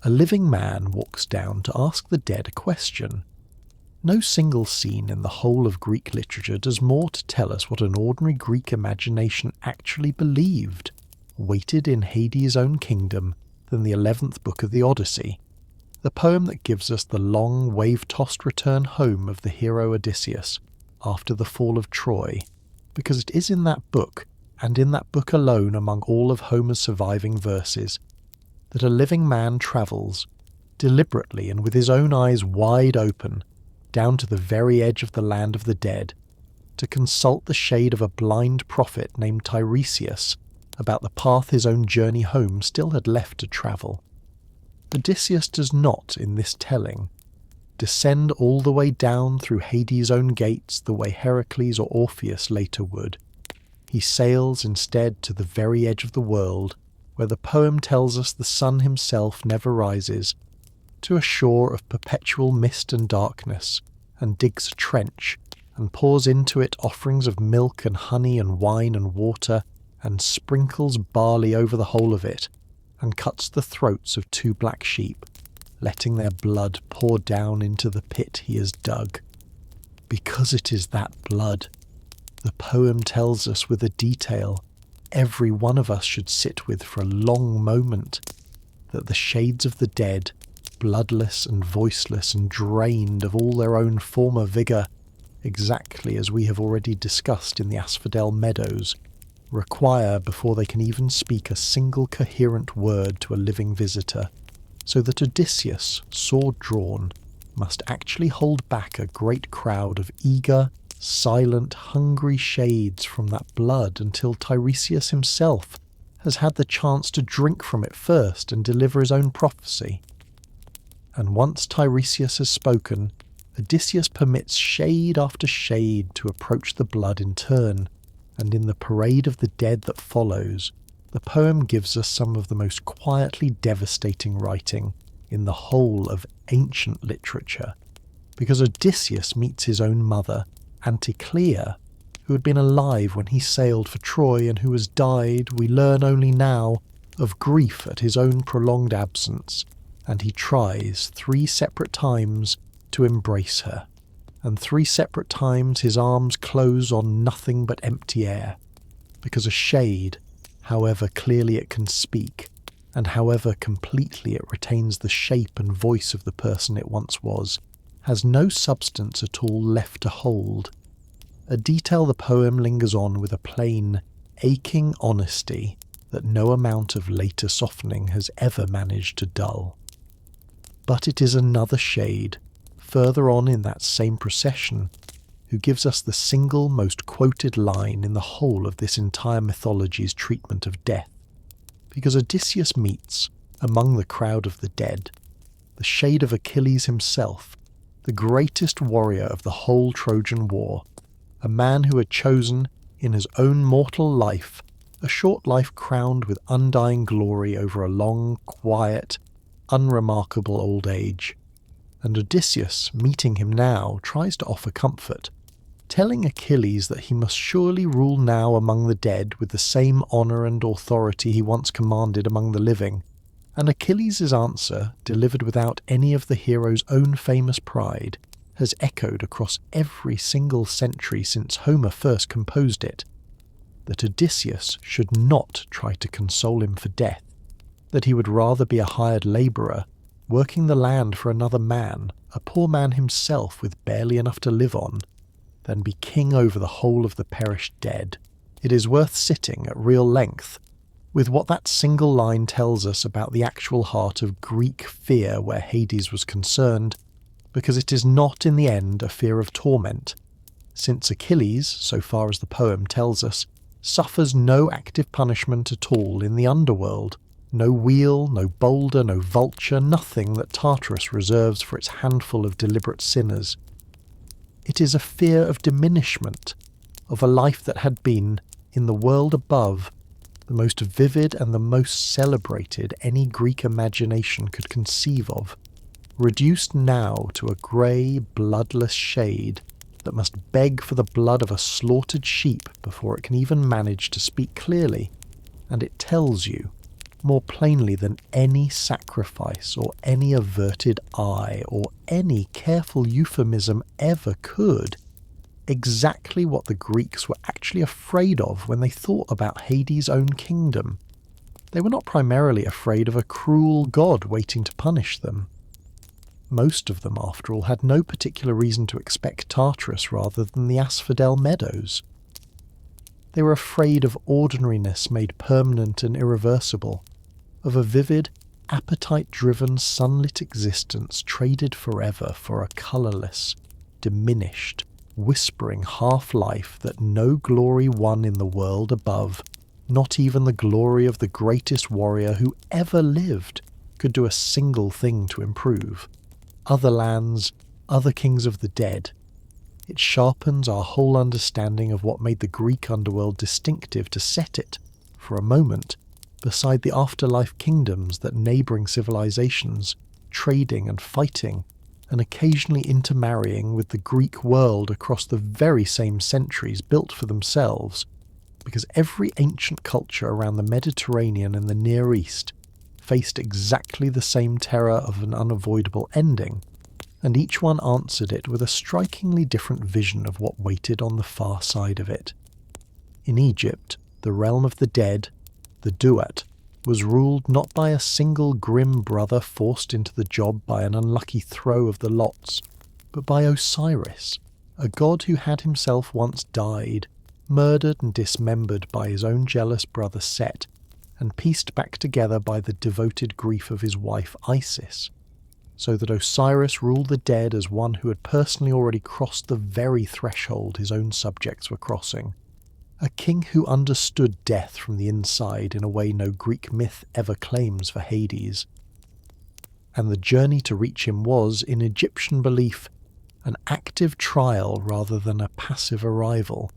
A: A living man walks down to ask the dead a question. No single scene in the whole of Greek literature does more to tell us what an ordinary Greek imagination actually believed, waited in Hades' own kingdom, than the 11th book of the Odyssey, the poem that gives us the long, wave-tossed return home of the hero Odysseus after the fall of Troy, because it is in that book, and in that book alone among all of Homer's surviving verses, that a living man travels, deliberately and with his own eyes wide open, down to the very edge of the land of the dead, to consult the shade of a blind prophet named Tiresias about the path his own journey home still had left to travel. Odysseus does not, in this telling, descend all the way down through Hades' own gates the way Heracles or Orpheus later would. He sails instead to the very edge of the world, where the poem tells us the sun himself never rises, to a shore of perpetual mist and darkness, and digs a trench, and pours into it offerings of milk and honey and wine and water, and sprinkles barley over the whole of it, and cuts the throats of 2 black sheep, letting their blood pour down into the pit he has dug. Because it is that blood, the poem tells us with a detail every one of us should sit with for a long moment, that the shades of the dead, bloodless and voiceless and drained of all their own former vigour, exactly as we have already discussed in the Asphodel Meadows, require before they can even speak a single coherent word to a living visitor, so that Odysseus, sword drawn, must actually hold back a great crowd of eager, silent, hungry shades from that blood until Tiresias himself has had the chance to drink from it first and deliver his own prophecy. And once Tiresias has spoken, Odysseus permits shade after shade to approach the blood in turn, and in the parade of the dead that follows, the poem gives us some of the most quietly devastating writing in the whole of ancient literature, because Odysseus meets his own mother, Anticlea, who had been alive when he sailed for Troy and who has died, we learn only now, of grief at his own prolonged absence, and he tries 3 separate times to embrace her, and 3 separate times his arms close on nothing but empty air, because a shade, however clearly it can speak, and however completely it retains the shape and voice of the person it once was, has no substance at all left to hold, a detail the poem lingers on with a plain, aching honesty that no amount of later softening has ever managed to dull. But it is another shade, further on in that same procession, who gives us the single most quoted line in the whole of this entire mythology's treatment of death, because Odysseus meets, among the crowd of the dead, the shade of Achilles himself, the greatest warrior of the whole Trojan War, a man who had chosen, in his own mortal life, a short life crowned with undying glory over a long, quiet, unremarkable old age. And Odysseus, meeting him now, tries to offer comfort, telling Achilles that he must surely rule now among the dead with the same honour and authority he once commanded among the living, and Achilles' answer, delivered without any of the hero's own famous pride, has echoed across every single century since Homer first composed it, that Odysseus should not try to console him for death, that he would rather be a hired labourer, working the land for another man, a poor man himself with barely enough to live on, than be king over the whole of the perished dead. It is worth sitting at real length with what that single line tells us about the actual heart of Greek fear where Hades was concerned, because it is not in the end a fear of torment, since Achilles, so far as the poem tells us, suffers no active punishment at all in the underworld, no wheel, no boulder, no vulture, nothing that Tartarus reserves for its handful of deliberate sinners. It is a fear of diminishment, of a life that had been, in the world above, the most vivid and the most celebrated any Greek imagination could conceive of, reduced now to a grey, bloodless shade that must beg for the blood of a slaughtered sheep before it can even manage to speak clearly, and it tells you, more plainly than any sacrifice or any averted eye or any careful euphemism ever could, exactly what the Greeks were actually afraid of when they thought about Hades' own kingdom. They were not primarily afraid of a cruel god waiting to punish them. Most of them, after all, had no particular reason to expect Tartarus rather than the Asphodel Meadows. They were afraid of ordinariness made permanent and irreversible, of a vivid, appetite-driven, sunlit existence traded forever for a colourless, diminished, whispering half-life that no glory won in the world above, not even the glory of the greatest warrior who ever lived, could do a single thing to improve. Other lands, other kings of the dead. It sharpens our whole understanding of what made the Greek underworld distinctive to set it, for a moment, beside the afterlife kingdoms that neighbouring civilizations, trading and fighting, and occasionally intermarrying with the Greek world across the very same centuries built for themselves, because every ancient culture around the Mediterranean and the Near East faced exactly the same terror of an unavoidable ending, and each one answered it with a strikingly different vision of what waited on the far side of it. In Egypt, the realm of the dead, the Duat, was ruled not by a single grim brother forced into the job by an unlucky throw of the lots, but by Osiris, a god who had himself once died, murdered and dismembered by his own jealous brother Set, and pieced back together by the devoted grief of his wife Isis, so that Osiris ruled the dead as one who had personally already crossed the very threshold his own subjects were crossing, a king who understood death from the inside in a way no Greek myth ever claims for Hades. And the journey to reach him was, in Egyptian belief, an active trial rather than a passive arrival.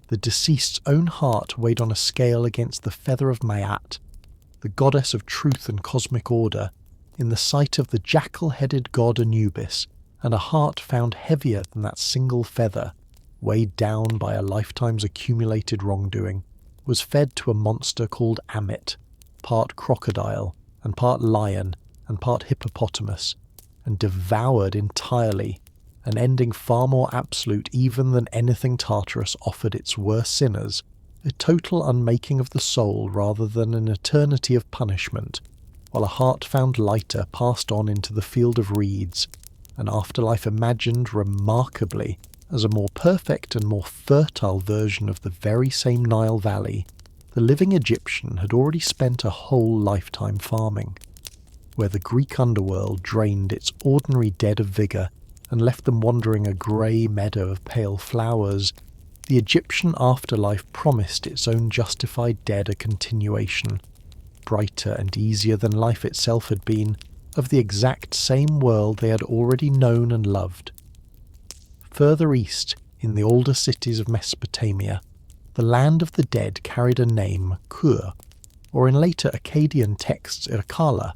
A: The deceased's own heart weighed on a scale against the feather of Maat, the goddess of truth and cosmic order, in the sight of the jackal-headed god Anubis, and a heart found heavier than that single feather, weighed down by a lifetime's accumulated wrongdoing, was fed to a monster called Amit, part crocodile, and part lion, and part hippopotamus, and devoured entirely, an ending far more absolute even than anything Tartarus offered its worst sinners, a total unmaking of the soul rather than an eternity of punishment, while a heart found lighter passed on into the field of reeds, an afterlife imagined remarkably as a more perfect and more fertile version of the very same Nile Valley the living Egyptian had already spent a whole lifetime farming, where the Greek underworld drained its ordinary dead of vigour and left them wandering a grey meadow of pale flowers. The Egyptian afterlife promised its own justified dead a continuation, brighter and easier than life itself had been, of the exact same world they had already known and loved. Further east, in the older cities of Mesopotamia, the land of the dead carried a name, Kur, or in later Akkadian texts Irkala,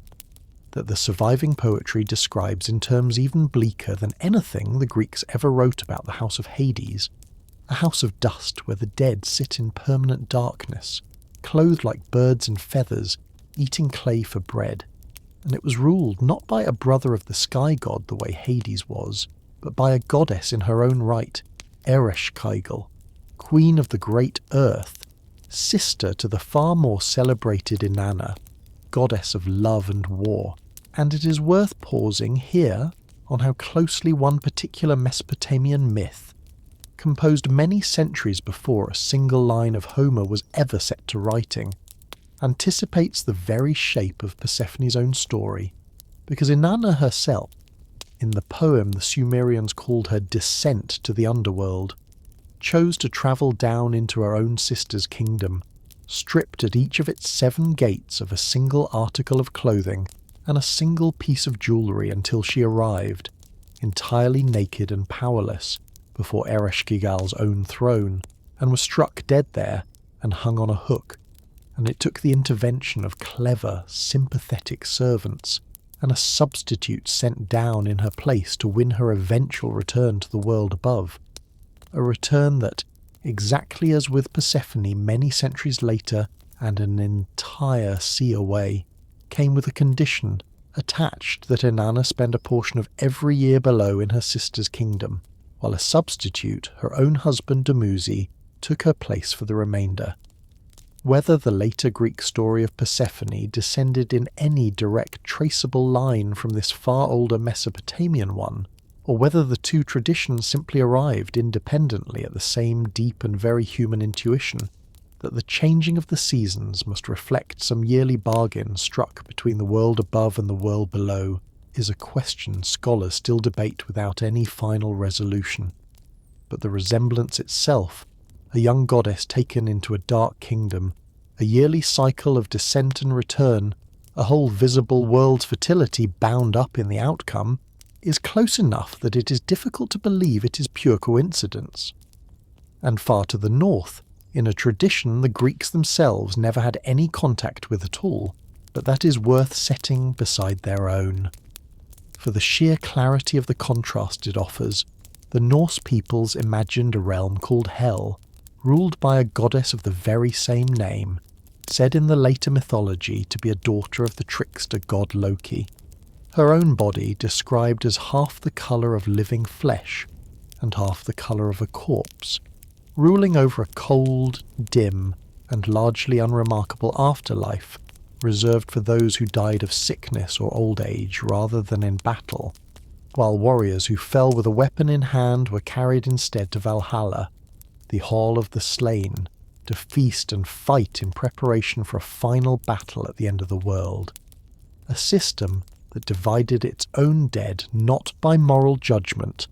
A: that the surviving poetry describes in terms even bleaker than anything the Greeks ever wrote about the house of Hades, a house of dust where the dead sit in permanent darkness, clothed like birds in feathers, eating clay for bread, and it was ruled not by a brother of the sky god the way Hades was, but by a goddess in her own right, Ereshkigal, queen of the great earth, sister to the far more celebrated Inanna, goddess of love and war. And it is worth pausing here on how closely one particular Mesopotamian myth, composed many centuries before a single line of Homer was ever set to writing, anticipates the very shape of Persephone's own story, because Inanna herself, in the poem the Sumerians called her descent to the underworld, chose to travel down into her own sister's kingdom, stripped at each of its 7 gates of a single article of clothing and a single piece of jewellery until she arrived, entirely naked and powerless, before Ereshkigal's own throne, and was struck dead there and hung on a hook, and it took the intervention of clever, sympathetic servants, and a substitute sent down in her place to win her eventual return to the world above, a return that, exactly as with Persephone many centuries later and an entire sea away, came with a condition attached that Inanna spend a portion of every year below in her sister's kingdom, while a substitute, her own husband Dumuzi, took her place for the remainder. Whether the later Greek story of Persephone descended in any direct traceable line from this far older Mesopotamian one, or whether the two traditions simply arrived independently at the same deep and very human intuition that the changing of the seasons must reflect some yearly bargain struck between the world above and the world below, is a question scholars still debate without any final resolution. But the resemblance itself, a young goddess taken into a dark kingdom, a yearly cycle of descent and return, a whole visible world's fertility bound up in the outcome, is close enough that it is difficult to believe it is pure coincidence. And far to the north, in a tradition the Greeks themselves never had any contact with at all, but that is worth setting beside their own. For the sheer clarity of the contrast it offers, the Norse peoples imagined a realm called Hel, ruled by a goddess of the very same name, said in the later mythology to be a daughter of the trickster god Loki. Her own body described as half the colour of living flesh and half the colour of a corpse, ruling over a cold, dim, and largely unremarkable afterlife, reserved for those who died of sickness or old age rather than in battle, while warriors who fell with a weapon in hand were carried instead to Valhalla, the Hall of the Slain, to feast and fight in preparation for a final battle at the end of the world. A system that divided its own dead not by moral judgment,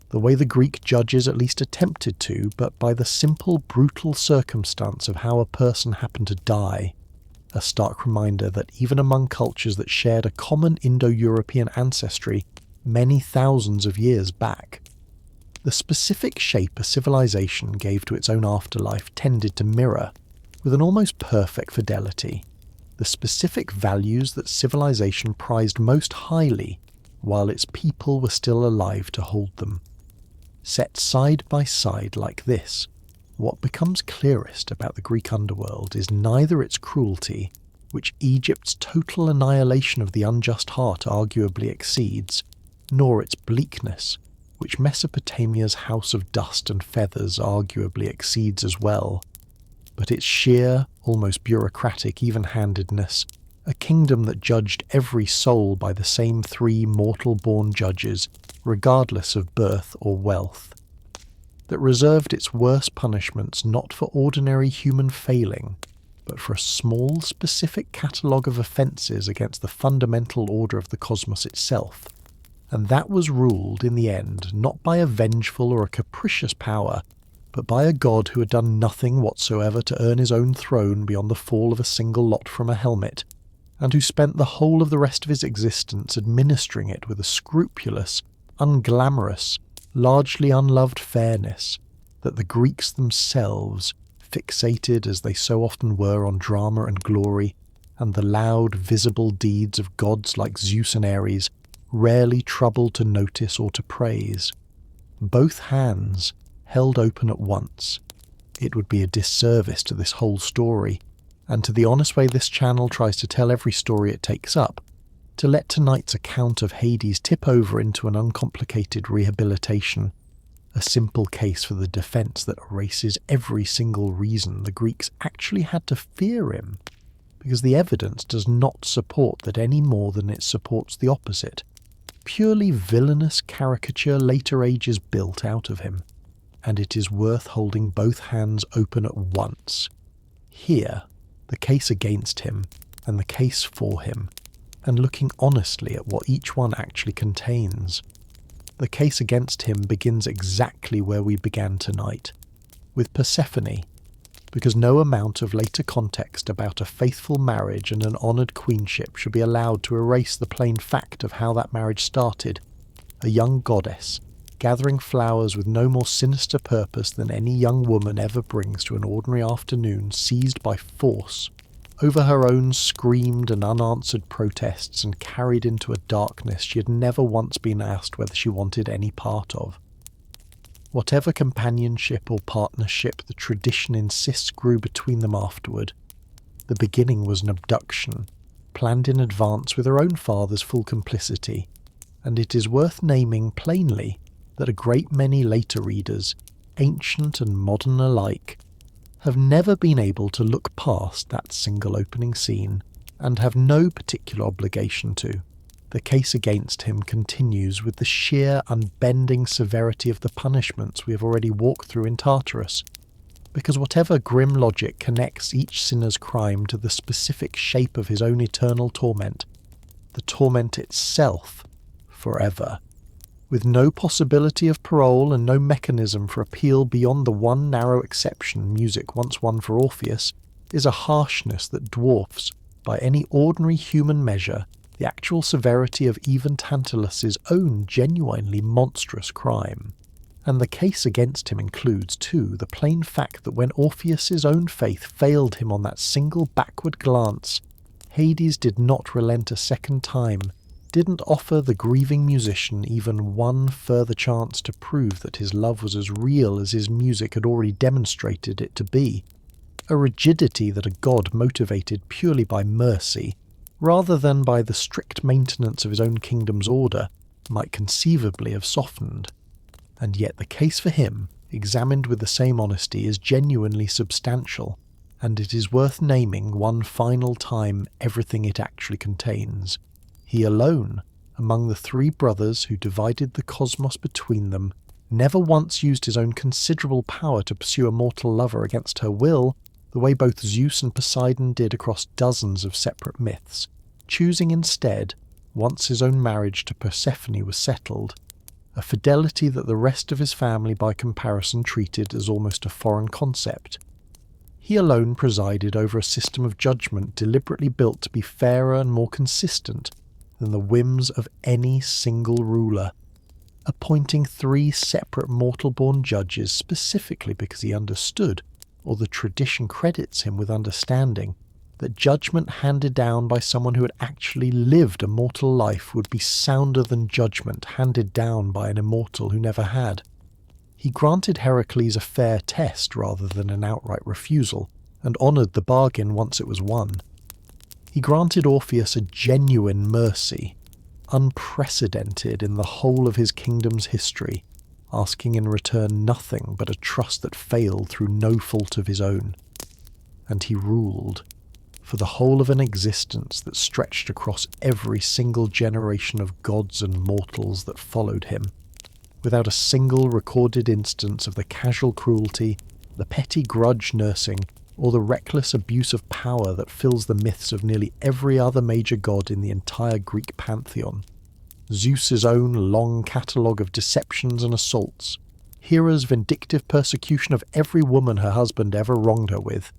A: the way the Greek judges at least attempted to, but by the simple, brutal circumstance of how a person happened to die, a stark reminder that even among cultures that shared a common Indo-European ancestry many thousands of years back, the specific shape a civilization gave to its own afterlife tended to mirror, with an almost perfect fidelity, the specific values that civilization prized most highly while its people were still alive to hold them. Set side by side like this, what becomes clearest about the Greek underworld is neither its cruelty, which Egypt's total annihilation of the unjust heart arguably exceeds, nor its bleakness, which Mesopotamia's House of Dust and Feathers arguably exceeds as well, but its sheer, almost bureaucratic even-handedness, a kingdom that judged every soul by the same three mortal-born judges, regardless of birth or wealth, that reserved its worst punishments not for ordinary human failing, but for a small, specific catalogue of offences against the fundamental order of the cosmos itself, and that was ruled in the end not by a vengeful or a capricious power, but by a god who had done nothing whatsoever to earn his own throne beyond the fall of a single lot from a helmet, and who spent the whole of the rest of his existence administering it with a scrupulous, unglamorous, largely unloved fairness that the Greeks themselves, fixated as they so often were on drama and glory, and the loud, visible deeds of gods like Zeus and Ares, rarely troubled to notice or to praise. Both hands held open at once. It would be a disservice to this whole story, and to the honest way this channel tries to tell every story it takes up, to let tonight's account of Hades tip over into an uncomplicated rehabilitation, a simple case for the defence that erases every single reason the Greeks actually had to fear him, because the evidence does not support that any more than it supports the opposite. Purely villainous caricature later ages built out of him, and it is worth holding both hands open at once. Here, the case against him, and the case for him, and looking honestly at what each one actually contains. The case against him begins exactly where we began tonight, with Persephone, because no amount of later context about a faithful marriage and an honoured queenship should be allowed to erase the plain fact of how that marriage started. A young goddess, gathering flowers with no more sinister purpose than any young woman ever brings to an ordinary afternoon, seized by force, over her own screamed and unanswered protests and carried into a darkness she had never once been asked whether she wanted any part of. Whatever companionship or partnership the tradition insists grew between them afterward, the beginning was an abduction, planned in advance with her own father's full complicity, and it is worth naming plainly that a great many later readers, ancient and modern alike, have never been able to look past that single opening scene, and have no particular obligation to. The case against him continues with the sheer unbending severity of the punishments we have already walked through in Tartarus, because whatever grim logic connects each sinner's crime to the specific shape of his own eternal torment, the torment itself, forever. With no possibility of parole and no mechanism for appeal beyond the one narrow exception music once won for Orpheus, is a harshness that dwarfs, by any ordinary human measure, the actual severity of even Tantalus's own genuinely monstrous crime. And the case against him includes, too, the plain fact that when Orpheus's own faith failed him on that single backward glance, Hades did not relent a second time, didn't offer the grieving musician even one further chance to prove that his love was as real as his music had already demonstrated it to be. A rigidity that a god motivated purely by mercy, rather than by the strict maintenance of his own kingdom's order, might conceivably have softened. And yet the case for him, examined with the same honesty, is genuinely substantial, and it is worth naming one final time everything it actually contains. He alone, among the three brothers who divided the cosmos between them, never once used his own considerable power to pursue a mortal lover against her will, the way both Zeus and Poseidon did across dozens of separate myths, choosing instead, once his own marriage to Persephone was settled, a fidelity that the rest of his family by comparison treated as almost a foreign concept. He alone presided over a system of judgment deliberately built to be fairer and more consistent than the whims of any single ruler, appointing 3 separate mortal-born judges specifically because he understood, or the tradition credits him with understanding, that judgment handed down by someone who had actually lived a mortal life would be sounder than judgment handed down by an immortal who never had. He granted Heracles a fair test rather than an outright refusal, and honoured the bargain once it was won. He granted Orpheus a genuine mercy, unprecedented in the whole of his kingdom's history, asking in return nothing but a trust that failed through no fault of his own. And he ruled, for the whole of an existence that stretched across every single generation of gods and mortals that followed him, without a single recorded instance of the casual cruelty, the petty grudge nursing, or the reckless abuse of power that fills the myths of nearly every other major god in the entire Greek pantheon. Zeus's own long catalogue of deceptions and assaults, Hera's vindictive persecution of every woman her husband ever wronged her with,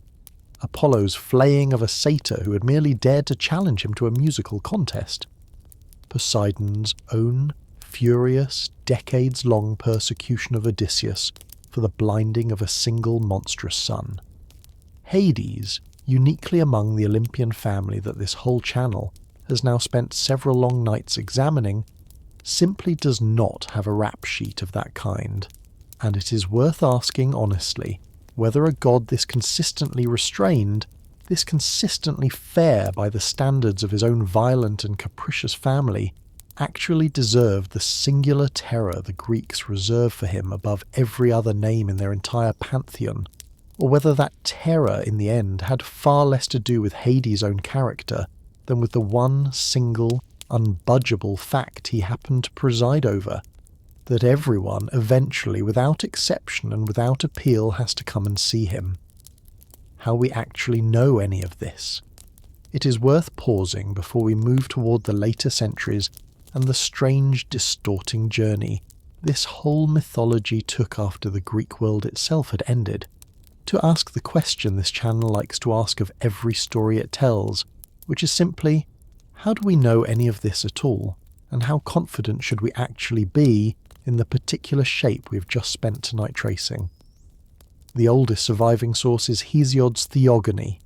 A: Apollo's flaying of a satyr who had merely dared to challenge him to a musical contest, Poseidon's own furious, decades-long persecution of Odysseus for the blinding of a single monstrous sun. Hades, uniquely among the Olympian family that this whole channel has now spent several long nights examining, simply does not have a rap sheet of that kind, and it is worth asking honestly whether a god this consistently restrained, this consistently fair by the standards of his own violent and capricious family, actually deserved the singular terror the Greeks reserve for him above every other name in their entire pantheon, or whether that terror in the end had far less to do with Hades' own character than with the one single, unbudgeable fact he happened to preside over, that everyone eventually, without exception and without appeal, has to come and see him. How we actually know any of this. It is worth pausing before we move toward the later centuries and the strange, distorting journey this whole mythology took after the Greek world itself had ended, to ask the question this channel likes to ask of every story it tells, which is simply, how do we know any of this at all, and how confident should we actually be in the particular shape we've just spent tonight tracing? The oldest surviving source is Hesiod's Theogony,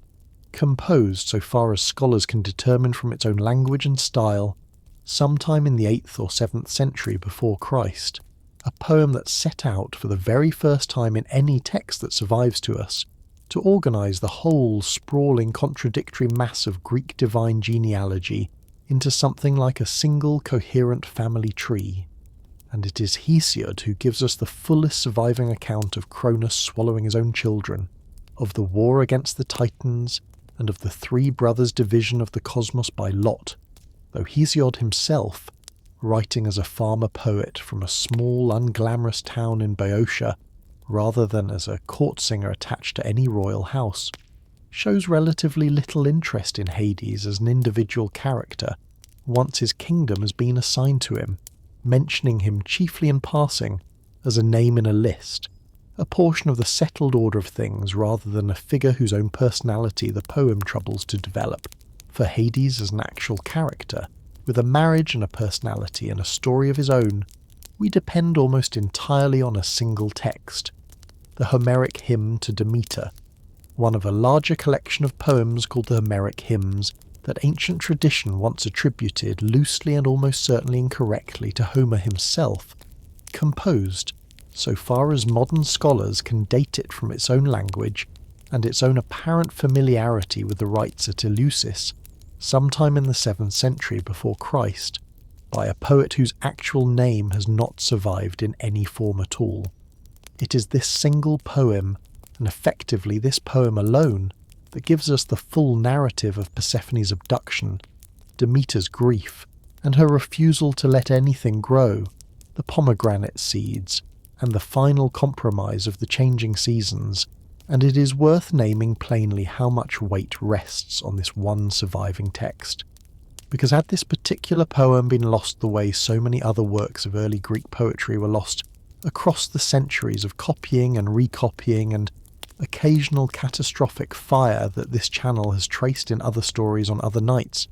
A: composed, so far as scholars can determine from its own language and style, sometime in the 8th or 7th century before Christ, a poem that set out for the very first time in any text that survives to us to organise the whole sprawling contradictory mass of Greek divine genealogy into something like a single coherent family tree. And it is Hesiod who gives us the fullest surviving account of Cronus swallowing his own children, of the war against the Titans, and of the 3 brothers' division of the cosmos by lot, though Hesiod himself, writing as a farmer poet from a small unglamorous town in Boeotia, rather than as a court singer attached to any royal house, shows relatively little interest in Hades as an individual character, once his kingdom has been assigned to him, mentioning him chiefly in passing as a name in a list, a portion of the settled order of things rather than a figure whose own personality the poem troubles to develop. For Hades as an actual character, with a marriage and a personality and a story of his own, we depend almost entirely on a single text, the Homeric hymn to Demeter, one of a larger collection of poems called the Homeric hymns that ancient tradition once attributed loosely and almost certainly incorrectly to Homer himself, composed, so far as modern scholars can date it from its own language and its own apparent familiarity with the rites at Eleusis, sometime in the 7th century before Christ, by a poet whose actual name has not survived in any form at all. It is this single poem, and effectively this poem alone, that gives us the full narrative of Persephone's abduction, Demeter's grief, and her refusal to let anything grow, the pomegranate seeds, and the final compromise of the changing seasons, and it is worth naming plainly how much weight rests on this one surviving text. Because had this particular poem been lost the way so many other works of early Greek poetry were lost across the centuries of copying and recopying and occasional catastrophic fire that this channel has traced in other stories on other nights,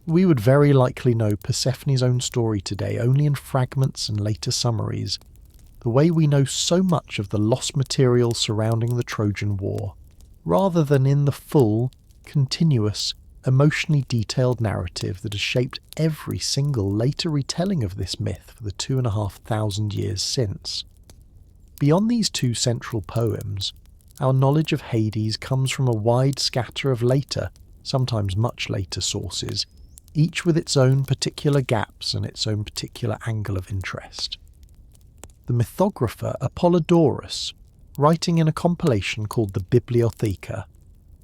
A: we would very likely know Persephone's own story today only in fragments and later summaries, the way we know so much of the lost material surrounding the Trojan War, rather than in the full, continuous, emotionally detailed narrative that has shaped every single later retelling of this myth for the 2,500 years since. Beyond these two central poems, our knowledge of Hades comes from a wide scatter of later, sometimes much later sources, each with its own particular gaps and its own particular angle of interest. The mythographer Apollodorus, writing in a compilation called the Bibliotheca,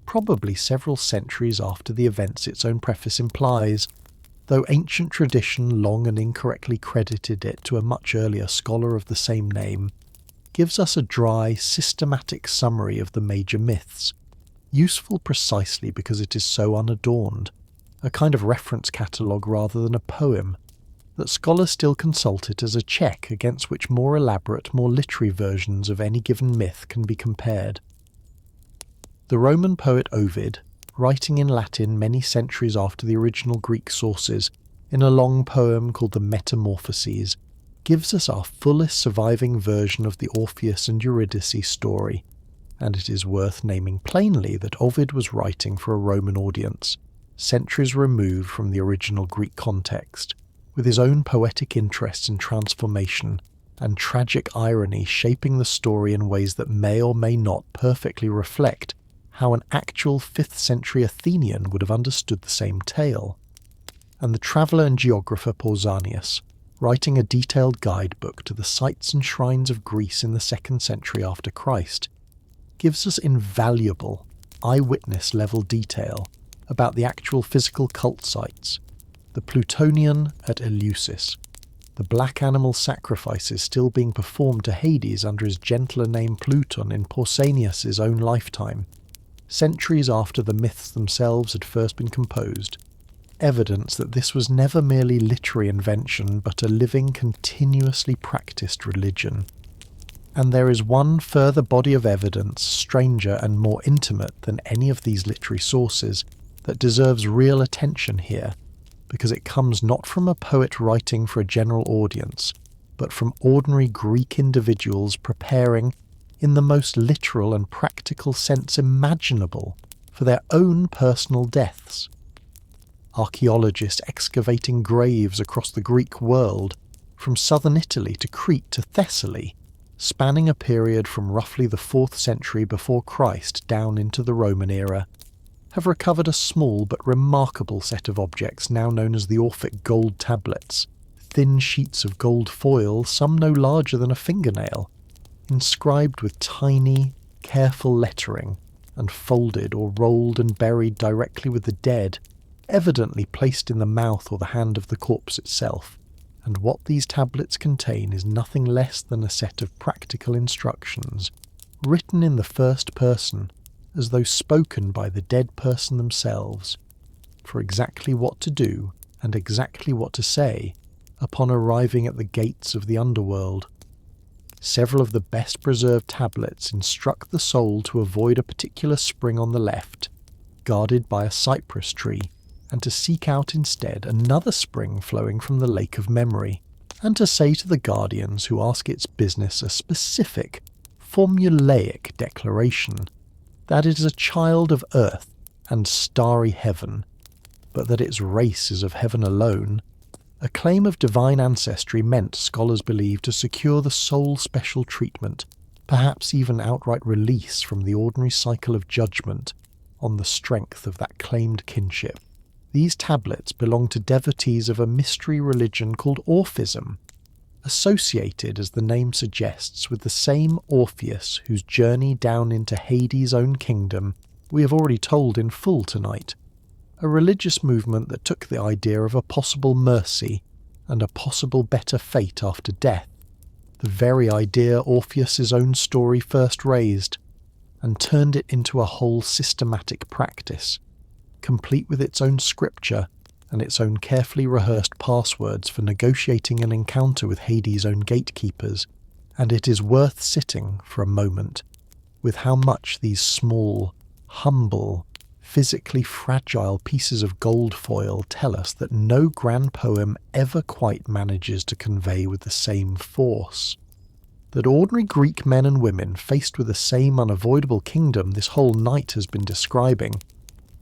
A: probably several centuries after the events its own preface implies, though ancient tradition long and incorrectly credited it to a much earlier scholar of the same name, gives us a dry, systematic summary of the major myths, useful precisely because it is so unadorned, a kind of reference catalogue rather than a poem, that scholars still consult it as a check against which more elaborate, more literary versions of any given myth can be compared. The Roman poet Ovid, writing in Latin many centuries after the original Greek sources, in a long poem called the Metamorphoses, gives us our fullest surviving version of the Orpheus and Eurydice story, and it is worth naming plainly that Ovid was writing for a Roman audience, centuries removed from the original Greek context, with his own poetic interests in transformation and tragic irony shaping the story in ways that may or may not perfectly reflect how an actual 5th century Athenian would have understood the same tale. And the traveller and geographer Pausanias, writing a detailed guidebook to the sites and shrines of Greece in the 2nd century after Christ, gives us invaluable eyewitness-level detail about the actual physical cult sites, the Plutonian at Eleusis, the black animal sacrifices still being performed to Hades under his gentler name Pluton in Pausanias' own lifetime, centuries after the myths themselves had first been composed, evidence that this was never merely literary invention but a living, continuously practiced religion. And there is one further body of evidence, stranger and more intimate than any of these literary sources, that deserves real attention here, because it comes not from a poet writing for a general audience, but from ordinary Greek individuals preparing, in the most literal and practical sense imaginable, for their own personal deaths. Archaeologists excavating graves across the Greek world, from southern Italy to Crete to Thessaly, spanning a period from roughly the 4th century before Christ down into the Roman era, have recovered a small but remarkable set of objects now known as the Orphic gold tablets, thin sheets of gold foil, some no larger than a fingernail, inscribed with tiny, careful lettering, and folded or rolled and buried directly with the dead, evidently placed in the mouth or the hand of the corpse itself. And what these tablets contain is nothing less than a set of practical instructions, written in the first person, as though spoken by the dead person themselves, for exactly what to do and exactly what to say upon arriving at the gates of the Underworld. Several of the best preserved tablets instruct the soul to avoid a particular spring on the left, guarded by a cypress tree, and to seek out instead another spring flowing from the lake of memory, and to say to the guardians who ask its business a specific, formulaic declaration that it is a child of earth and starry heaven, but that its race is of heaven alone. A claim of divine ancestry meant, scholars believe, to secure the soul special treatment, perhaps even outright release from the ordinary cycle of judgment on the strength of that claimed kinship. These tablets belong to devotees of a mystery religion called Orphism, associated, as the name suggests, with the same Orpheus whose journey down into Hades' own kingdom we have already told in full tonight. A religious movement that took the idea of a possible mercy and a possible better fate after death, the very idea Orpheus's own story first raised, and turned it into a whole systematic practice, complete with its own scripture and its own carefully rehearsed passwords for negotiating an encounter with Hades' own gatekeepers. And it is worth sitting for a moment with how much these small, humble, physically fragile pieces of gold foil tell us that no grand poem ever quite manages to convey with the same force. That ordinary Greek men and women, faced with the same unavoidable kingdom this whole night has been describing,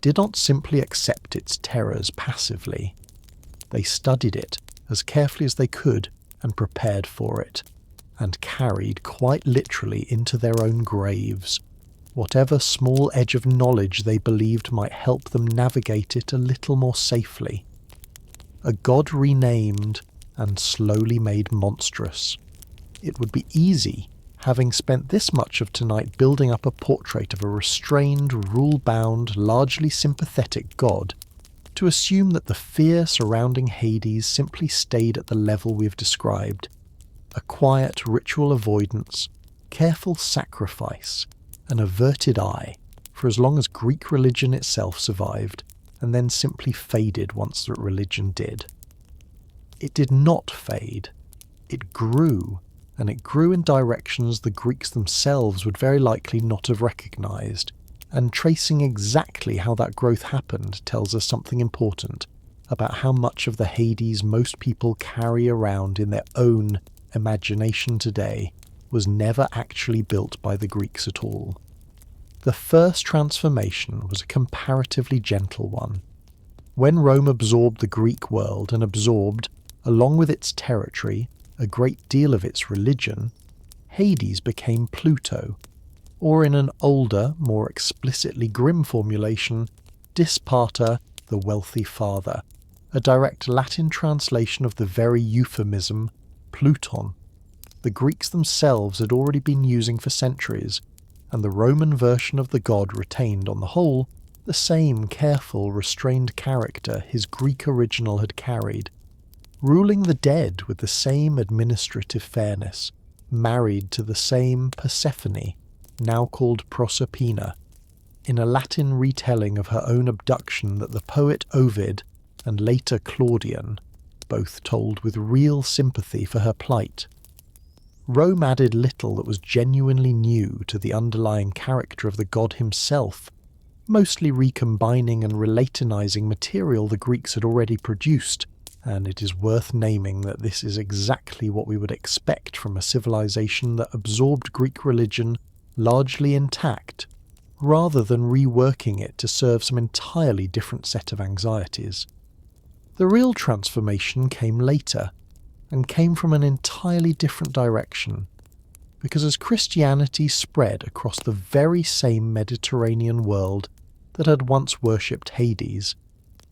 A: did not simply accept its terrors passively. They studied it as carefully as they could and prepared for it, and carried quite literally into their own graves whatever small edge of knowledge they believed might help them navigate it a little more safely. A god renamed and slowly made monstrous. It would be easy, having spent this much of tonight building up a portrait of a restrained, rule-bound, largely sympathetic god, to assume that the fear surrounding Hades simply stayed at the level we've described. A quiet ritual avoidance, careful sacrifice, an averted eye, for as long as Greek religion itself survived, and then simply faded once that religion did. It did not fade. It grew, and it grew in directions the Greeks themselves would very likely not have recognized, and tracing exactly how that growth happened tells us something important about how much of the Hades most people carry around in their own imagination today was never actually built by the Greeks at all. The first transformation was a comparatively gentle one. When Rome absorbed the Greek world and absorbed, along with its territory, a great deal of its religion, Hades became Pluto, or in an older, more explicitly grim formulation, Dispater, the wealthy father, a direct Latin translation of the very euphemism Pluton the Greeks themselves had already been using for centuries, and the Roman version of the god retained, on the whole, the same careful, restrained character his Greek original had carried, ruling the dead with the same administrative fairness, married to the same Persephone, now called Proserpina, in a Latin retelling of her own abduction that the poet Ovid and later Claudian both told with real sympathy for her plight. Rome added little that was genuinely new to the underlying character of the god himself, mostly recombining and relatinizing material the Greeks had already produced, and it is worth naming that this is exactly what we would expect from a civilization that absorbed Greek religion largely intact, rather than reworking it to serve some entirely different set of anxieties. The real transformation came later, and came from an entirely different direction, because as Christianity spread across the very same Mediterranean world that had once worshipped Hades,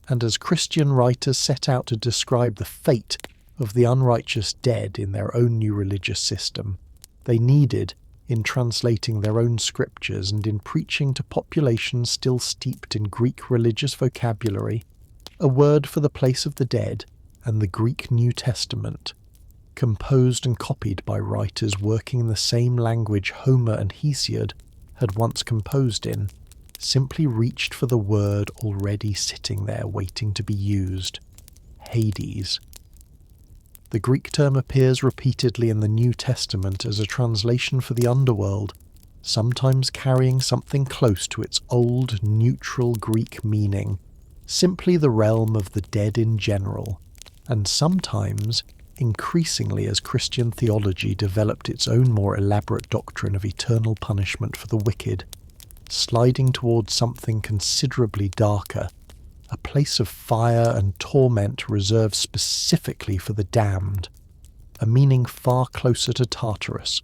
A: and as Christian writers set out to describe the fate of the unrighteous dead in their own new religious system, they needed, in translating their own scriptures and in preaching to populations still steeped in Greek religious vocabulary, a word for the place of the dead and the Greek New Testament, composed and copied by writers working in the same language Homer and Hesiod had once composed in, simply reached for the word already sitting there waiting to be used. Hades. The Greek term appears repeatedly in the New Testament as a translation for the underworld, sometimes carrying something close to its old neutral Greek meaning, simply the realm of the dead in general, and sometimes, increasingly as Christian theology developed its own more elaborate doctrine of eternal punishment for the wicked, sliding towards something considerably darker, a place of fire and torment reserved specifically for the damned, a meaning far closer to Tartarus,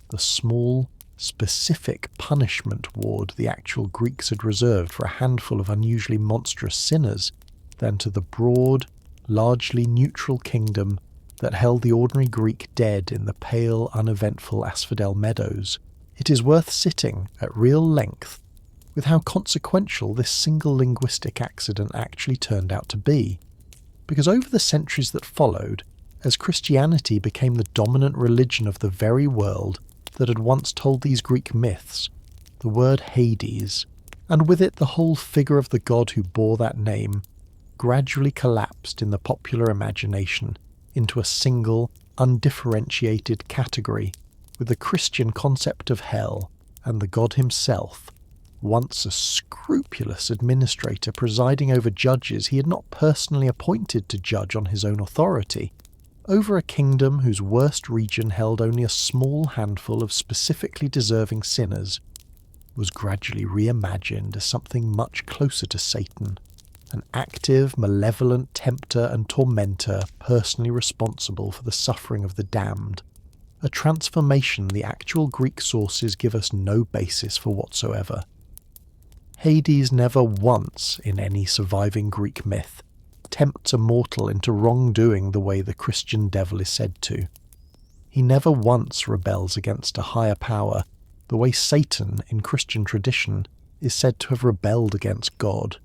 A: the small, specific punishment ward the actual Greeks had reserved for a handful of unusually monstrous sinners, than to the broad, largely neutral kingdom that held the ordinary Greek dead in the pale, uneventful asphodel meadows. It is worth sitting at real length with how consequential this single linguistic accident actually turned out to be, because over the centuries that followed, as Christianity became the dominant religion of the very world that had once told these Greek myths, the word Hades, and with it the whole figure of the god who bore that name, gradually collapsed in the popular imagination into a single, undifferentiated category, with the Christian concept of hell and the god himself, once a scrupulous administrator presiding over judges he had not personally appointed to judge on his own authority, over a kingdom whose worst region held only a small handful of specifically deserving sinners, was gradually reimagined as something much closer to Satan, an active, malevolent tempter and tormentor personally responsible for the suffering of the damned, a transformation the actual Greek sources give us no basis for whatsoever. Hades never once, in any surviving Greek myth, tempts a mortal into wrongdoing the way the Christian devil is said to. He never once rebels against a higher power, the way Satan, in Christian tradition, is said to have rebelled against God.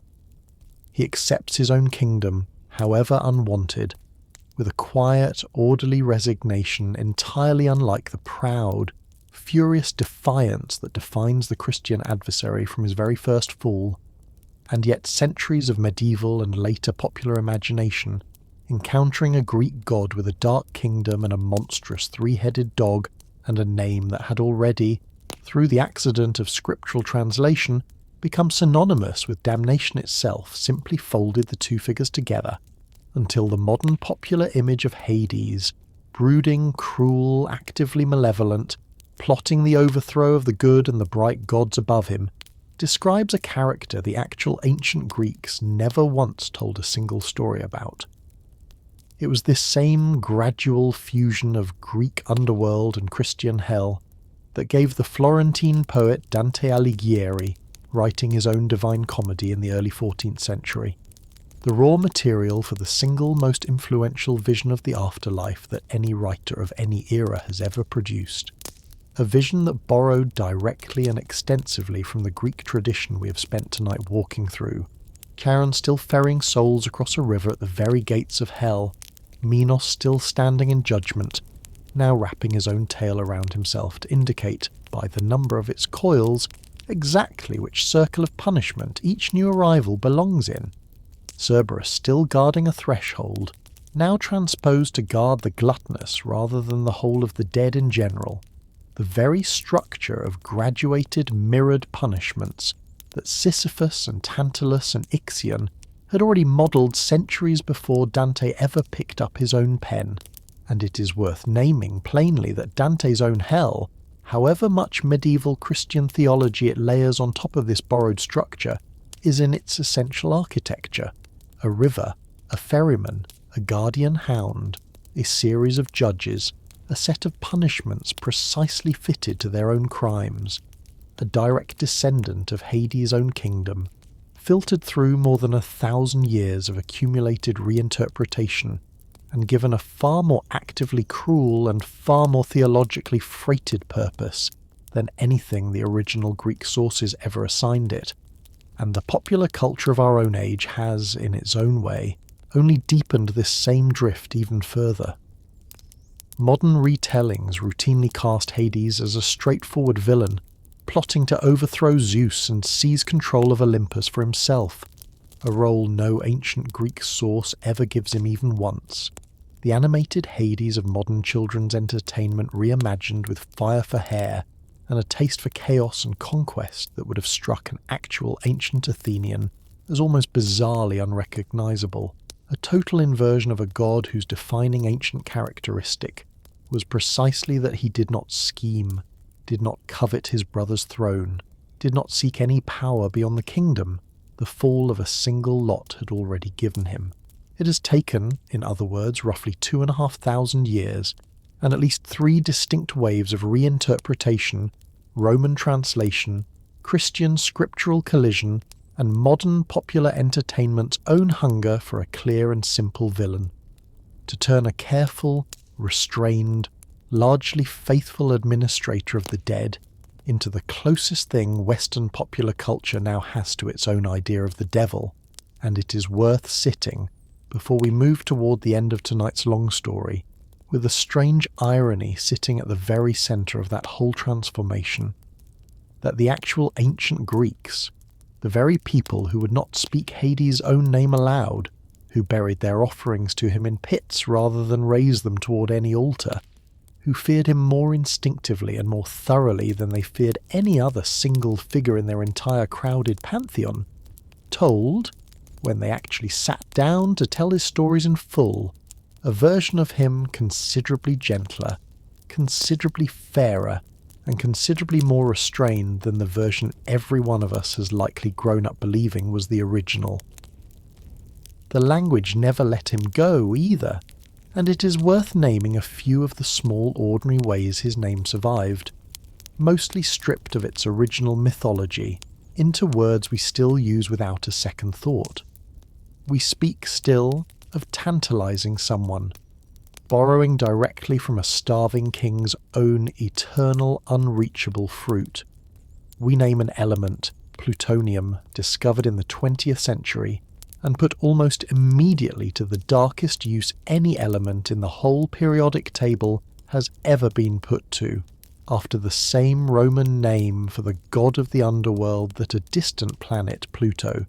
A: He accepts his own kingdom, however unwanted, with a quiet, orderly resignation entirely unlike the proud, furious defiance that defines the Christian adversary from his very first fall, and yet centuries of medieval and later popular imagination, encountering a Greek god with a dark kingdom and a monstrous three-headed dog and a name that had already, through the accident of scriptural translation, become synonymous with damnation itself, simply folded the two figures together, until the modern popular image of Hades, brooding, cruel, actively malevolent, plotting the overthrow of the good and the bright gods above him, describes a character the actual ancient Greeks never once told a single story about. It was this same gradual fusion of Greek underworld and Christian hell that gave the Florentine poet Dante Alighieri, writing his own Divine Comedy in the early 14th century, the raw material for the single most influential vision of the afterlife that any writer of any era has ever produced. A vision that borrowed directly and extensively from the Greek tradition we have spent tonight walking through, Charon still ferrying souls across a river at the very gates of hell, Minos still standing in judgment, now wrapping his own tail around himself to indicate, by the number of its coils, exactly which circle of punishment each new arrival belongs in. Cerberus still guarding a threshold, now transposed to guard the gluttonous rather than the whole of the dead in general, the very structure of graduated, mirrored punishments that Sisyphus and Tantalus and Ixion had already modelled centuries before Dante ever picked up his own pen, and it is worth naming plainly that Dante's own hell, however much medieval Christian theology it layers on top of this borrowed structure, is in its essential architecture: a river, a ferryman, a guardian hound, a series of judges, a set of punishments precisely fitted to their own crimes, a direct descendant of Hades' own kingdom, filtered through more than 1,000 years of accumulated reinterpretation, and given a far more actively cruel and far more theologically freighted purpose than anything the original Greek sources ever assigned it. And the popular culture of our own age has, in its own way, only deepened this same drift even further. Modern retellings routinely cast Hades as a straightforward villain, plotting to overthrow Zeus and seize control of Olympus for himself, a role no ancient Greek source ever gives him even once, the animated Hades of modern children's entertainment reimagined with fire for hair and a taste for chaos and conquest that would have struck an actual ancient Athenian as almost bizarrely unrecognisable, a total inversion of a god whose defining ancient characteristic was precisely that he did not scheme, did not covet his brother's throne, did not seek any power beyond the kingdom the fall of a single lot had already given him. It has taken, in other words, roughly 2,500 years, and at least 3 distinct waves of reinterpretation, Roman translation, Christian scriptural collision, and modern popular entertainment's own hunger for a clear and simple villain, to turn a careful, restrained, largely faithful administrator of the dead into the closest thing Western popular culture now has to its own idea of the devil, and it is worth sitting, before we move toward the end of tonight's long story, with a strange irony sitting at the very centre of that whole transformation, that the actual ancient Greeks, the very people who would not speak Hades' own name aloud, who buried their offerings to him in pits rather than raise them toward any altar, who feared him more instinctively and more thoroughly than they feared any other single figure in their entire crowded pantheon, told, when they actually sat down to tell his stories in full, a version of him considerably gentler, considerably fairer, and considerably more restrained than the version every one of us has likely grown up believing was the original. The language never let him go either, and it is worth naming a few of the small ordinary ways his name survived, mostly stripped of its original mythology, into words we still use without a second thought. We speak still of tantalizing someone, borrowing directly from a starving king's own eternal unreachable fruit. We name an element, plutonium, discovered in the 20th century, and put almost immediately to the darkest use any element in the whole periodic table has ever been put to, after the same Roman name for the god of the underworld that a distant planet, Pluto,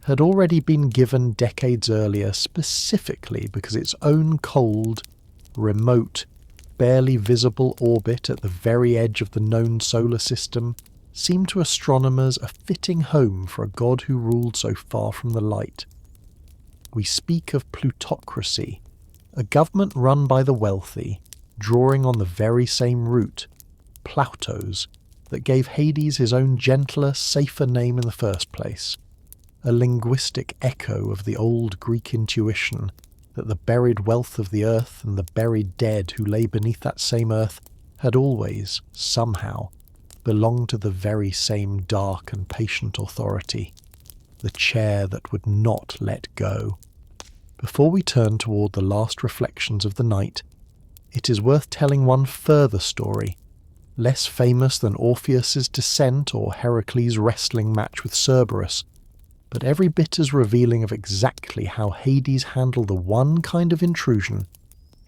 A: had already been given decades earlier specifically because its own cold, remote, barely visible orbit at the very edge of the known solar system seemed to astronomers a fitting home for a god who ruled so far from the light. We speak of plutocracy, a government run by the wealthy, drawing on the very same root, Plautos, that gave Hades his own gentler, safer name in the first place, a linguistic echo of the old Greek intuition that the buried wealth of the earth and the buried dead who lay beneath that same earth had always, somehow, belonged to the very same dark and patient authority, the chair that would not let go. Before we turn toward the last reflections of the night, it is worth telling one further story, less famous than Orpheus's descent or Heracles' wrestling match with Cerberus, but every bit as revealing of exactly how Hades handled the one kind of intrusion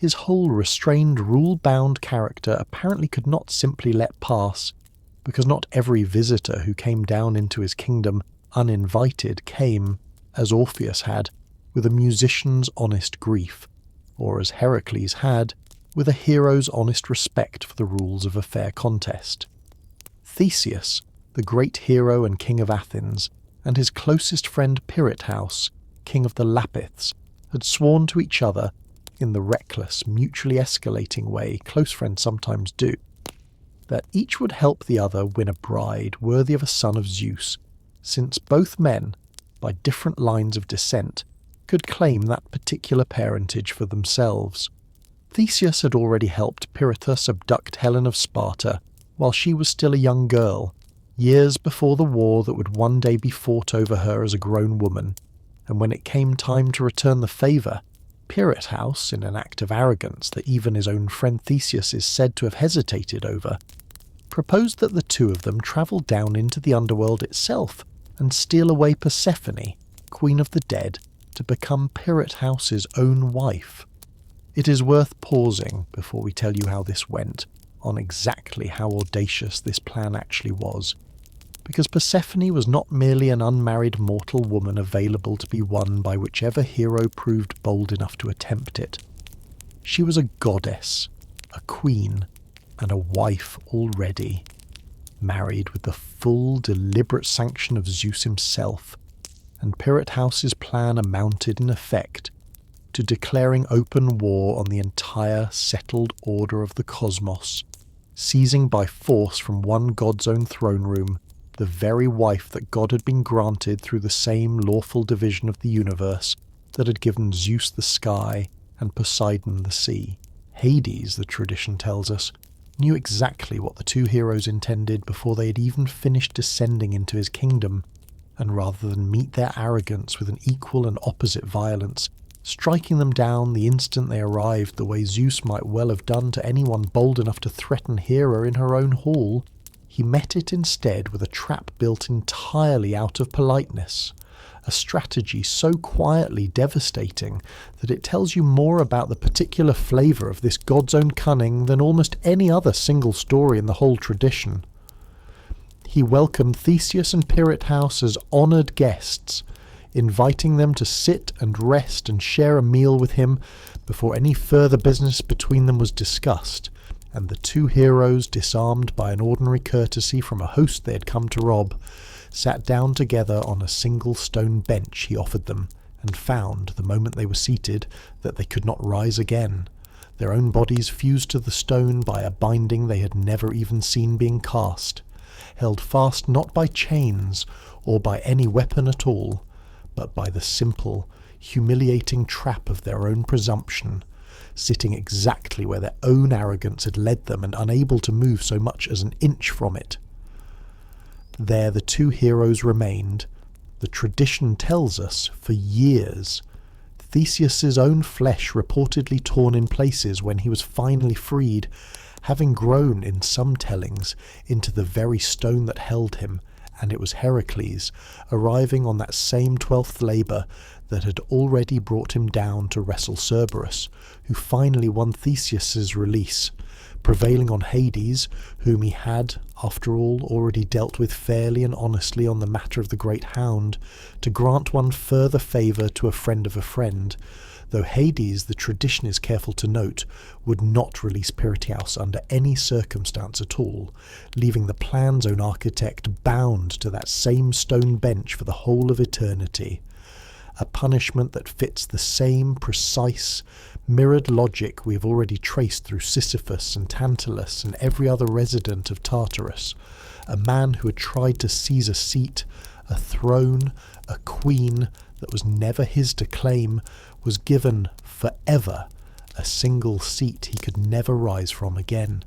A: his whole restrained, rule-bound character apparently could not simply let pass, because not every visitor who came down into his kingdom uninvited came, as Orpheus had, with a musician's honest grief, or as Heracles had, with a hero's honest respect for the rules of a fair contest. Theseus, the great hero and king of Athens, and his closest friend Pirithous, king of the Lapiths, had sworn to each other, in the reckless, mutually escalating way close friends sometimes do, that each would help the other win a bride worthy of a son of Zeus, since both men, by different lines of descent, could claim that particular parentage for themselves. Theseus had already helped Pirithous abduct Helen of Sparta while she was still a young girl, years before the war that would one day be fought over her as a grown woman, and when it came time to return the favour, Pirithous, in an act of arrogance that even his own friend Theseus is said to have hesitated over, proposed that the two of them travel down into the underworld itself and steal away Persephone, queen of the dead, to become Pirithous' own wife. It is worth pausing before we tell you how this went, on exactly how audacious this plan actually was, because Persephone was not merely an unmarried mortal woman available to be won by whichever hero proved bold enough to attempt it. She was a goddess, a queen, and a wife already, married with the full, deliberate sanction of Zeus himself, and Pirithouse's plan amounted in effect to declaring open war on the entire settled order of the cosmos, seizing by force from one god's own throne room the very wife that God had been granted through the same lawful division of the universe that had given Zeus the sky and Poseidon the sea. Hades, the tradition tells us, knew exactly what the two heroes intended before they had even finished descending into his kingdom, and rather than meet their arrogance with an equal and opposite violence, striking them down the instant they arrived the way Zeus might well have done to anyone bold enough to threaten Hera in her own hall, he met it instead with a trap built entirely out of politeness, a strategy so quietly devastating that it tells you more about the particular flavour of this god's own cunning than almost any other single story in the whole tradition. He welcomed Theseus and Pirithous as honoured guests, inviting them to sit and rest and share a meal with him before any further business between them was discussed, and the two heroes, disarmed by an ordinary courtesy from a host they had come to rob, sat down together on a single stone bench he offered them, and found, the moment they were seated, that they could not rise again, their own bodies fused to the stone by a binding they had never even seen being cast, held fast not by chains or by any weapon at all, but by the simple, humiliating trap of their own presumption, sitting exactly where their own arrogance had led them and unable to move so much as an inch from it. There the two heroes remained, the tradition tells us, for years, Theseus's own flesh reportedly torn in places when he was finally freed, having grown, in some tellings, into the very stone that held him, and it was Heracles, arriving on that same 12th labour that had already brought him down to wrestle Cerberus, who finally won Theseus's release, prevailing on Hades, whom he had, after all, already dealt with fairly and honestly on the matter of the great hound, to grant one further favour to a friend of a friend, though Hades, the tradition is careful to note, would not release Pirithous under any circumstance at all, leaving the plan's own architect bound to that same stone bench for the whole of eternity, a punishment that fits the same precise, mirrored logic we have already traced through Sisyphus and Tantalus and every other resident of Tartarus, a man who had tried to seize a seat, a throne, a queen that was never his to claim, was given forever a single seat he could never rise from again.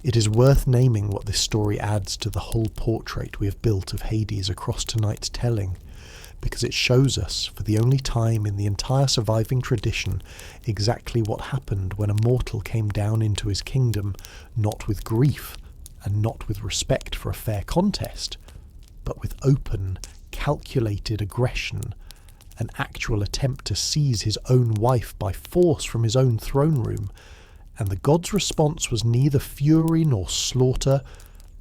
A: It is worth naming what this story adds to the whole portrait we have built of Hades across tonight's telling, because it shows us, for the only time in the entire surviving tradition, exactly what happened when a mortal came down into his kingdom, not with grief, and not with respect for a fair contest, but with open, calculated aggression, an actual attempt to seize his own wife by force from his own throne room, and the god's response was neither fury nor slaughter,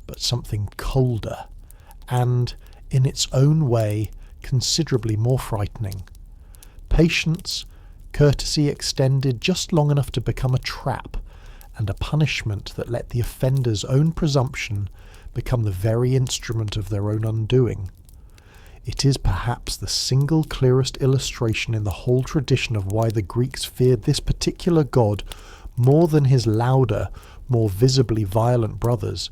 A: but something colder, and, in its own way, considerably more frightening. Patience, courtesy extended just long enough to become a trap, and a punishment that let the offender's own presumption become the very instrument of their own undoing. It is perhaps the single clearest illustration in the whole tradition of why the Greeks feared this particular god more than his louder, more visibly violent brothers,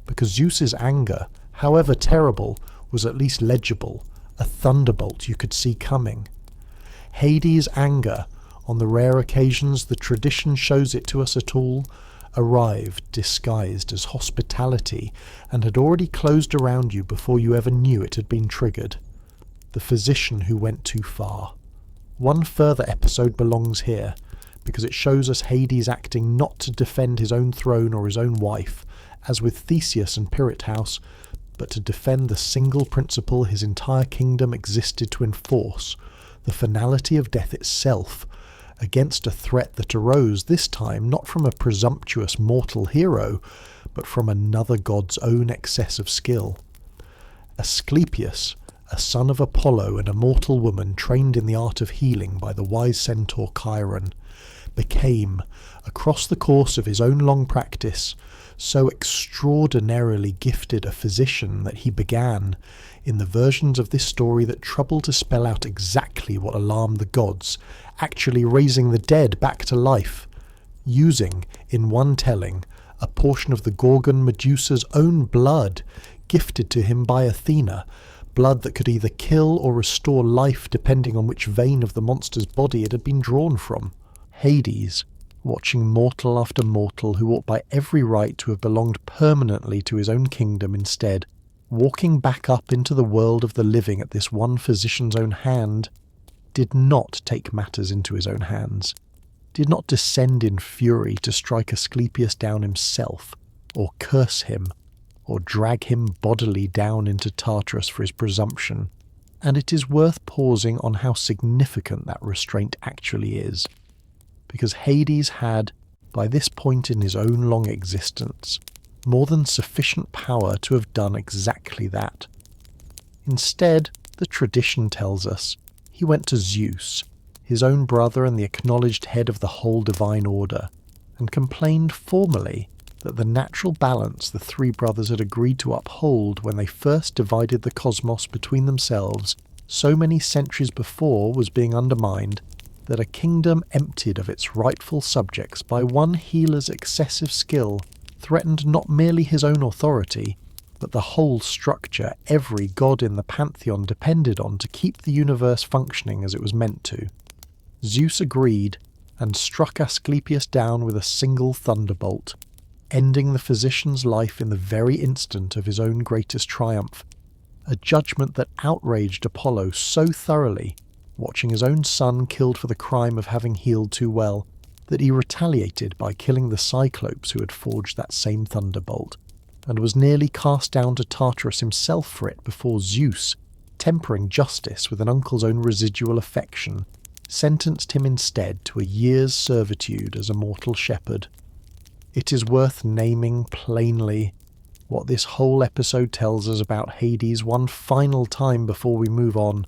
A: because Zeus's anger, however terrible, was at least legible, a thunderbolt you could see coming. Hades' anger, on the rare occasions the tradition shows it to us at all, arrived disguised as hospitality and had already closed around you before you ever knew it had been triggered. The physician who went too far. One further episode belongs here, because it shows us Hades acting not to defend his own throne or his own wife, as with Theseus and Pirithous, but to defend the single principle his entire kingdom existed to enforce, the finality of death itself, against a threat that arose this time not from a presumptuous mortal hero, but from another god's own excess of skill. Asclepius, a son of Apollo and a mortal woman trained in the art of healing by the wise centaur Chiron, became, across the course of his own long practice, so extraordinarily gifted a physician that he began, in the versions of this story that trouble to spell out exactly what alarmed the gods, actually raising the dead back to life, using, in one telling, a portion of the Gorgon Medusa's own blood, gifted to him by Athena, blood that could either kill or restore life depending on which vein of the monster's body it had been drawn from. Hades, watching mortal after mortal who ought by every right to have belonged permanently to his own kingdom instead, walking back up into the world of the living at this one physician's own hand, did not take matters into his own hands, did not descend in fury to strike Asclepius down himself, or curse him, or drag him bodily down into Tartarus for his presumption, and it is worth pausing on how significant that restraint actually is, because Hades had, by this point in his own long existence, more than sufficient power to have done exactly that. Instead, the tradition tells us, he went to Zeus, his own brother and the acknowledged head of the whole divine order, and complained formally that the natural balance the three brothers had agreed to uphold when they first divided the cosmos between themselves so many centuries before was being undermined, that a kingdom emptied of its rightful subjects by one healer's excessive skill threatened not merely his own authority, but the whole structure every god in the pantheon depended on to keep the universe functioning as it was meant to. Zeus agreed, and struck Asclepius down with a single thunderbolt, ending the physician's life in the very instant of his own greatest triumph, a judgment that outraged Apollo so thoroughly, watching his own son killed for the crime of having healed too well, that he retaliated by killing the Cyclopes who had forged that same thunderbolt, and was nearly cast down to Tartarus himself for it before Zeus, tempering justice with an uncle's own residual affection, sentenced him instead to a year's servitude as a mortal shepherd. It is worth naming plainly what this whole episode tells us about Hades one final time before we move on,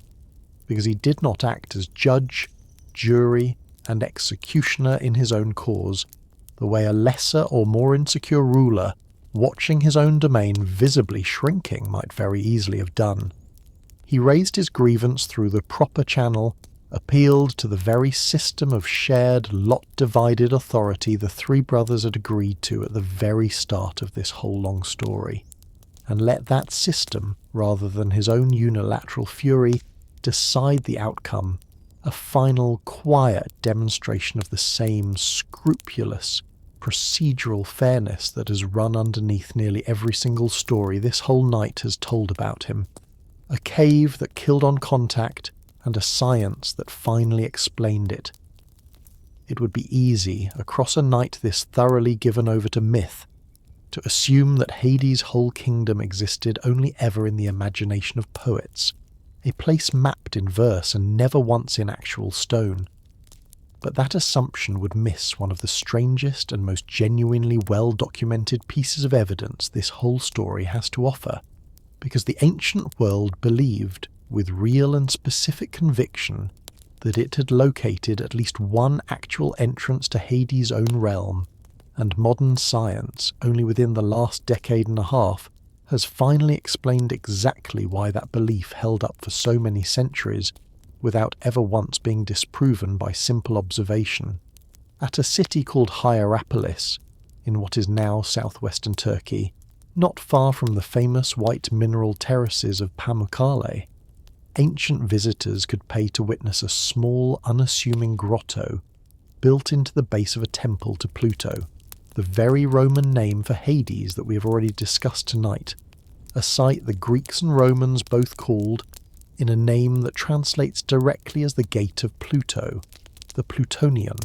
A: because he did not act as judge, jury, and executioner in his own cause, the way a lesser or more insecure ruler, watching his own domain visibly shrinking, might very easily have done. He raised his grievance through the proper channel, appealed to the very system of shared, lot-divided authority the three brothers had agreed to at the very start of this whole long story, and let that system, rather than his own unilateral fury, decide the outcome, a final, quiet demonstration of the same scrupulous, procedural fairness that has run underneath nearly every single story this whole night has told about him. A cave that killed on contact, and a science that finally explained it. It would be easy, across a night this thoroughly given over to myth, to assume that Hades' whole kingdom existed only ever in the imagination of poets, a place mapped in verse and never once in actual stone. But that assumption would miss one of the strangest and most genuinely well-documented pieces of evidence this whole story has to offer, because the ancient world believed, with real and specific conviction, that it had located at least one actual entrance to Hades' own realm, and modern science, only within the last decade and a half, has finally explained exactly why that belief held up for so many centuries, without ever once being disproven by simple observation. At a city called Hierapolis, in what is now southwestern Turkey, not far from the famous white mineral terraces of Pamukkale, ancient visitors could pay to witness a small, unassuming grotto built into the base of a temple to Pluto, the very Roman name for Hades that we have already discussed tonight, a site the Greeks and Romans both called, in a name that translates directly as the Gate of Pluto, the Plutonion.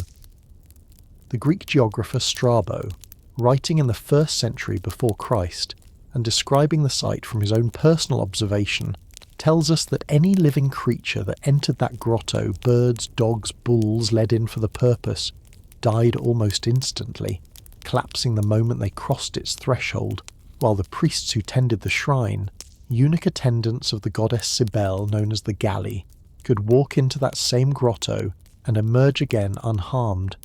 A: The Greek geographer Strabo, writing in the 1st century before Christ, and describing the site from his own personal observation, tells us that any living creature that entered that grotto, birds, dogs, bulls led in for the purpose, died almost instantly, collapsing the moment they crossed its threshold, while the priests who tended the shrine, eunuch attendants of the goddess Cybele, known as the Galli, could walk into that same grotto and emerge again unharmed,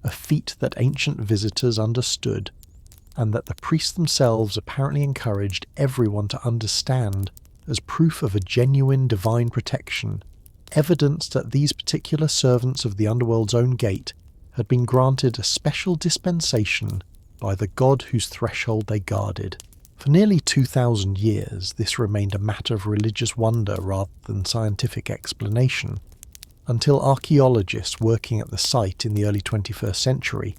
A: a feat that ancient visitors understood, and that the priests themselves apparently encouraged everyone to understand as proof of a genuine divine protection, evidence that these particular servants of the Underworld's own gate had been granted a special dispensation by the god whose threshold they guarded. For nearly 2,000 years, this remained a matter of religious wonder rather than scientific explanation, until archaeologists working at the site in the early 21st century,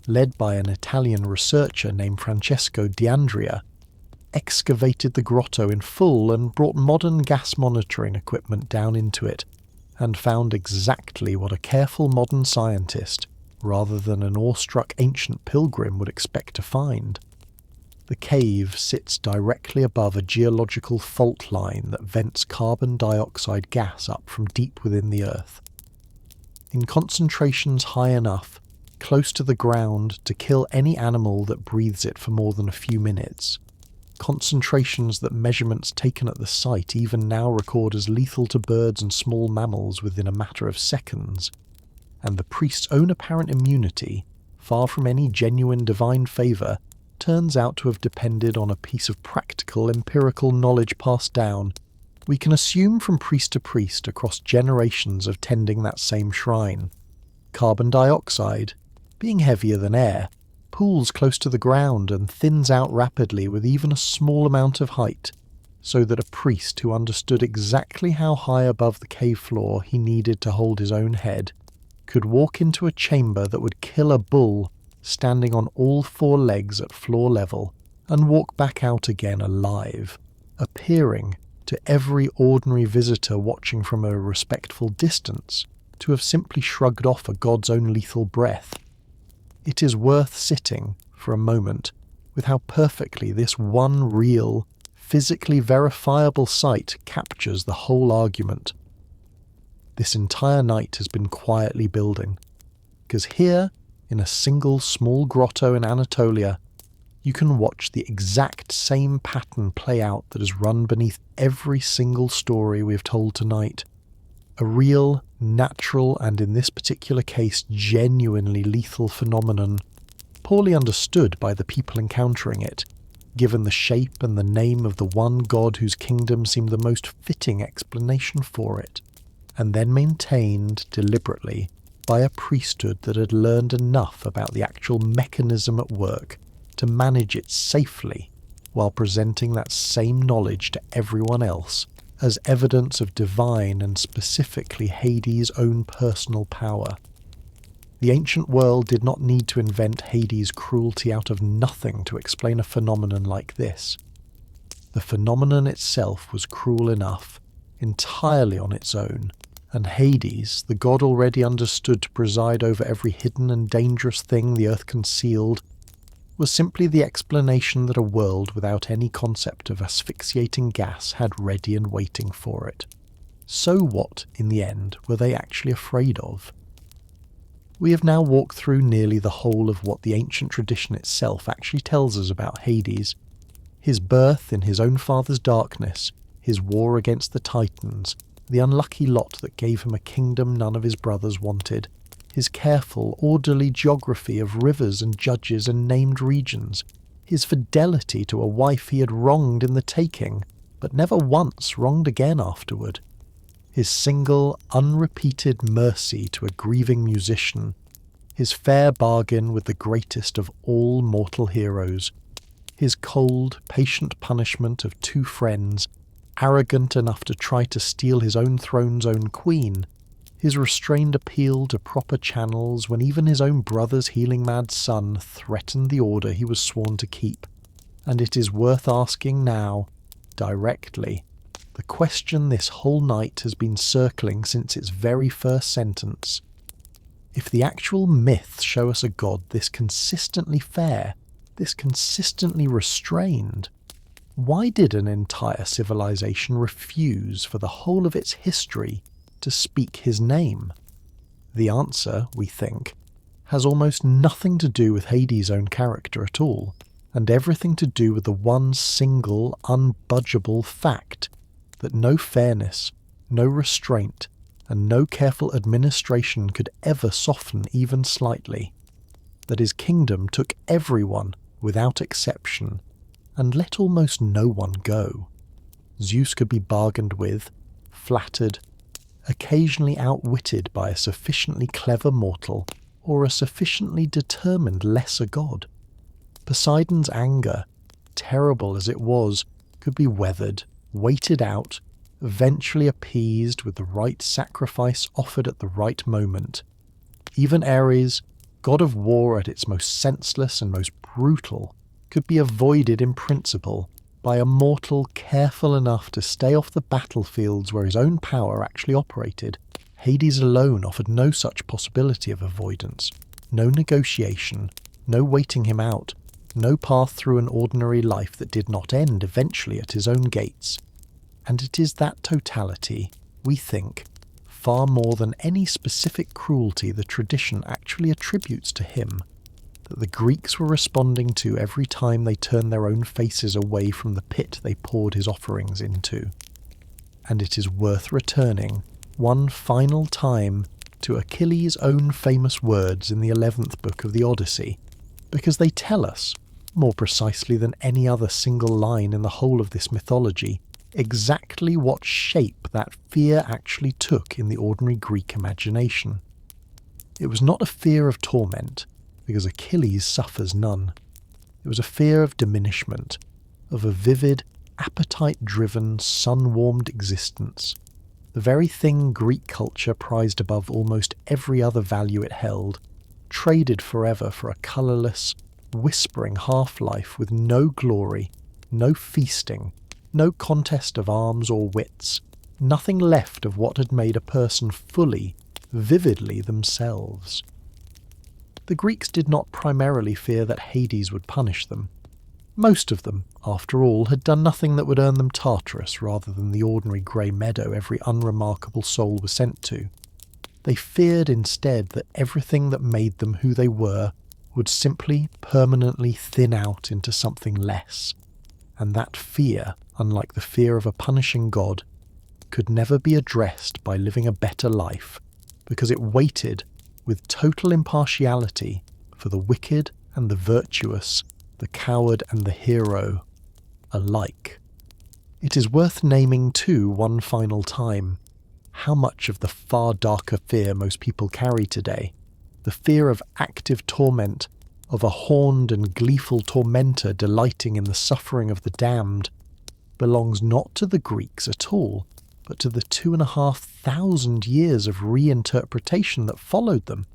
A: led by an Italian researcher named Francesco D'Andrea, excavated the grotto in full and brought modern gas monitoring equipment down into it, and found exactly what a careful modern scientist, rather than an awestruck ancient pilgrim, would expect to find. The cave sits directly above a geological fault line that vents carbon dioxide gas up from deep within the earth. In concentrations high enough, close to the ground, to kill any animal that breathes it for more than a few minutes. Concentrations that measurements taken at the site even now record as lethal to birds and small mammals within a matter of seconds. And the priest's own apparent immunity, far from any genuine divine favour, turns out to have depended on a piece of practical empirical knowledge passed down, we can assume from priest to priest across generations of tending that same shrine. Carbon dioxide, being heavier than air, pools close to the ground and thins out rapidly with even a small amount of height, so that a priest who understood exactly how high above the cave floor he needed to hold his own head could walk into a chamber that would kill a bull standing on all four legs at floor level and walk back out again alive, appearing to every ordinary visitor watching from a respectful distance to have simply shrugged off a god's own lethal breath. It is worth sitting for a moment with how perfectly this one real, physically verifiable sight captures the whole argument. This entire night has been quietly building, because here, in a single small grotto in Anatolia, you can watch the exact same pattern play out that has run beneath every single story we've told tonight. A real, natural, and in this particular case genuinely lethal phenomenon, poorly understood by the people encountering it, given the shape and the name of the one god whose kingdom seemed the most fitting explanation for it, and then maintained deliberately by a priesthood that had learned enough about the actual mechanism at work to manage it safely while presenting that same knowledge to everyone else as evidence of divine and specifically Hades' own personal power. The ancient world did not need to invent Hades' cruelty out of nothing to explain a phenomenon like this. The phenomenon itself was cruel enough, entirely on its own, and Hades, the god already understood to preside over every hidden and dangerous thing the earth concealed, was simply the explanation that a world without any concept of asphyxiating gas had ready and waiting for it. So what, in the end, were they actually afraid of? We have now walked through nearly the whole of what the ancient tradition itself actually tells us about Hades. His birth in his own father's darkness, his war against the Titans, the unlucky lot that gave him a kingdom none of his brothers wanted, his careful, orderly geography of rivers and judges and named regions, his fidelity to a wife he had wronged in the taking, but never once wronged again afterward, his single, unrepeated mercy to a grieving musician, his fair bargain with the greatest of all mortal heroes, his cold, patient punishment of two friends, arrogant enough to try to steal his own throne's own queen, his restrained appeal to proper channels when even his own brother's healing-mad son threatened the order he was sworn to keep. And it is worth asking now, directly, the question this whole night has been circling since its very first sentence. If the actual myths show us a god this consistently fair, this consistently restrained, why did an entire civilization refuse for the whole of its history to speak his name? The answer, we think, has almost nothing to do with Hades' own character at all, and everything to do with the one single, unbudgeable fact that no fairness, no restraint, and no careful administration could ever soften even slightly. That his kingdom took everyone, without exception, and let almost no one go. Zeus could be bargained with, flattered, occasionally outwitted by a sufficiently clever mortal or a sufficiently determined lesser god. Poseidon's anger, terrible as it was, could be weathered, waited out, eventually appeased with the right sacrifice offered at the right moment. Even Ares, god of war at its most senseless and most brutal, could be avoided in principle by a mortal careful enough to stay off the battlefields where his own power actually operated. Hades alone offered no such possibility of avoidance, no negotiation, no waiting him out, no path through an ordinary life that did not end eventually at his own gates. And it is that totality, we think, far more than any specific cruelty the tradition actually attributes to him, that the Greeks were responding to every time they turned their own faces away from the pit they poured his offerings into. And it is worth returning one final time to Achilles' own famous words in the 11th book of the Odyssey, because they tell us, more precisely than any other single line in the whole of this mythology, exactly what shape that fear actually took in the ordinary Greek imagination. It was not a fear of torment, because Achilles suffers none. It was a fear of diminishment, of a vivid, appetite-driven, sun-warmed existence, the very thing Greek culture prized above almost every other value it held, traded forever for a colourless, whispering half-life with no glory, no feasting, no contest of arms or wits, nothing left of what had made a person fully, vividly themselves. The Greeks did not primarily fear that Hades would punish them. Most of them, after all, had done nothing that would earn them Tartarus rather than the ordinary grey meadow every unremarkable soul was sent to. They feared instead that everything that made them who they were would simply permanently thin out into something less, and that fear, unlike the fear of a punishing god, could never be addressed by living a better life, because it waited with total impartiality for the wicked and the virtuous, the coward and the hero, alike. It is worth naming too one final time how much of the far darker fear most people carry today, the fear of active torment, of a horned and gleeful tormentor delighting in the suffering of the damned, belongs not to the Greeks at all, but to the 2,500 years of reinterpretation that followed them,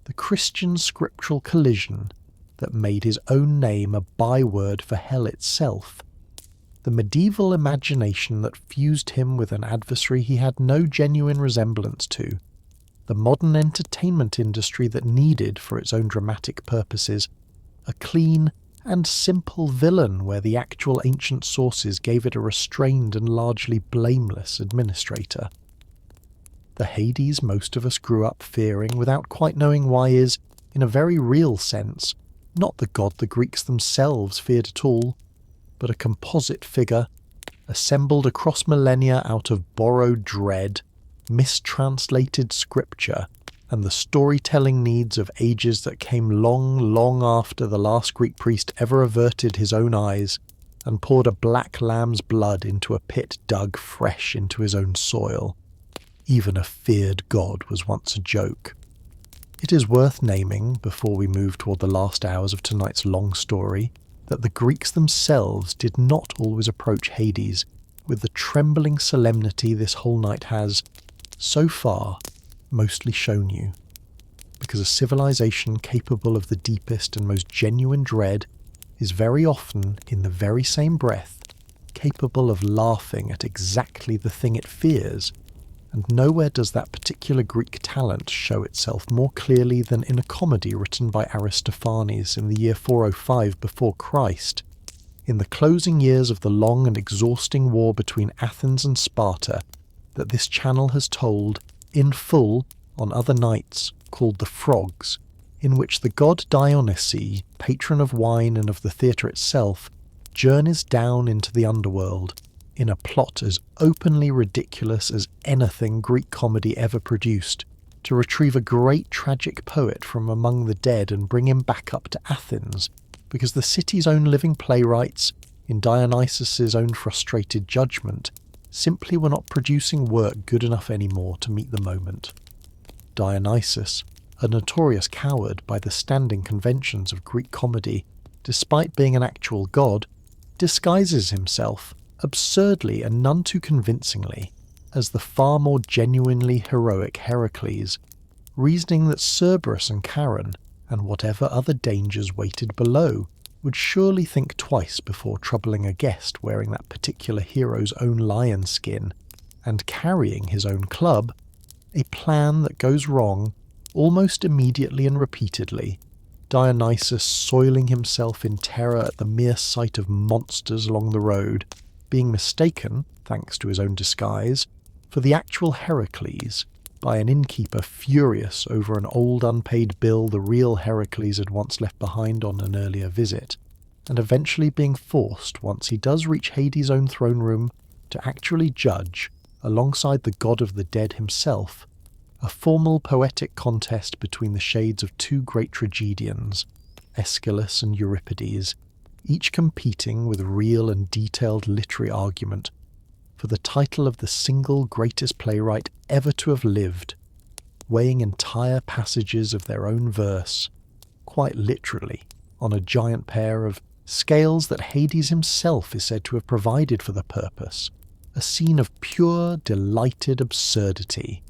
A: the Christian scriptural collision that made his own name a byword for hell itself, the medieval imagination that fused him with an adversary he had no genuine resemblance to, the modern entertainment industry that needed, for its own dramatic purposes, a clean and simple villain where the actual ancient sources gave it a restrained and largely blameless administrator. The Hades most of us grew up fearing without quite knowing why is, in a very real sense, not the god the Greeks themselves feared at all, but a composite figure, assembled across millennia out of borrowed dread, mistranslated scripture, and the storytelling needs of ages that came long, long after the last Greek priest ever averted his own eyes and poured a black lamb's blood into a pit dug fresh into his own soil. Even a feared god was once a joke. It is worth naming, before we move toward the last hours of tonight's long story, that the Greeks themselves did not always approach Hades with the trembling solemnity this whole night has, so far, mostly shown you, because a civilization capable of the deepest and most genuine dread is very often, in the very same breath, capable of laughing at exactly the thing it fears, and nowhere does that particular Greek talent show itself more clearly than in a comedy written by Aristophanes in the year 405 before Christ, in the closing years of the long and exhausting war between Athens and Sparta, that this channel has told, in full, on other nights, called The Frogs, in which the god Dionysus, patron of wine and of the theatre itself, journeys down into the underworld in a plot as openly ridiculous as anything Greek comedy ever produced, to retrieve a great tragic poet from among the dead and bring him back up to Athens, because the city's own living playwrights, in Dionysus's own frustrated judgment, simply were not producing work good enough anymore to meet the moment. Dionysus, a notorious coward by the standing conventions of Greek comedy, despite being an actual god, disguises himself, absurdly and none too convincingly, as the far more genuinely heroic Heracles, reasoning that Cerberus and Charon, and whatever other dangers waited below, would surely think twice before troubling a guest wearing that particular hero's own lion skin, and carrying his own club, a plan that goes wrong almost immediately and repeatedly, Dionysus soiling himself in terror at the mere sight of monsters along the road, being mistaken, thanks to his own disguise, for the actual Heracles, by an innkeeper furious over an old unpaid bill the real Heracles had once left behind on an earlier visit, and eventually being forced, once he does reach Hades' own throne room, to actually judge, alongside the god of the dead himself, a formal poetic contest between the shades of two great tragedians, Aeschylus and Euripides, each competing with real and detailed literary argument for the title of the single greatest playwright ever to have lived, weighing entire passages of their own verse, quite literally, on a giant pair of scales that Hades himself is said to have provided for the purpose, a scene of pure, delighted absurdity,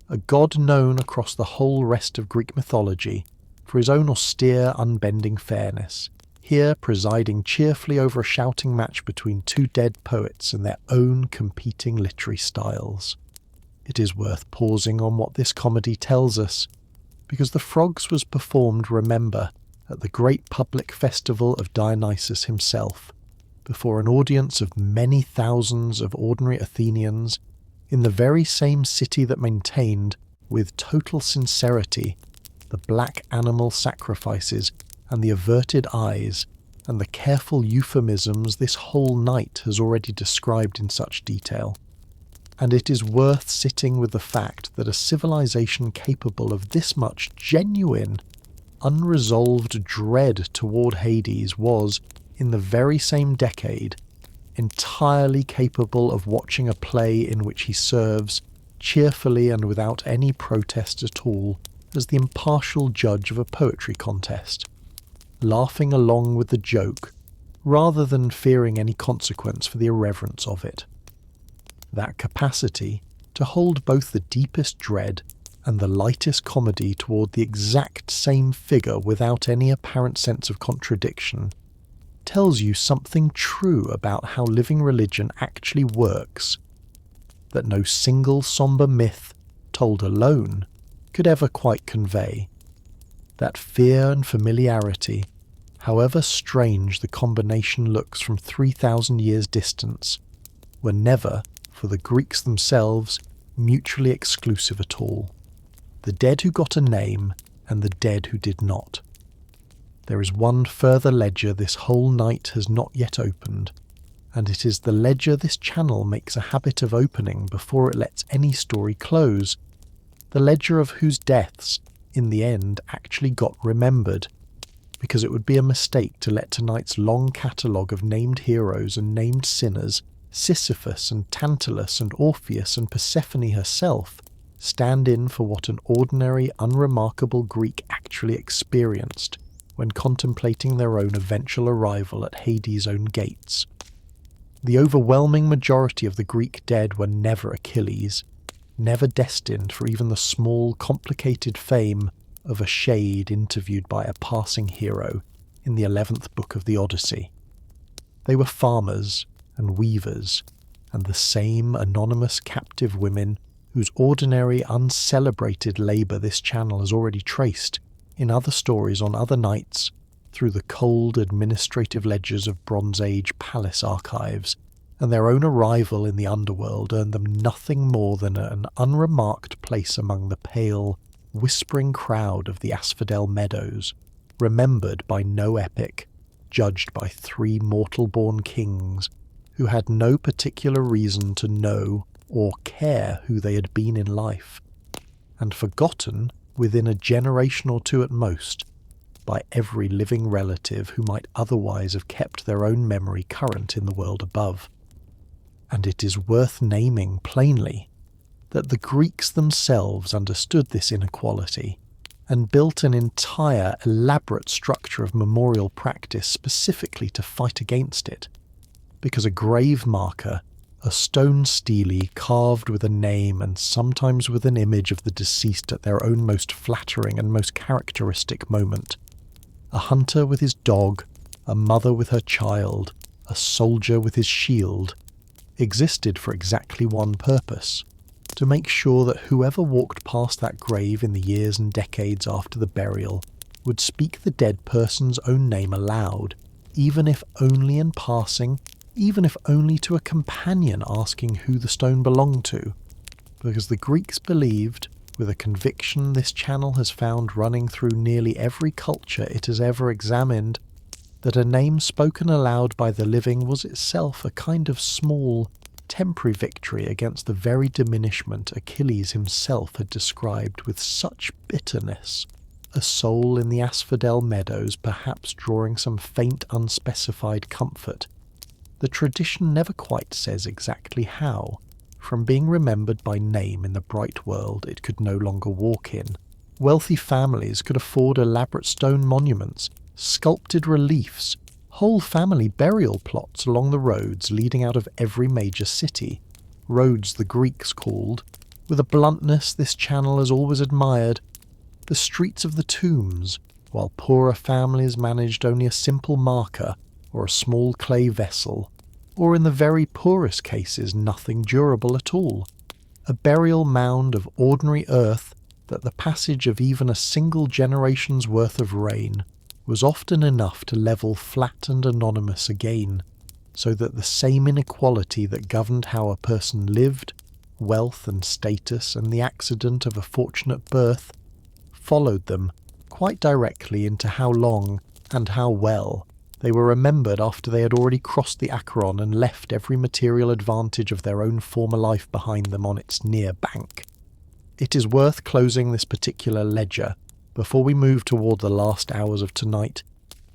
A: a god known across the whole rest of Greek mythology for his own austere, unbending fairness, here presiding cheerfully over a shouting match between two dead poets in their own competing literary styles. It is worth pausing on what this comedy tells us, because the Frogs was performed, remember, at the great public festival of Dionysus himself, before an audience of many thousands of ordinary Athenians, in the very same city that maintained, with total sincerity, the black animal sacrifices and the averted eyes, and the careful euphemisms this whole night has already described in such detail. And it is worth sitting with the fact that a civilization capable of this much genuine, unresolved dread toward Hades was, in the very same decade, entirely capable of watching a play in which he serves, cheerfully and without any protest at all, as the impartial judge of a poetry contest, laughing along with the joke, rather than fearing any consequence for the irreverence of it. That capacity to hold both the deepest dread and the lightest comedy toward the exact same figure without any apparent sense of contradiction tells you something true about how living religion actually works, that no single sombre myth, told alone, could ever quite convey. That fear and familiarity, however strange the combination looks from 3,000 years' distance, were never, for the Greeks themselves, mutually exclusive at all. The dead who got a name, and the dead who did not. There is one further ledger this whole night has not yet opened, and it is the ledger this channel makes a habit of opening before it lets any story close, the ledger of whose deaths, in the end, actually got remembered, because it would be a mistake to let tonight's long catalogue of named heroes and named sinners, Sisyphus and Tantalus and Orpheus and Persephone herself, stand in for what an ordinary, unremarkable Greek actually experienced when contemplating their own eventual arrival at Hades' own gates. The overwhelming majority of the Greek dead were never Achilles, never destined for even the small, complicated fame of a shade interviewed by a passing hero in the 11th book of the Odyssey. They were farmers and weavers, and the same anonymous captive women whose ordinary, uncelebrated labour this channel has already traced in other stories on other nights through the cold administrative ledgers of Bronze Age palace archives, and their own arrival in the underworld earned them nothing more than an unremarked place among the pale, whispering crowd of the Asphodel Meadows, remembered by no epic, judged by 3 mortal-born kings who had no particular reason to know or care who they had been in life, and forgotten within a generation or 2 at most by every living relative who might otherwise have kept their own memory current in the world above. And it is worth naming plainly that the Greeks themselves understood this inequality and built an entire elaborate structure of memorial practice specifically to fight against it, because a grave marker, a stone stele carved with a name and sometimes with an image of the deceased at their own most flattering and most characteristic moment, a hunter with his dog, a mother with her child, a soldier with his shield, existed for exactly one purpose: to make sure that whoever walked past that grave in the years and decades after the burial would speak the dead person's own name aloud, even if only in passing, even if only to a companion asking who the stone belonged to, because the Greeks believed, with a conviction this channel has found running through nearly every culture it has ever examined, that a name spoken aloud by the living was itself a kind of small, temporary victory against the very diminishment Achilles himself had described with such bitterness, a soul in the Asphodel Meadows perhaps drawing some faint unspecified comfort. The tradition never quite says exactly how, from being remembered by name in the bright world it could no longer walk in. Wealthy families could afford elaborate stone monuments, sculpted reliefs, whole family burial plots along the roads leading out of every major city, roads the Greeks called, with a bluntness this channel has always admired, the streets of the tombs, while poorer families managed only a simple marker or a small clay vessel, or in the very poorest cases nothing durable at all, a burial mound of ordinary earth that the passage of even a single generation's worth of rain was often enough to level flat and anonymous again, so that the same inequality that governed how a person lived, wealth and status and the accident of a fortunate birth, followed them quite directly into how long and how well they were remembered after they had already crossed the Acheron and left every material advantage of their own former life behind them on its near bank. It is worth closing this particular ledger before we move toward the last hours of tonight,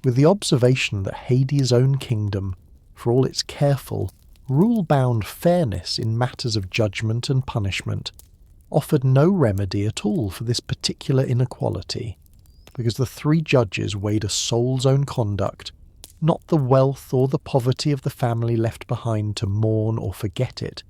A: with the observation that Hades' own kingdom, for all its careful, rule-bound fairness in matters of judgment and punishment, offered no remedy at all for this particular inequality, because the 3 judges weighed a soul's own conduct, not the wealth or the poverty of the family left behind to mourn or forget it,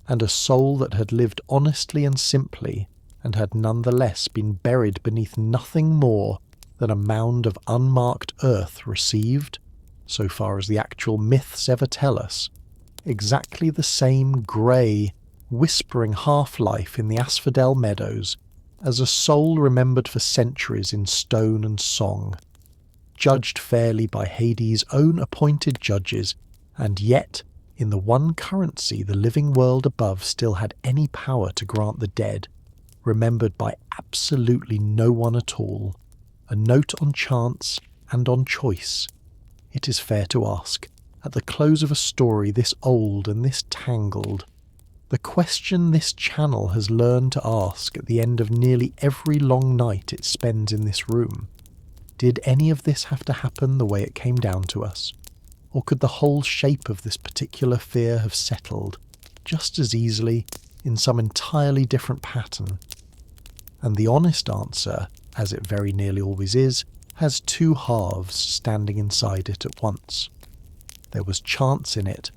A: and a soul that had lived honestly and simply and had nonetheless been buried beneath nothing more than a mound of unmarked earth received, so far as the actual myths ever tell us, exactly the same grey, whispering half-life in the Asphodel Meadows as a soul remembered for centuries in stone and song, judged fairly by Hades' own appointed judges, and yet, in the one currency the living world above still had any power to grant the dead, remembered by absolutely no one at all, a note on chance and on choice. It is fair to ask, at the close of a story this old and this tangled, the question this channel has learned to ask at the end of nearly every long night it spends in this room: did any of this have to happen the way it came down to us? Or could the whole shape of this particular fear have settled, just as easily, in some entirely different pattern? And the honest answer, as it very nearly always is, has 2 halves standing inside it at once. There was chance in it,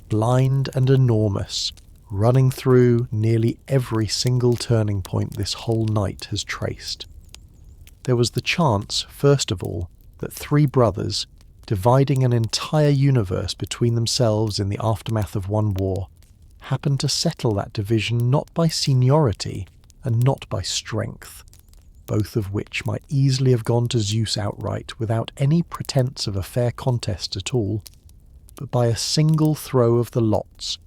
A: blind and enormous, running through nearly every single turning point this whole night has traced. There was the chance, first of all, that 3 brothers, dividing an entire universe between themselves in the aftermath of one war, happened to settle that division not by seniority and not by strength, both of which might easily have gone to Zeus outright without any pretense of a fair contest at all, but by a single throw of the lots,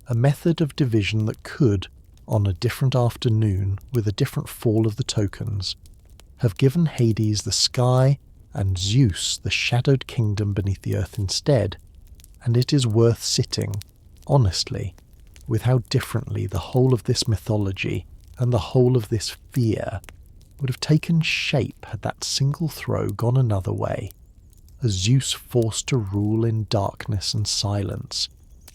A: a method of division that could, on a different afternoon with a different fall of the tokens, have given Hades the sky and Zeus the shadowed kingdom beneath the earth instead, and it is worth sitting, honestly, with how differently the whole of this mythology and the whole of this fear would have taken shape had that single throw gone another way. A Zeus forced to rule in darkness and silence,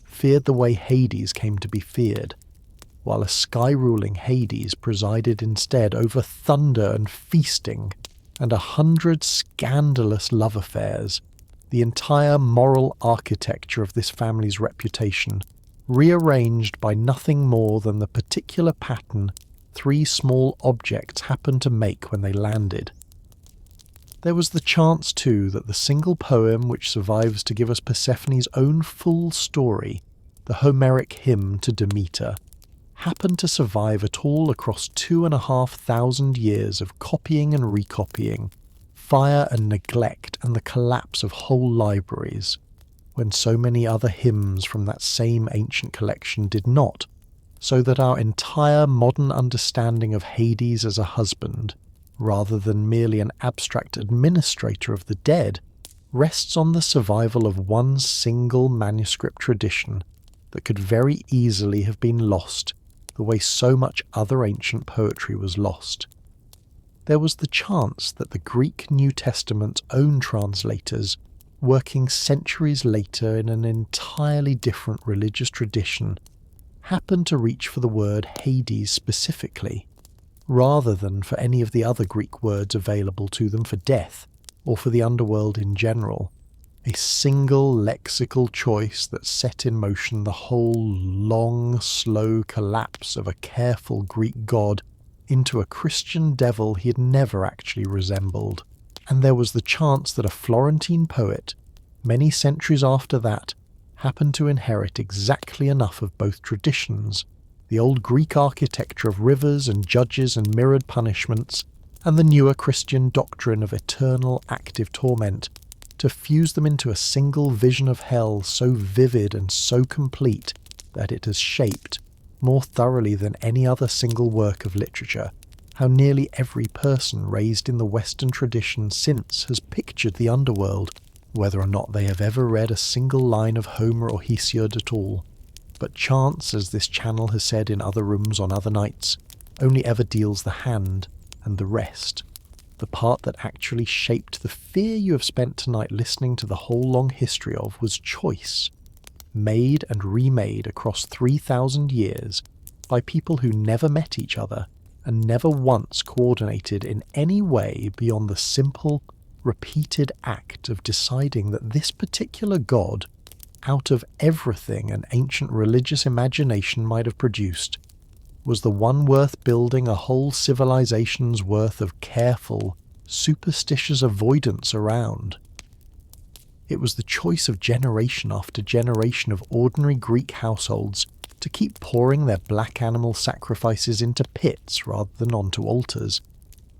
A: feared the way Hades came to be feared, while a sky-ruling Hades presided instead over thunder and feasting and 100 scandalous love affairs, the entire moral architecture of this family's reputation, rearranged by nothing more than the particular pattern 3 small objects happened to make when they landed. There was the chance, too, that the single poem which survives to give us Persephone's own full story, the Homeric hymn to Demeter, happened to survive at all across 2,500 years of copying and recopying, fire and neglect and the collapse of whole libraries, when so many other hymns from that same ancient collection did not, so that our entire modern understanding of Hades as a husband, rather than merely an abstract administrator of the dead, rests on the survival of one single manuscript tradition that could very easily have been lost the way so much other ancient poetry was lost. There was the chance that the Greek New Testament's own translators, working centuries later in an entirely different religious tradition, happened to reach for the word Hades specifically, rather than for any of the other Greek words available to them for death, or for the underworld in general, a single lexical choice that set in motion the whole long, slow collapse of a careful Greek god into a Christian devil he had never actually resembled. And there was the chance that a Florentine poet, many centuries after that, happened to inherit exactly enough of both traditions, the old Greek architecture of rivers and judges and mirrored punishments, and the newer Christian doctrine of eternal active torment, to fuse them into a single vision of hell so vivid and so complete that it has shaped, more thoroughly than any other single work of literature, how nearly every person raised in the Western tradition since has pictured the underworld, whether or not they have ever read a single line of Homer or Hesiod at all. But chance, as this channel has said in other rooms on other nights, only ever deals the hand, and the rest, the part that actually shaped the fear you have spent tonight listening to the whole long history of, was choice, made and remade across 3,000 years by people who never met each other and never once coordinated in any way beyond the simple, repeated act of deciding that this particular god, out of everything an ancient religious imagination might have produced, was the one worth building a whole civilization's worth of careful, superstitious avoidance around. It was the choice of generation after generation of ordinary Greek households to keep pouring their black animal sacrifices into pits rather than onto altars,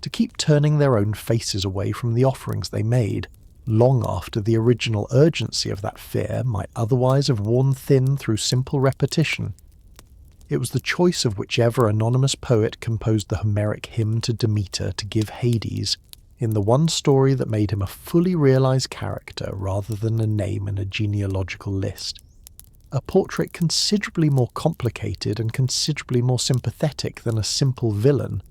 A: to keep turning their own faces away from the offerings they made, long after the original urgency of that fear might otherwise have worn thin through simple repetition. It was the choice of whichever anonymous poet composed the Homeric hymn to Demeter to give Hades, in the one story that made him a fully realized character rather than a name in a genealogical list. A portrait considerably more complicated and considerably more sympathetic than a simple villain,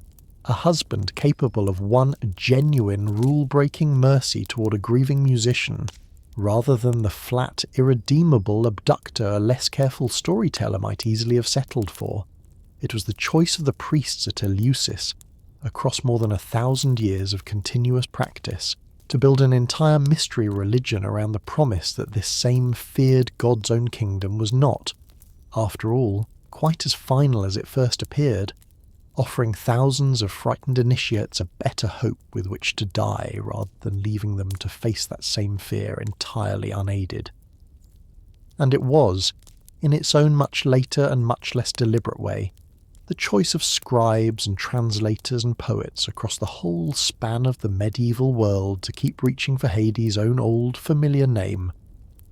A: a husband capable of one genuine rule-breaking mercy toward a grieving musician, rather than the flat, irredeemable abductor a less careful storyteller might easily have settled for. It was the choice of the priests at Eleusis, across more than 1,000 years of continuous practice, to build an entire mystery religion around the promise that this same feared God's own kingdom was not, after all, quite as final as it first appeared, offering thousands of frightened initiates a better hope with which to die rather than leaving them to face that same fear entirely unaided. And it was, in its own much later and much less deliberate way, the choice of scribes and translators and poets across the whole span of the medieval world to keep reaching for Hades' own old familiar name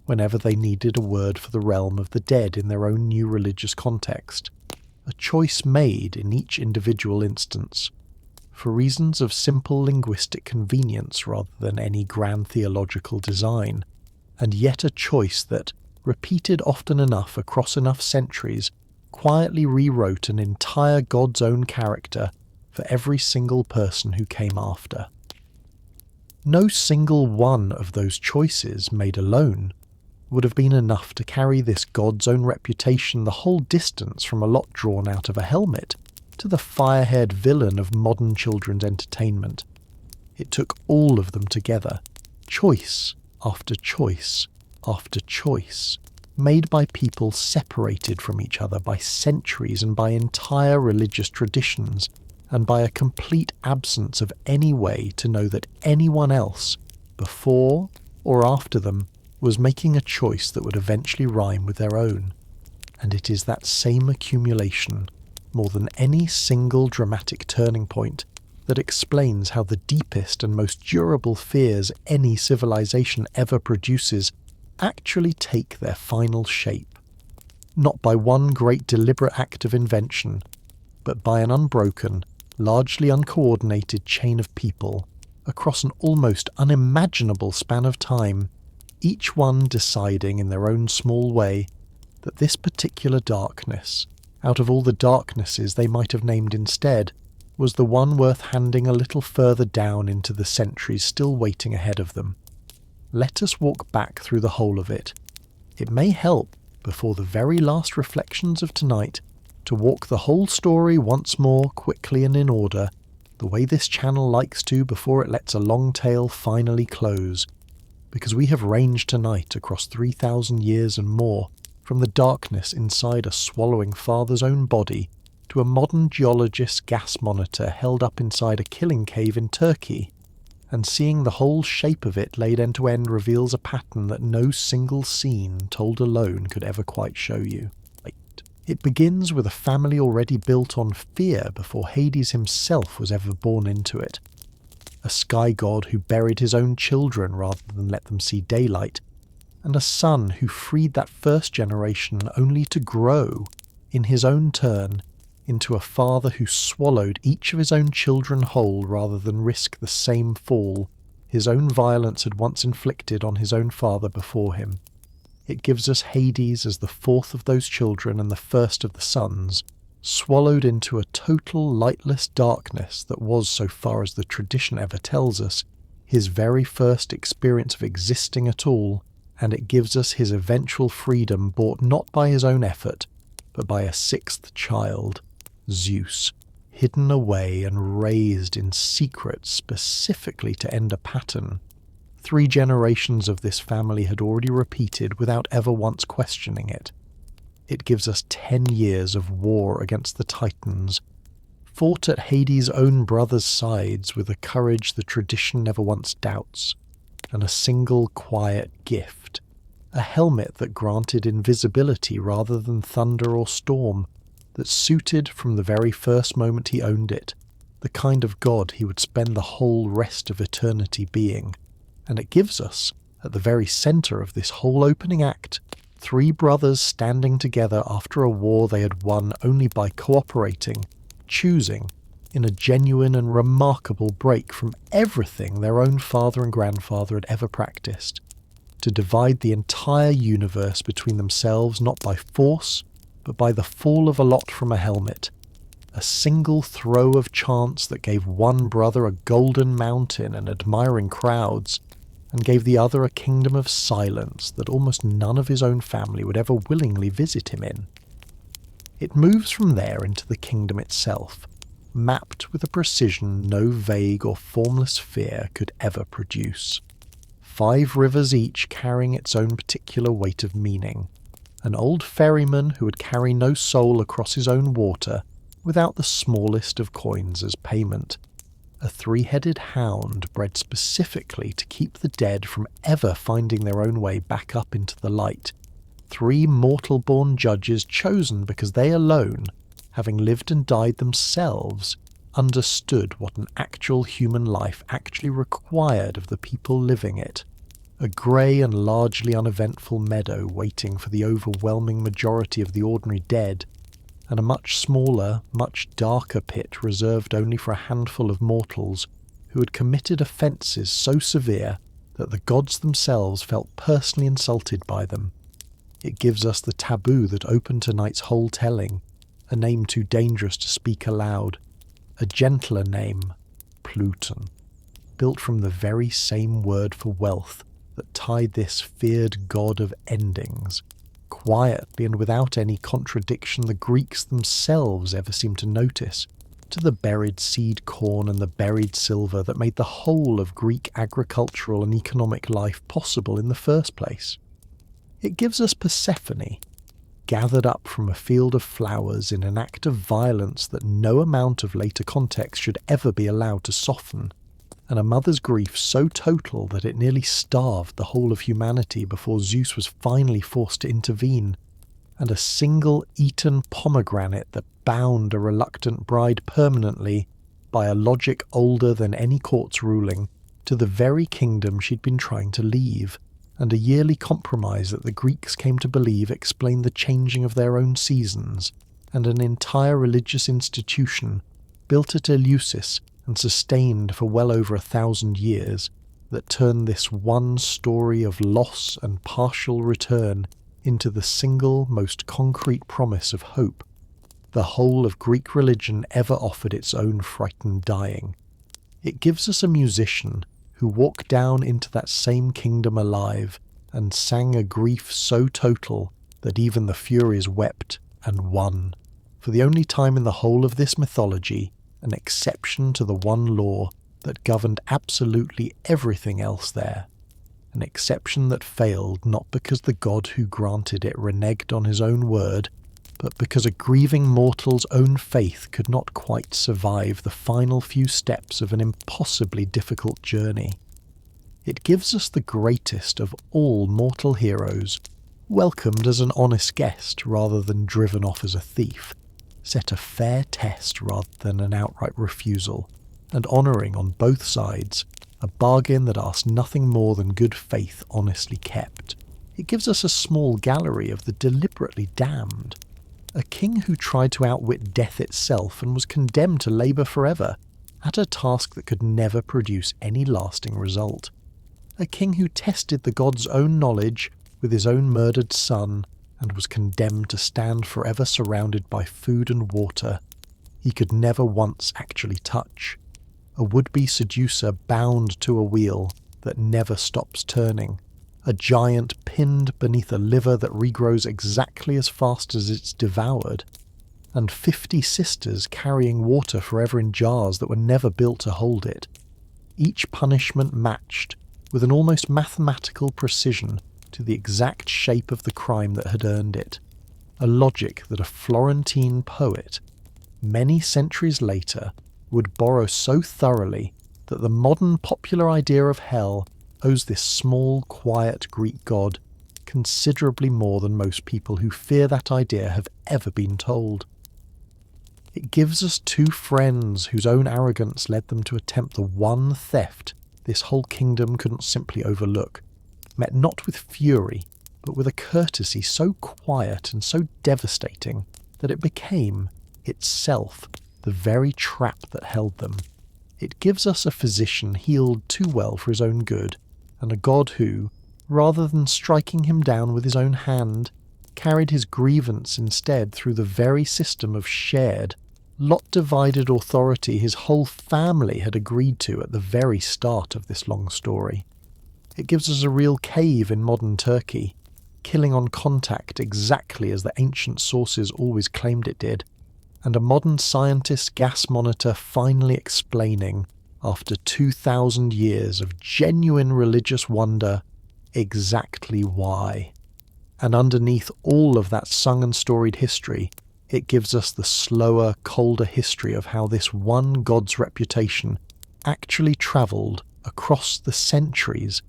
A: whenever they needed a word for the realm of the dead in their own new religious context, a a choice made in each individual instance, for reasons of simple linguistic convenience rather than any grand theological design, and yet a choice that, repeated often enough across enough centuries, quietly rewrote an entire God's own character for every single person who came after. No single one of those choices made alone would have been enough to carry this God's own reputation the whole distance from a lot drawn out of a helmet to the fire-haired villain of modern children's entertainment. It took all of them together, choice after choice after choice, made by people separated from each other by centuries and by entire religious traditions, and by a complete absence of any way to know that anyone else, before or after them, was making a choice that would eventually rhyme with their own. And it is that same accumulation, more than any single dramatic turning point, that explains how the deepest and most durable fears any civilization ever produces actually take their final shape, not by one great deliberate act of invention, but by an unbroken, largely uncoordinated chain of people across an almost unimaginable span of time, each one deciding in their own small way that this particular darkness, out of all the darknesses they might have named instead, was the one worth handing a little further down into the centuries still waiting ahead of them. Let us walk back through the whole of it. It may help, before the very last reflections of tonight, to walk the whole story once more quickly and in order, the way this channel likes to before it lets a long tale finally close, because we have ranged tonight across 3,000 years and more, from the darkness inside a swallowing father's own body to a modern geologist's gas monitor held up inside a killing cave in Turkey, and seeing the whole shape of it laid end to end reveals a pattern that no single scene told alone could ever quite show you. It begins with a family already built on fear before Hades himself was ever born into it. A sky god who buried his own children rather than let them see daylight, and a son who freed that first generation only to grow, in his own turn, into a father who swallowed each of his own children whole rather than risk the same fall his own violence had once inflicted on his own father before him. It gives us Hades as the fourth of those children and the first of the sons, swallowed into a total lightless darkness that was, so far as the tradition ever tells us, his very first experience of existing at all, and it gives us his eventual freedom bought not by his own effort, but by a sixth child, Zeus, hidden away and raised in secret specifically to end a pattern 3 generations of this family had already repeated without ever once questioning it. It gives us 10 years of war against the Titans, fought at Hades' own brothers' sides with a courage the tradition never once doubts, and a single quiet gift, a helmet that granted invisibility rather than thunder or storm, that suited from the very first moment he owned it, the kind of god he would spend the whole rest of eternity being. And it gives us, at the very centre of this whole opening act, 3 brothers standing together after a war they had won only by cooperating, choosing, in a genuine and remarkable break from everything their own father and grandfather had ever practiced, to divide the entire universe between themselves not by force, but by the fall of a lot from a helmet, a single throw of chance that gave one brother a golden mountain and admiring crowds, and gave the other a kingdom of silence that almost none of his own family would ever willingly visit him in. It moves from there into the kingdom itself, mapped with a precision no vague or formless fear could ever produce. 5 rivers each carrying its own particular weight of meaning. An old ferryman who would carry no soul across his own water without the smallest of coins as payment. A 3-headed hound bred specifically to keep the dead from ever finding their own way back up into the light. 3 mortal-born judges chosen because they alone, having lived and died themselves, understood what an actual human life actually required of the people living it. A grey and largely uneventful meadow waiting for the overwhelming majority of the ordinary dead, and a much smaller, much darker pit reserved only for a handful of mortals who had committed offences so severe that the gods themselves felt personally insulted by them. It gives us the taboo that opened tonight's whole telling, a name too dangerous to speak aloud, a gentler name, Pluton, built from the very same word for wealth that tied this feared god of endings. Quietly and without any contradiction the Greeks themselves ever seemed to notice, to the buried seed corn and the buried silver that made the whole of Greek agricultural and economic life possible in the first place. It gives us Persephone, gathered up from a field of flowers in an act of violence that no amount of later context should ever be allowed to soften, and a mother's grief so total that it nearly starved the whole of humanity before Zeus was finally forced to intervene, and a single eaten pomegranate that bound a reluctant bride permanently, by a logic older than any court's ruling, to the very kingdom she'd been trying to leave, and a yearly compromise that the Greeks came to believe explained the changing of their own seasons, and an entire religious institution, built at Eleusis and sustained for well over 1,000 years, that turned this one story of loss and partial return into the single most concrete promise of hope the whole of Greek religion ever offered its own frightened dying. It gives us a musician who walked down into that same kingdom alive and sang a grief so total that even the Furies wept and won, for the only time in the whole of this mythology, an exception to the one law that governed absolutely everything else there. An exception that failed not because the god who granted it reneged on his own word, but because a grieving mortal's own faith could not quite survive the final few steps of an impossibly difficult journey. It gives us the greatest of all mortal heroes, welcomed as an honest guest rather than driven off as a thief, set a fair test rather than an outright refusal, and honouring on both sides a bargain that asked nothing more than good faith honestly kept. It gives us a small gallery of the deliberately damned, a king who tried to outwit death itself and was condemned to labour forever, at a task that could never produce any lasting result. A king who tested the god's own knowledge with his own murdered son and was condemned to stand forever surrounded by food and water he could never once actually touch. A would-be seducer bound to a wheel that never stops turning. A giant pinned beneath a liver that regrows exactly as fast as it's devoured. And 50 sisters carrying water forever in jars that were never built to hold it. Each punishment matched, with an almost mathematical precision, to the exact shape of the crime that had earned it. A logic that a Florentine poet, many centuries later, would borrow so thoroughly that the modern popular idea of hell owes this small, quiet Greek god considerably more than most people who fear that idea have ever been told. It gives us two friends whose own arrogance led them to attempt the one theft this whole kingdom couldn't simply overlook, met not with fury, but with a courtesy so quiet and so devastating that it became, itself, the very trap that held them. It gives us a physician healed too well for his own good, and a god who, rather than striking him down with his own hand, carried his grievance instead through the very system of shared, lot-divided authority his whole family had agreed to at the very start of this long story. It gives us a real cave in modern Turkey, killing on contact exactly as the ancient sources always claimed it did, and a modern scientist's gas monitor finally explaining, after 2,000 years of genuine religious wonder, exactly why. And underneath all of that sung and storied history, it gives us the slower, colder history of how this one god's reputation actually travelled across the centuries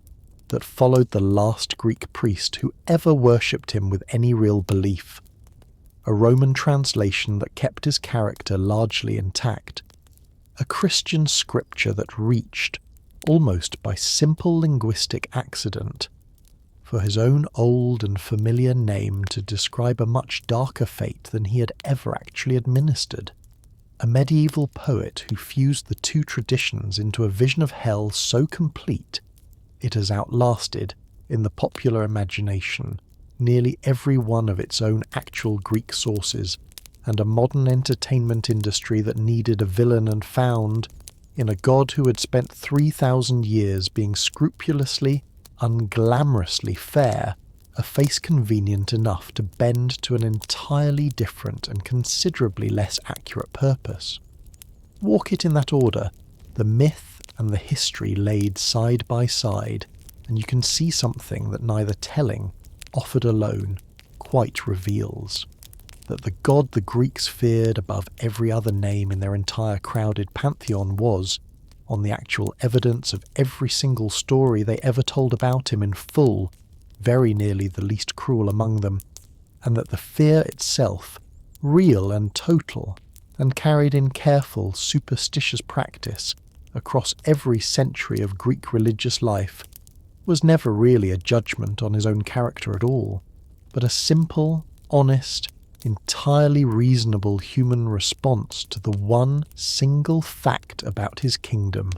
A: that followed the last Greek priest who ever worshipped him with any real belief. A Roman translation that kept his character largely intact. A Christian scripture that reached, almost by simple linguistic accident, for his own old and familiar name to describe a much darker fate than he had ever actually administered. A medieval poet who fused the two traditions into a vision of hell so complete it has outlasted, in the popular imagination, nearly every one of its own actual Greek sources, and a modern entertainment industry that needed a villain and found, in a god who had spent 3,000 years being scrupulously, unglamorously fair, a face convenient enough to bend to an entirely different and considerably less accurate purpose. Walk it in that order, the myth and the history laid side by side, and you can see something that neither telling, offered alone, quite reveals. That the god the Greeks feared above every other name in their entire crowded pantheon was, on the actual evidence of every single story they ever told about him in full, very nearly the least cruel among them, and that the fear itself, real and total, and carried in careful, superstitious practice across every century of Greek religious life, was never really a judgment on his own character at all, but a simple, honest, entirely reasonable human response to the one single fact about his kingdom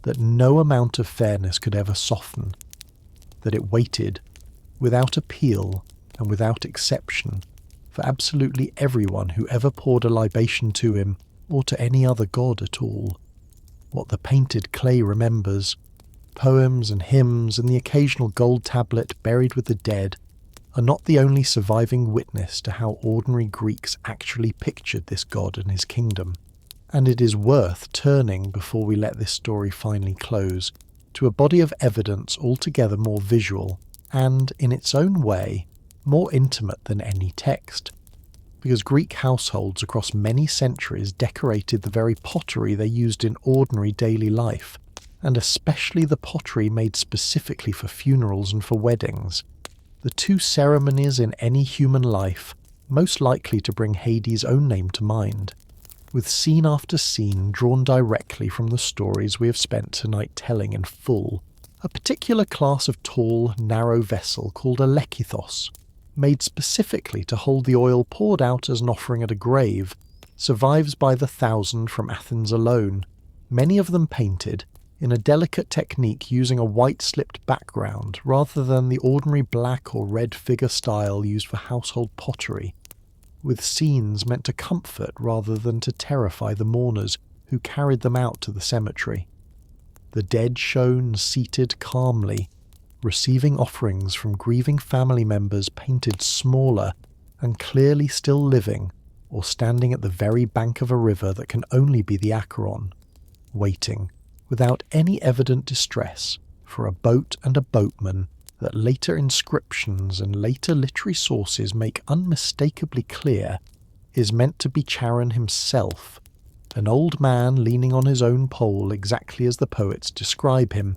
A: that no amount of fairness could ever soften, that it waited, without appeal and without exception, for absolutely everyone who ever poured a libation to him or to any other god at all. What the painted clay remembers, poems and hymns and the occasional gold tablet buried with the dead, are not the only surviving witness to how ordinary Greeks actually pictured this god and his kingdom. And it is worth turning, before we let this story finally close, to a body of evidence altogether more visual and, in its own way, more intimate than any text. Because Greek households across many centuries decorated the very pottery they used in ordinary daily life, and especially the pottery made specifically for funerals and for weddings, the two ceremonies in any human life most likely to bring Hades' own name to mind, with scene after scene drawn directly from the stories we have spent tonight telling in full. A particular class of tall, narrow vessel called a lekithos, made specifically to hold the oil poured out as an offering at a grave, survives by the 1,000 from Athens alone, many of them painted, in a delicate technique using a white slipped background rather than the ordinary black or red figure style used for household pottery, with scenes meant to comfort rather than to terrify the mourners who carried them out to the cemetery. The dead shown seated calmly, receiving offerings from grieving family members painted smaller and clearly still living, or standing at the very bank of a river that can only be the Acheron, waiting, without any evident distress, for a boat and a boatman that later inscriptions and later literary sources make unmistakably clear is meant to be Charon himself, an old man leaning on his own pole exactly as the poets describe him,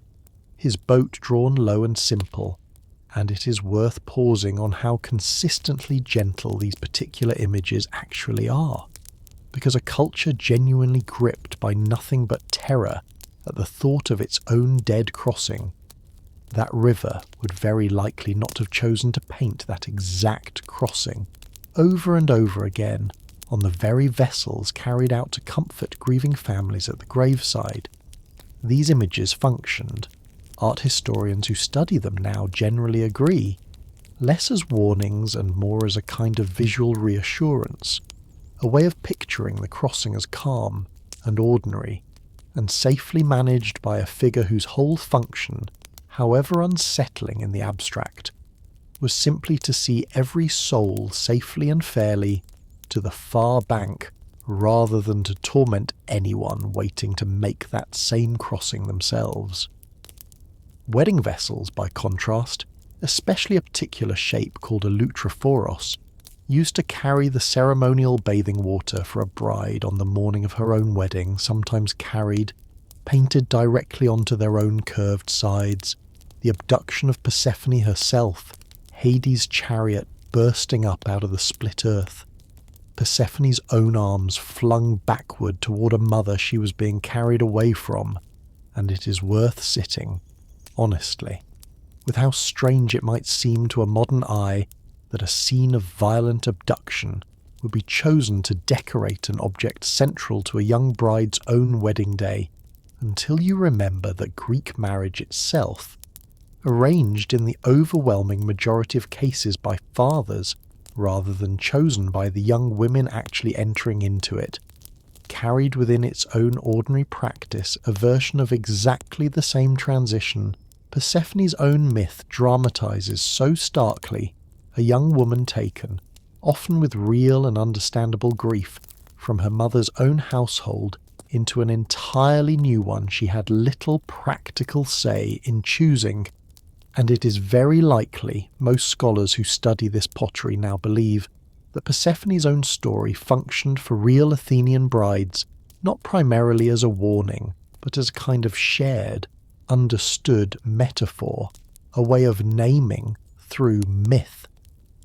A: his boat drawn low and simple, and it is worth pausing on how consistently gentle these particular images actually are, because a culture genuinely gripped by nothing but terror at the thought of its own dead crossing, that river would very likely not have chosen to paint that exact crossing over and over again on the very vessels carried out to comfort grieving families at the graveside. These images functioned, art historians who study them now generally agree, less as warnings and more as a kind of visual reassurance, a way of picturing the crossing as calm and ordinary, and safely managed by a figure whose whole function, however unsettling in the abstract, was simply to see every soul safely and fairly to the far bank rather than to torment anyone waiting to make that same crossing themselves. Wedding vessels, by contrast, especially a particular shape called a lutrophoros, used to carry the ceremonial bathing water for a bride on the morning of her own wedding, sometimes carried, painted directly onto their own curved sides, the abduction of Persephone herself, Hades' chariot bursting up out of the split earth, Persephone's own arms flung backward toward a mother she was being carried away from, and it is worth sitting, honestly, with how strange it might seem to a modern eye that a scene of violent abduction would be chosen to decorate an object central to a young bride's own wedding day, until you remember that Greek marriage itself, arranged in the overwhelming majority of cases by fathers rather than chosen by the young women actually entering into it, carried within its own ordinary practice a version of exactly the same transition Persephone's own myth dramatizes so starkly a young woman taken, often with real and understandable grief, from her mother's own household into an entirely new one she had little practical say in choosing. And it is very likely most scholars who study this pottery now believe that Persephone's own story functioned for real Athenian brides not primarily as a warning, but as a kind of shared, understood metaphor, a way of naming through myth,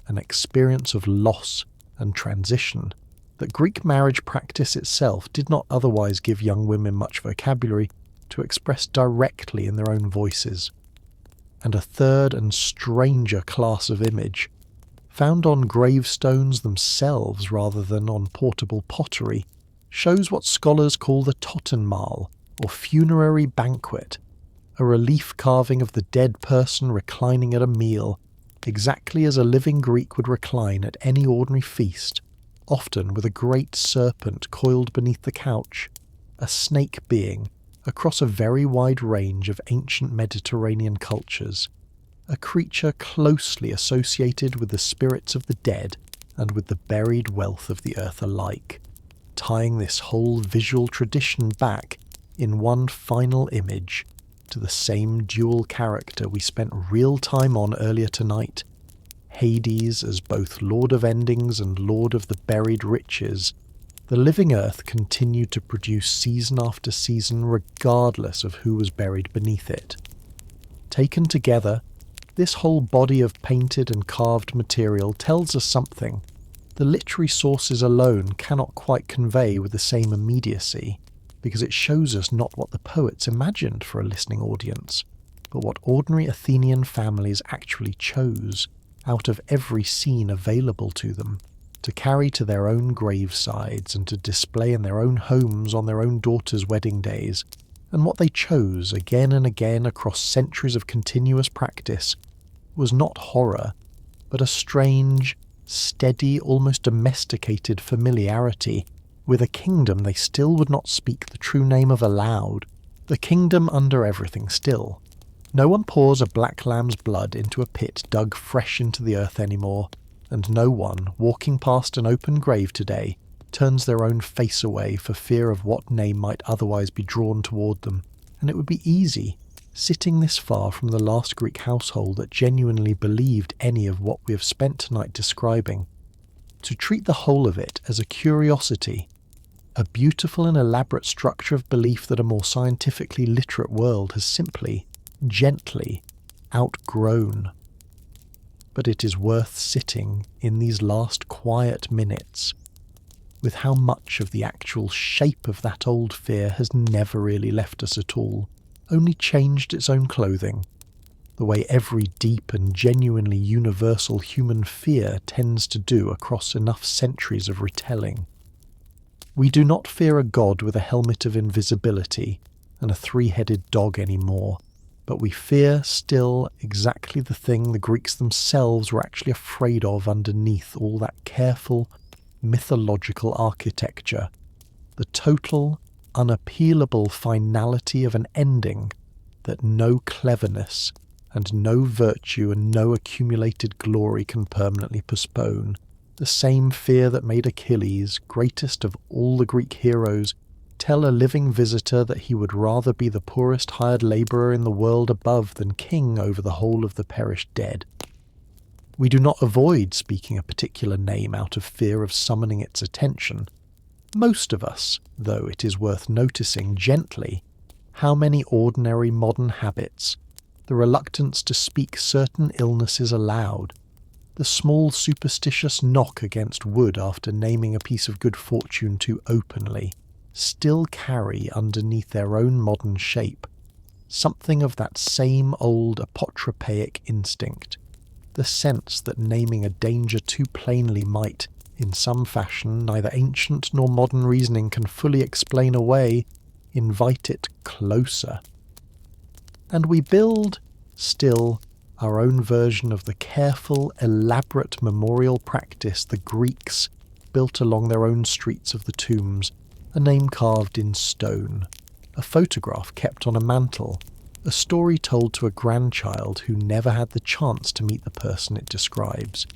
A: an experience of loss and transition that Greek marriage practice itself did not otherwise give young women much vocabulary to express directly in their own voices. And a third and stranger class of image, found on gravestones themselves rather than on portable pottery, shows what scholars call the Totenmahl, or funerary banquet, a relief carving of the dead person reclining at a meal, exactly as a living Greek would recline at any ordinary feast, often with a great serpent coiled beneath the couch, a snake being, across a very wide range of ancient Mediterranean cultures, a creature closely associated with the spirits of the dead and with the buried wealth of the earth alike, tying this whole visual tradition back in one final image to the same dual character we spent real time on earlier tonight, Hades as both Lord of Endings and Lord of the Buried Riches. The living earth continued to produce season after season regardless of who was buried beneath it. Taken together, this whole body of painted and carved material tells us something the literary sources alone cannot quite convey with the same immediacy, because it shows us not what the poets imagined for a listening audience, but what ordinary Athenian families actually chose, out of every scene available to them, to carry to their own gravesides and to display in their own homes on their own daughters' wedding days, and what they chose again and again across centuries of continuous practice was not horror, but a strange, steady, almost domesticated familiarity with a kingdom they still would not speak the true name of aloud, the kingdom under everything still. No one pours a black lamb's blood into a pit dug fresh into the earth anymore, and no one, walking past an open grave today, turns their own face away for fear of what name might otherwise be drawn toward them, and it would be easy, sitting this far from the last Greek household that genuinely believed any of what we have spent tonight describing, to treat the whole of it as a curiosity, a beautiful and elaborate structure of belief that a more scientifically literate world has simply, gently, outgrown. But it is worth sitting in these last quiet minutes with how much of the actual shape of that old fear has never really left us at all, only changed its own clothing, the way every deep and genuinely universal human fear tends to do across enough centuries of retelling. We do not fear a god with a helmet of invisibility and a three-headed dog anymore, but we fear still exactly the thing the Greeks themselves were actually afraid of underneath all that careful, mythological architecture, the total, unappealable finality of an ending that no cleverness and no virtue and no accumulated glory can permanently postpone, the same fear that made Achilles, greatest of all the Greek heroes, tell a living visitor that he would rather be the poorest hired labourer in the world above than king over the whole of the perished dead. We do not avoid speaking a particular name out of fear of summoning its attention. Most of us, though it is worth noticing gently how many ordinary modern habits, the reluctance to speak certain illnesses aloud, the small superstitious knock against wood after naming a piece of good fortune too openly, still carry underneath their own modern shape something of that same old apotropaic instinct, the sense that naming a danger too plainly might, in some fashion neither ancient nor modern reasoning can fully explain away, invite it closer. And we build, still, our own version of the careful, elaborate memorial practice the Greeks built along their own streets of the tombs, a name carved in stone, a photograph kept on a mantle, a story told to a grandchild who never had the chance to meet the person it describes.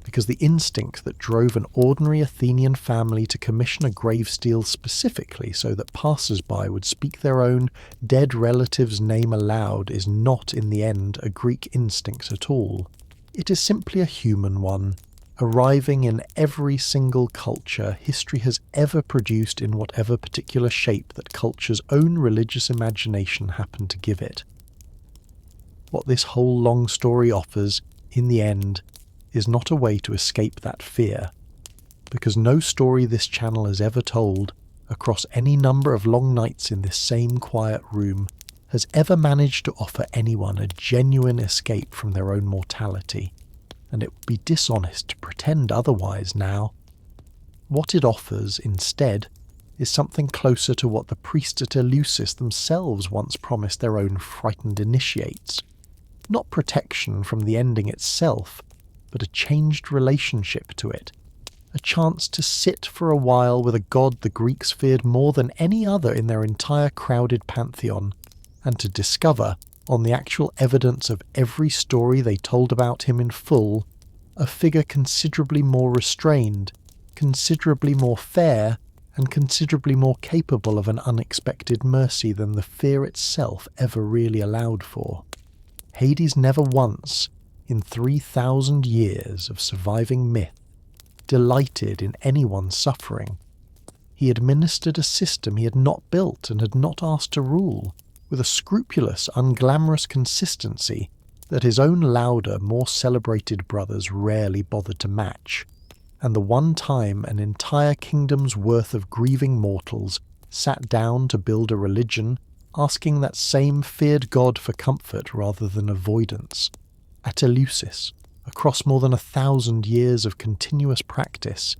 A: Because the instinct that drove an ordinary Athenian family to commission a gravestele specifically so that passers-by would speak their own dead relative's name aloud is not, in the end, a Greek instinct at all. It is simply a human one, arriving in every single culture history has ever produced in whatever particular shape that culture's own religious imagination happened to give it. What this whole long story offers, in the end, is not a way to escape that fear, because no story this channel has ever told, across any number of long nights in this same quiet room, has ever managed to offer anyone a genuine escape from their own mortality, and it would be dishonest to pretend otherwise now. What it offers, instead, is something closer to what the priests at Eleusis themselves once promised their own frightened initiates. Not protection from the ending itself, but a changed relationship to it, a chance to sit for a while with a god the Greeks feared more than any other in their entire crowded pantheon, and to discover, on the actual evidence of every story they told about him in full, a figure considerably more restrained, considerably more fair, and considerably more capable of an unexpected mercy than the fear itself ever really allowed for. Hades never once, in 3,000 years of surviving myth, delighted in anyone's suffering. He administered a system he had not built and had not asked to rule, with a scrupulous, unglamorous consistency that his own louder, more celebrated brothers rarely bothered to match. And the one time an entire kingdom's worth of grieving mortals sat down to build a religion, asking that same feared god for comfort rather than avoidance, at Eleusis, across more than 1,000 years of continuous practice,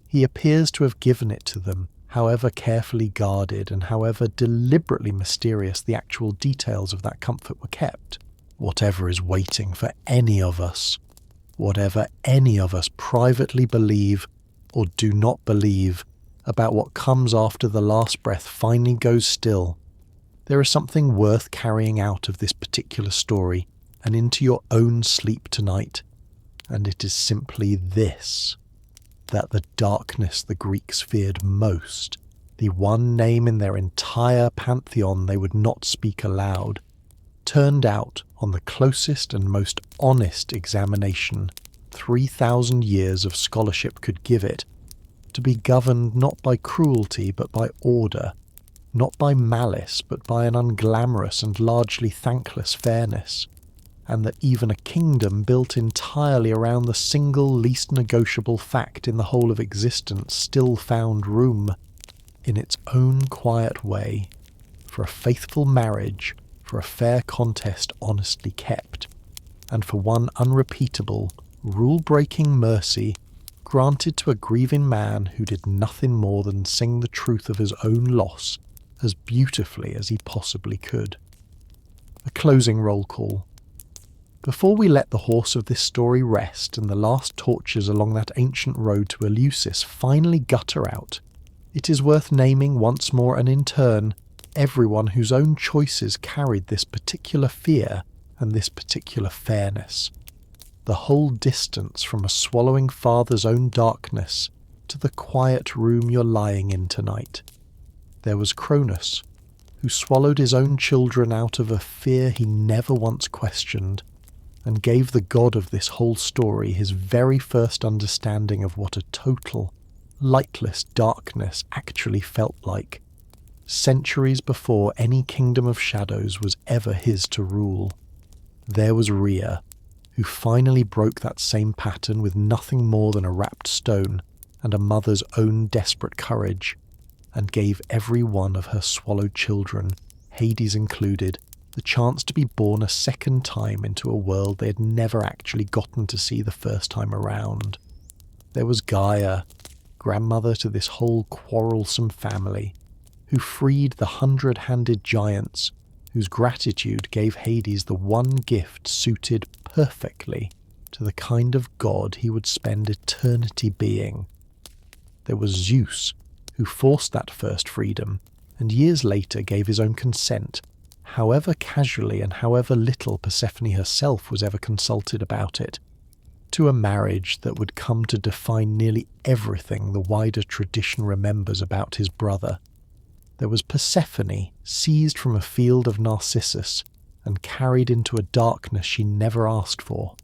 A: he appears to have given it to them, however carefully guarded and however deliberately mysterious the actual details of that comfort were kept. Whatever is waiting for any of us, whatever any of us privately believe or do not believe about what comes after the last breath finally goes still, there is something worth carrying out of this particular story and into your own sleep tonight, and it is simply this, that the darkness the Greeks feared most, the one name in their entire pantheon they would not speak aloud, turned out, on the closest and most honest examination 3,000 years of scholarship could give it, to be governed not by cruelty but by order, not by malice but by an unglamorous and largely thankless fairness, and that even a kingdom built entirely around the single least negotiable fact in the whole of existence still found room, in its own quiet way, for a faithful marriage, for a fair contest honestly kept, and for one unrepeatable, rule-breaking mercy granted to a grieving man who did nothing more than sing the truth of his own loss as beautifully as he possibly could. A closing roll call. Before we let the horse of this story rest and the last torches along that ancient road to Eleusis finally gutter out, it is worth naming once more and in turn everyone whose own choices carried this particular fear and this particular fairness. The whole distance from a swallowing father's own darkness to the quiet room you're lying in tonight. There was Cronus, who swallowed his own children out of a fear he never once questioned, and gave the god of this whole story his very first understanding of what a total, lightless darkness actually felt like, centuries before any kingdom of shadows was ever his to rule. There was Rhea, who finally broke that same pattern with nothing more than a wrapped stone and a mother's own desperate courage, and gave every one of her swallowed children, Hades included, the chance to be born a second time into a world they had never actually gotten to see the first time around. There was Gaia, grandmother to this whole quarrelsome family, who freed the 100-handed giants, whose gratitude gave Hades the one gift suited perfectly to the kind of god he would spend eternity being. There was Zeus, who forced that first freedom, and years later gave his own consent, however casually and however little Persephone herself was ever consulted about it, to a marriage that would come to define nearly everything the wider tradition remembers about his brother. There was Persephone, seized from a field of Narcissus and carried into a darkness she never asked for,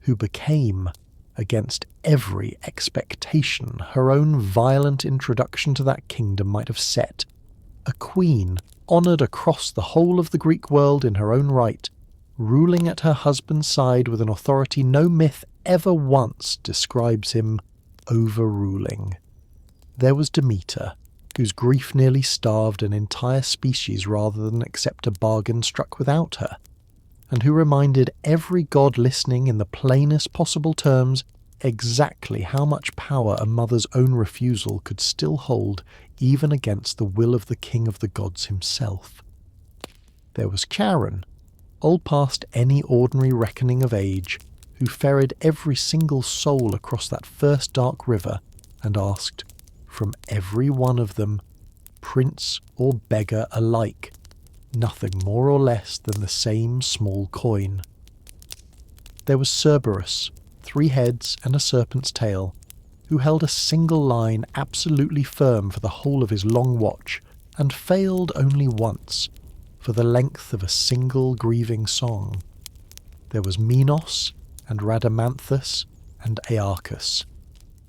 A: who became, against every expectation her own violent introduction to that kingdom might have set, a queen honoured across the whole of the Greek world in her own right, ruling at her husband's side with an authority no myth ever once describes him overruling. There was Demeter, whose grief nearly starved an entire species rather than accept a bargain struck without her, and who reminded every god listening in the plainest possible terms exactly how much power a mother's own refusal could still hold even against the will of the king of the gods himself. There was Charon, old past any ordinary reckoning of age, who ferried every single soul across that first dark river and asked, from every one of them, prince or beggar alike, nothing more or less than the same small coin. There was Cerberus, 3 heads and a serpent's tail, who held a single line absolutely firm for the whole of his long watch, and failed only once, for the length of a single grieving song. There was Minos, and Rhadamanthus, and Aeacus,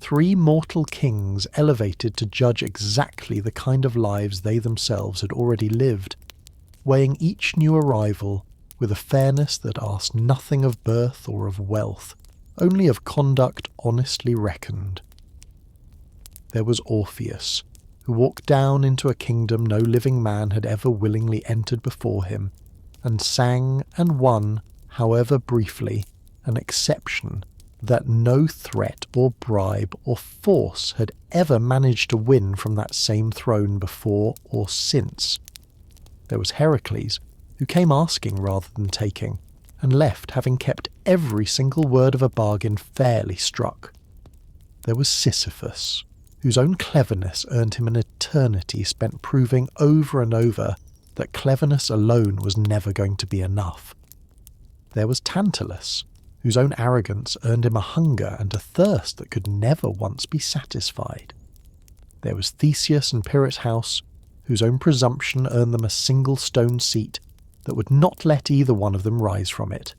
A: 3 mortal kings elevated to judge exactly the kind of lives they themselves had already lived, weighing each new arrival with a fairness that asked nothing of birth or of wealth, only of conduct honestly reckoned. There was Orpheus, who walked down into a kingdom no living man had ever willingly entered before him, and sang and won, however briefly, an exception that no threat or bribe or force had ever managed to win from that same throne before or since. There was Heracles, who came asking rather than taking, and left having kept every single word of a bargain fairly struck. There was Sisyphus, whose own cleverness earned him an eternity spent proving over and over that cleverness alone was never going to be enough. There was Tantalus, whose own arrogance earned him a hunger and a thirst that could never once be satisfied. There was Theseus and Pyrrhus' house, whose own presumption earned them a single stone seat that would not let either one of them rise from it.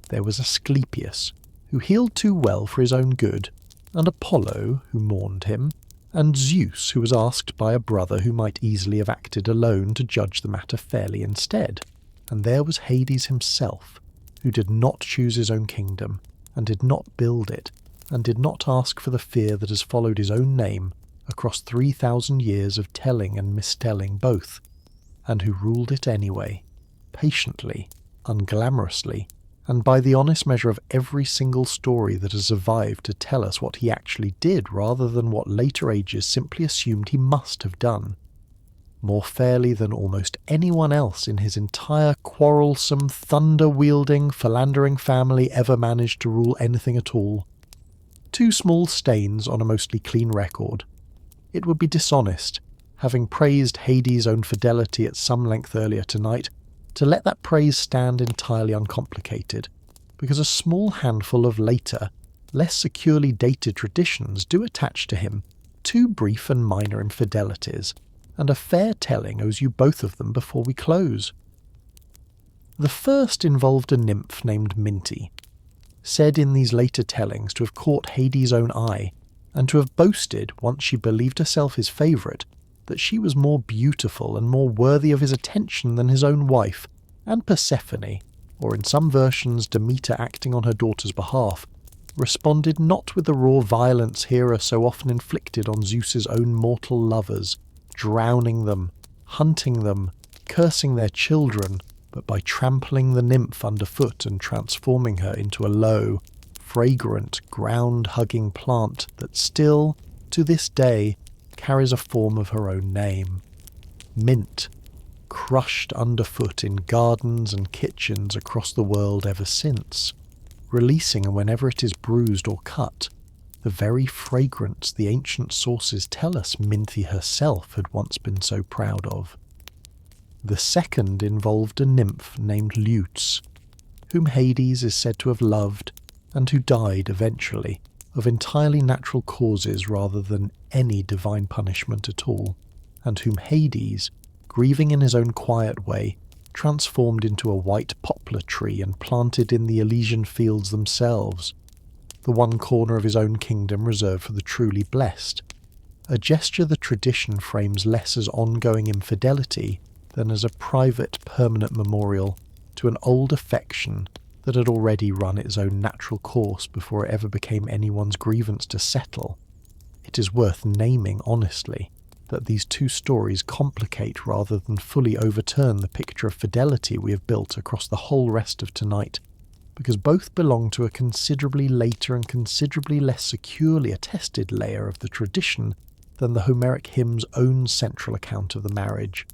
A: There was Asclepius, who healed too well for his own good, and Apollo, who mourned him, and Zeus, who was asked by a brother who might easily have acted alone to judge the matter fairly instead. And there was Hades himself, who did not choose his own kingdom, and did not build it, and did not ask for the fear that has followed his own name across 3,000 years of telling and mistelling both, and who ruled it anyway, patiently, unglamorously, and by the honest measure of every single story that has survived to tell us what he actually did rather than what later ages simply assumed he must have done. More fairly than almost anyone else in his entire quarrelsome, thunder-wielding, philandering family ever managed to rule anything at all. 2 small stains on a mostly clean record. It would be dishonest, having praised Hades' own fidelity at some length earlier tonight, to let that praise stand entirely uncomplicated, because a small handful of later, less securely dated traditions do attach to him 2 brief and minor infidelities, and a fair telling owes you both of them before we close. The first involved a nymph named Minty, said in these later tellings to have caught Hades' own eye, and to have boasted, once she believed herself his favourite, that she was more beautiful and more worthy of his attention than his own wife, and Persephone, or in some versions Demeter acting on her daughter's behalf, responded not with the raw violence Hera so often inflicted on Zeus's own mortal lovers, drowning them, hunting them, cursing their children, but by trampling the nymph underfoot and transforming her into a low, fragrant, ground-hugging plant that still, to this day, carries a form of her own name. Mint, crushed underfoot in gardens and kitchens across the world ever since, releasing whenever it is bruised or cut, the very fragrance the ancient sources tell us Minthy herself had once been so proud of. The second involved a nymph named Lutes, whom Hades is said to have loved and who died eventually of entirely natural causes rather than any divine punishment at all, and whom Hades, grieving in his own quiet way, transformed into a white poplar tree and planted in the Elysian fields themselves, the one corner of his own kingdom reserved for the truly blessed, a gesture the tradition frames less as ongoing infidelity than as a private, permanent memorial to an old affection that had already run its own natural course before it ever became anyone's grievance to settle. It is worth naming honestly that these two stories complicate rather than fully overturn the picture of fidelity we have built across the whole rest of tonight, because both belong to a considerably later and considerably less securely attested layer of the tradition than the Homeric hymn's own central account of the marriage,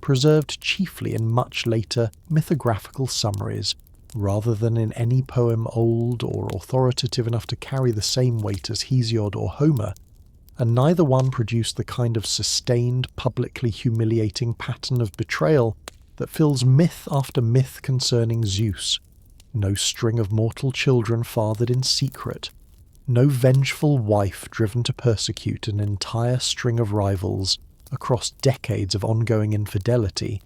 A: preserved chiefly in much later mythographical summaries rather than in any poem old or authoritative enough to carry the same weight as Hesiod or Homer, and neither one produced the kind of sustained, publicly humiliating pattern of betrayal that fills myth after myth concerning Zeus. No string of mortal children fathered in secret, no vengeful wife driven to persecute an entire string of rivals across decades of ongoing infidelity,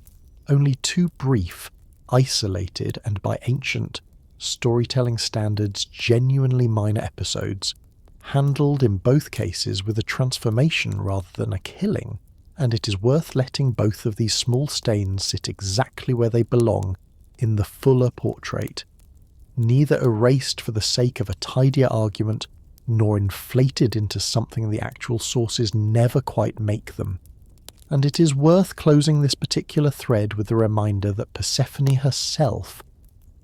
A: only two brief, isolated and by ancient storytelling standards genuinely minor episodes, handled in both cases with a transformation rather than a killing, and it is worth letting both of these small stains sit exactly where they belong in the fuller portrait, neither erased for the sake of a tidier argument nor inflated into something the actual sources never quite make them. And it is worth closing this particular thread with the reminder that Persephone herself,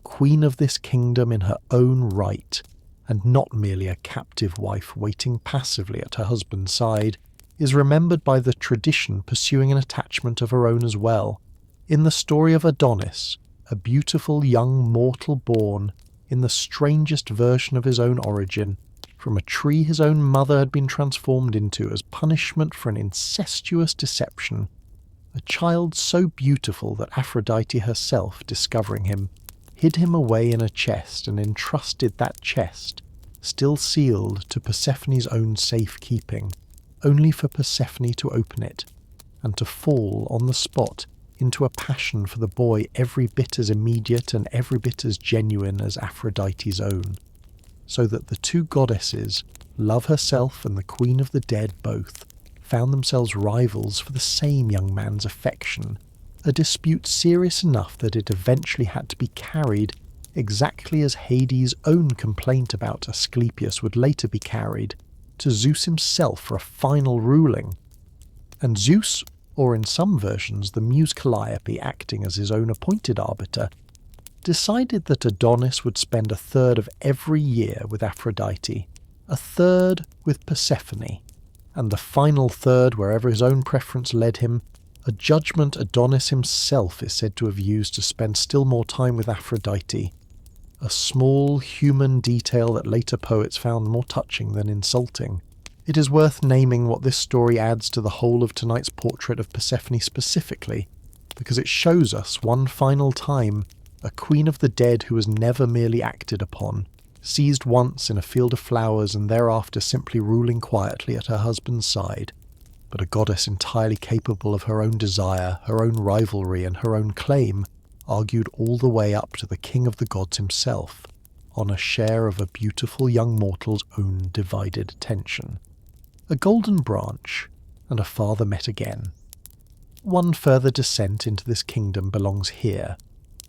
A: queen of this kingdom in her own right, and not merely a captive wife waiting passively at her husband's side, is remembered by the tradition pursuing an attachment of her own as well, in the story of Adonis, a beautiful young mortal born, in the strangest version of his own origin, from a tree his own mother had been transformed into as punishment for an incestuous deception, a child so beautiful that Aphrodite herself, discovering him, hid him away in a chest and entrusted that chest, still sealed, to Persephone's own safe keeping, only for Persephone to open it, and to fall on the spot into a passion for the boy every bit as immediate and every bit as genuine as Aphrodite's own, so that the two goddesses, Love herself and the Queen of the Dead both, found themselves rivals for the same young man's affection, a dispute serious enough that it eventually had to be carried exactly as Hades' own complaint about Asclepius would later be carried, to Zeus himself for a final ruling. And Zeus, or in some versions the muse Calliope acting as his own appointed arbiter, decided that Adonis would spend a third of every year with Aphrodite, a third with Persephone, and the final third, wherever his own preference led him, a judgment Adonis himself is said to have used to spend still more time with Aphrodite, a small human detail that later poets found more touching than insulting. It is worth naming what this story adds to the whole of tonight's portrait of Persephone specifically, because it shows us one final time a queen of the dead who was never merely acted upon, seized once in a field of flowers and thereafter simply ruling quietly at her husband's side, but a goddess entirely capable of her own desire, her own rivalry and her own claim, argued all the way up to the king of the gods himself, on a share of a beautiful young mortal's own divided attention. A golden branch, and a father met again. One further descent into this kingdom belongs here,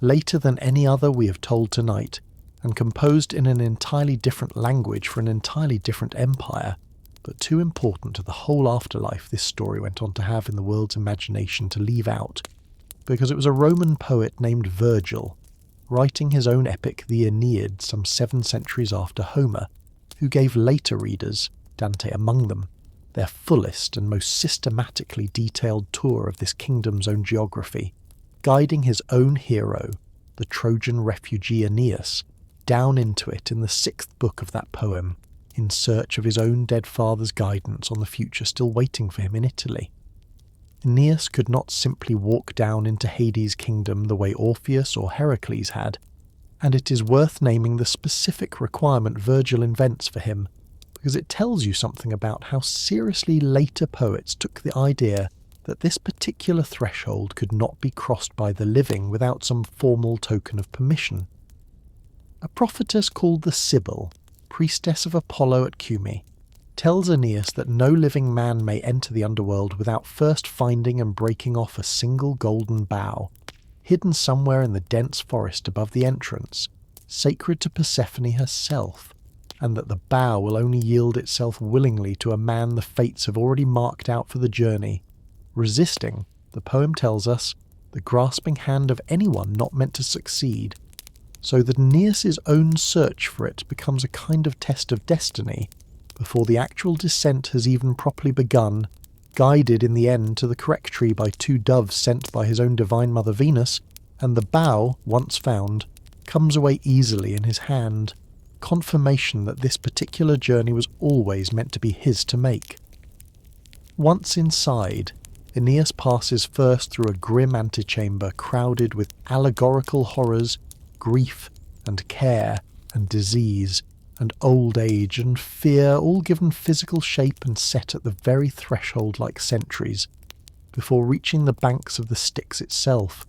A: later than any other we have told tonight, and composed in an entirely different language for an entirely different empire, but too important to the whole afterlife this story went on to have in the world's imagination to leave out, because it was a Roman poet named Virgil, writing his own epic the Aeneid some 7 centuries after Homer, who gave later readers, Dante among them, their fullest and most systematically detailed tour of this kingdom's own geography, guiding his own hero, the Trojan refugee Aeneas, down into it in the 6th book of that poem, in search of his own dead father's guidance on the future still waiting for him in Italy. Aeneas could not simply walk down into Hades' kingdom the way Orpheus or Heracles had, and it is worth naming the specific requirement Virgil invents for him, because it tells you something about how seriously later poets took the idea that this particular threshold could not be crossed by the living without some formal token of permission. A prophetess called the Sibyl, priestess of Apollo at Cumae, tells Aeneas that no living man may enter the underworld without first finding and breaking off a single golden bough, hidden somewhere in the dense forest above the entrance, sacred to Persephone herself, and that the bough will only yield itself willingly to a man the fates have already marked out for the journey, resisting, the poem tells us, the grasping hand of anyone not meant to succeed, so that Aeneas' own search for it becomes a kind of test of destiny, before the actual descent has even properly begun, guided in the end to the correct tree by 2 doves sent by his own divine mother Venus, and the bough, once found, comes away easily in his hand, confirmation that this particular journey was always meant to be his to make. Once inside, Aeneas passes first through a grim antechamber crowded with allegorical horrors, grief and care and disease and old age and fear, all given physical shape and set at the very threshold like sentries, before reaching the banks of the Styx itself,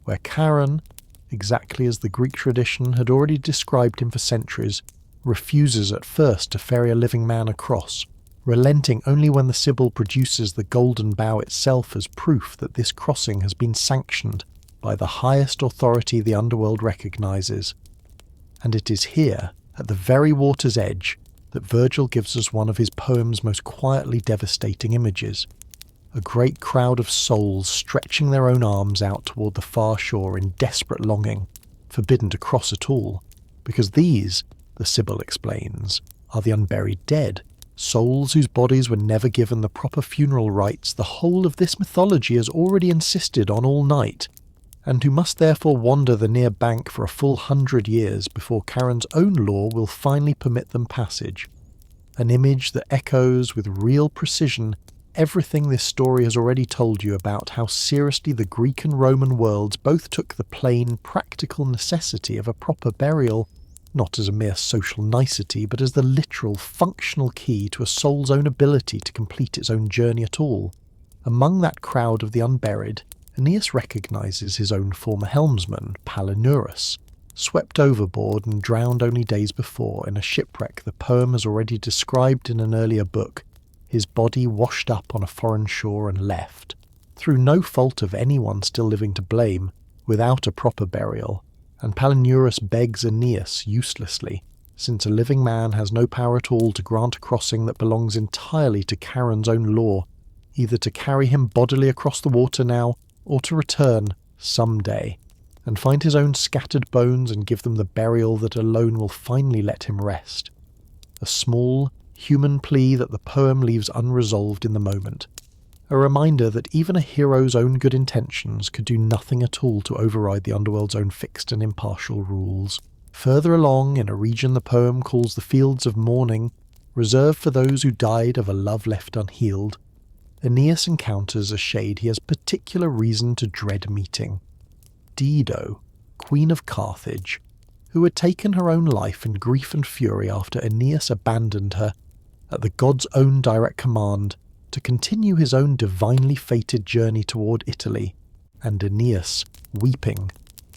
A: where Charon, exactly as the Greek tradition had already described him for centuries, refuses at first to ferry a living man across, relenting only when the Sibyl produces the golden bough itself as proof that this crossing has been sanctioned by the highest authority the underworld recognises. And it is here, at the very water's edge, that Virgil gives us one of his poem's most quietly devastating images. A great crowd of souls stretching their own arms out toward the far shore in desperate longing, forbidden to cross at all, because these, the Sibyl explains, are the unburied dead, souls whose bodies were never given the proper funeral rites the whole of this mythology has already insisted on all night, and who must therefore wander the near bank for a full 100 years before Charon's own law will finally permit them passage. An image that echoes with real precision everything this story has already told you about how seriously the Greek and Roman worlds both took the plain, practical necessity of a proper burial, not as a mere social nicety, but as the literal, functional key to a soul's own ability to complete its own journey at all. Among that crowd of the unburied, Aeneas recognises his own former helmsman, Palinurus, swept overboard and drowned only days before in a shipwreck the poem has already described in an earlier book, his body washed up on a foreign shore and left, through no fault of anyone still living to blame, without a proper burial, and Palinurus begs Aeneas uselessly, since a living man has no power at all to grant a crossing that belongs entirely to Charon's own law, either to carry him bodily across the water now, or to return, some day, and find his own scattered bones and give them the burial that alone will finally let him rest. A small, human plea that the poem leaves unresolved in the moment. A reminder that even a hero's own good intentions could do nothing at all to override the underworld's own fixed and impartial rules. Further along, in a region the poem calls the Fields of Mourning, reserved for those who died of a love left unhealed, Aeneas encounters a shade he has particular reason to dread meeting. Dido, Queen of Carthage, who had taken her own life in grief and fury after Aeneas abandoned her, at the god's own direct command, to continue his own divinely fated journey toward Italy, and Aeneas, weeping,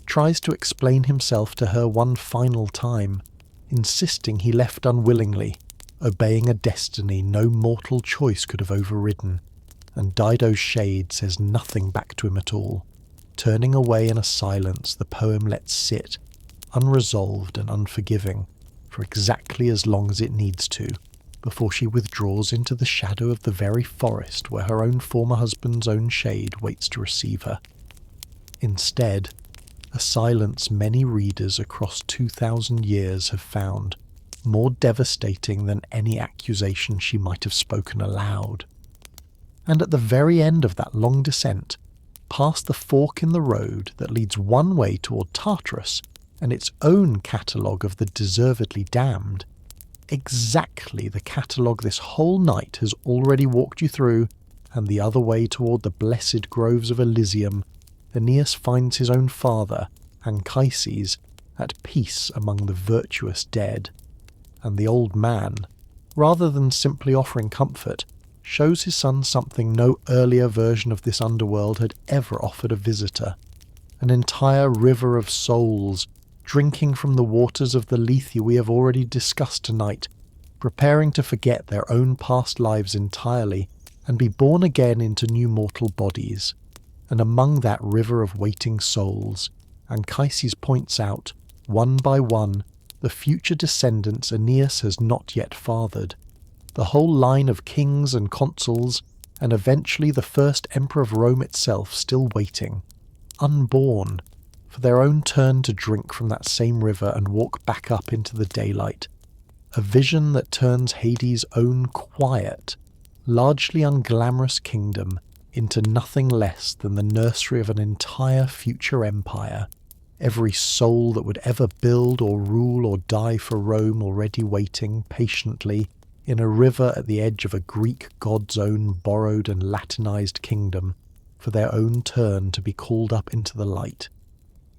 A: tries to explain himself to her one final time, insisting he left unwillingly, obeying a destiny no mortal choice could have overridden, and Dido's shade says nothing back to him at all, turning away in a silence the poem lets sit, unresolved and unforgiving, for exactly as long as it needs to, before she withdraws into the shadow of the very forest where her own former husband's own shade waits to receive her. Instead, a silence many readers across 2,000 years have found more devastating than any accusation she might have spoken aloud. And at the very end of that long descent, past the fork in the road that leads one way toward Tartarus and its own catalogue of the deservedly damned, exactly the catalogue this whole night has already walked you through, and the other way toward the blessed groves of Elysium, Aeneas finds his own father, Anchises, at peace among the virtuous dead. And the old man, rather than simply offering comfort, shows his son something no earlier version of this underworld had ever offered a visitor. An entire river of souls, drinking from the waters of the Lethe we have already discussed tonight, preparing to forget their own past lives entirely and be born again into new mortal bodies. And among that river of waiting souls, Anchises points out, one by one, the future descendants Aeneas has not yet fathered, the whole line of kings and consuls, and eventually the first emperor of Rome itself still waiting, unborn, for their own turn to drink from that same river and walk back up into the daylight. A vision that turns Hades' own quiet, largely unglamorous kingdom into nothing less than the nursery of an entire future empire, every soul that would ever build or rule or die for Rome already waiting patiently in a river at the edge of a Greek god's own borrowed and Latinized kingdom, for their own turn to be called up into the light.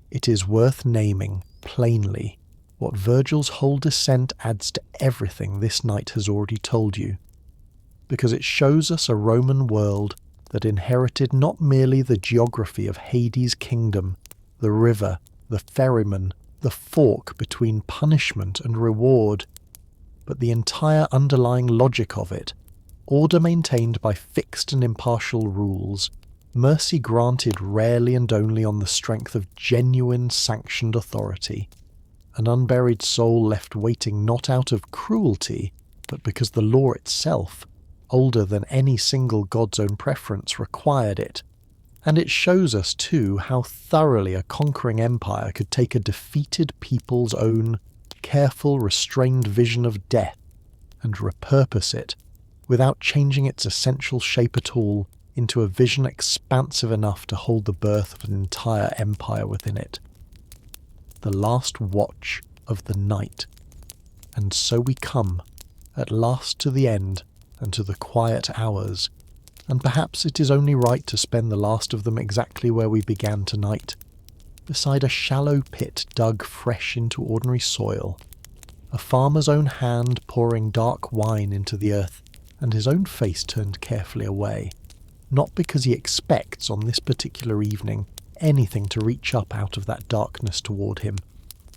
A: It is worth naming, plainly, what Virgil's whole descent adds to everything this night has already told you, because it shows us a Roman world that inherited not merely the geography of Hades' kingdom, the river, the ferryman, the fork between punishment and reward, but the entire underlying logic of it, order maintained by fixed and impartial rules, mercy granted rarely and only on the strength of genuine sanctioned authority, an unburied soul left waiting not out of cruelty, but because the law itself, older than any single god's own preference, required it. And it shows us too how thoroughly a conquering empire could take a defeated people's own careful, restrained vision of death and repurpose it, without changing its essential shape at all, into a vision expansive enough to hold the birth of an entire empire within it. The last watch of the night. And so we come, at last, to the end and to the quiet hours, and perhaps it is only right to spend the last of them exactly where we began tonight, beside a shallow pit dug fresh into ordinary soil, a farmer's own hand pouring dark wine into the earth, and his own face turned carefully away, not because he expects on this particular evening anything to reach up out of that darkness toward him,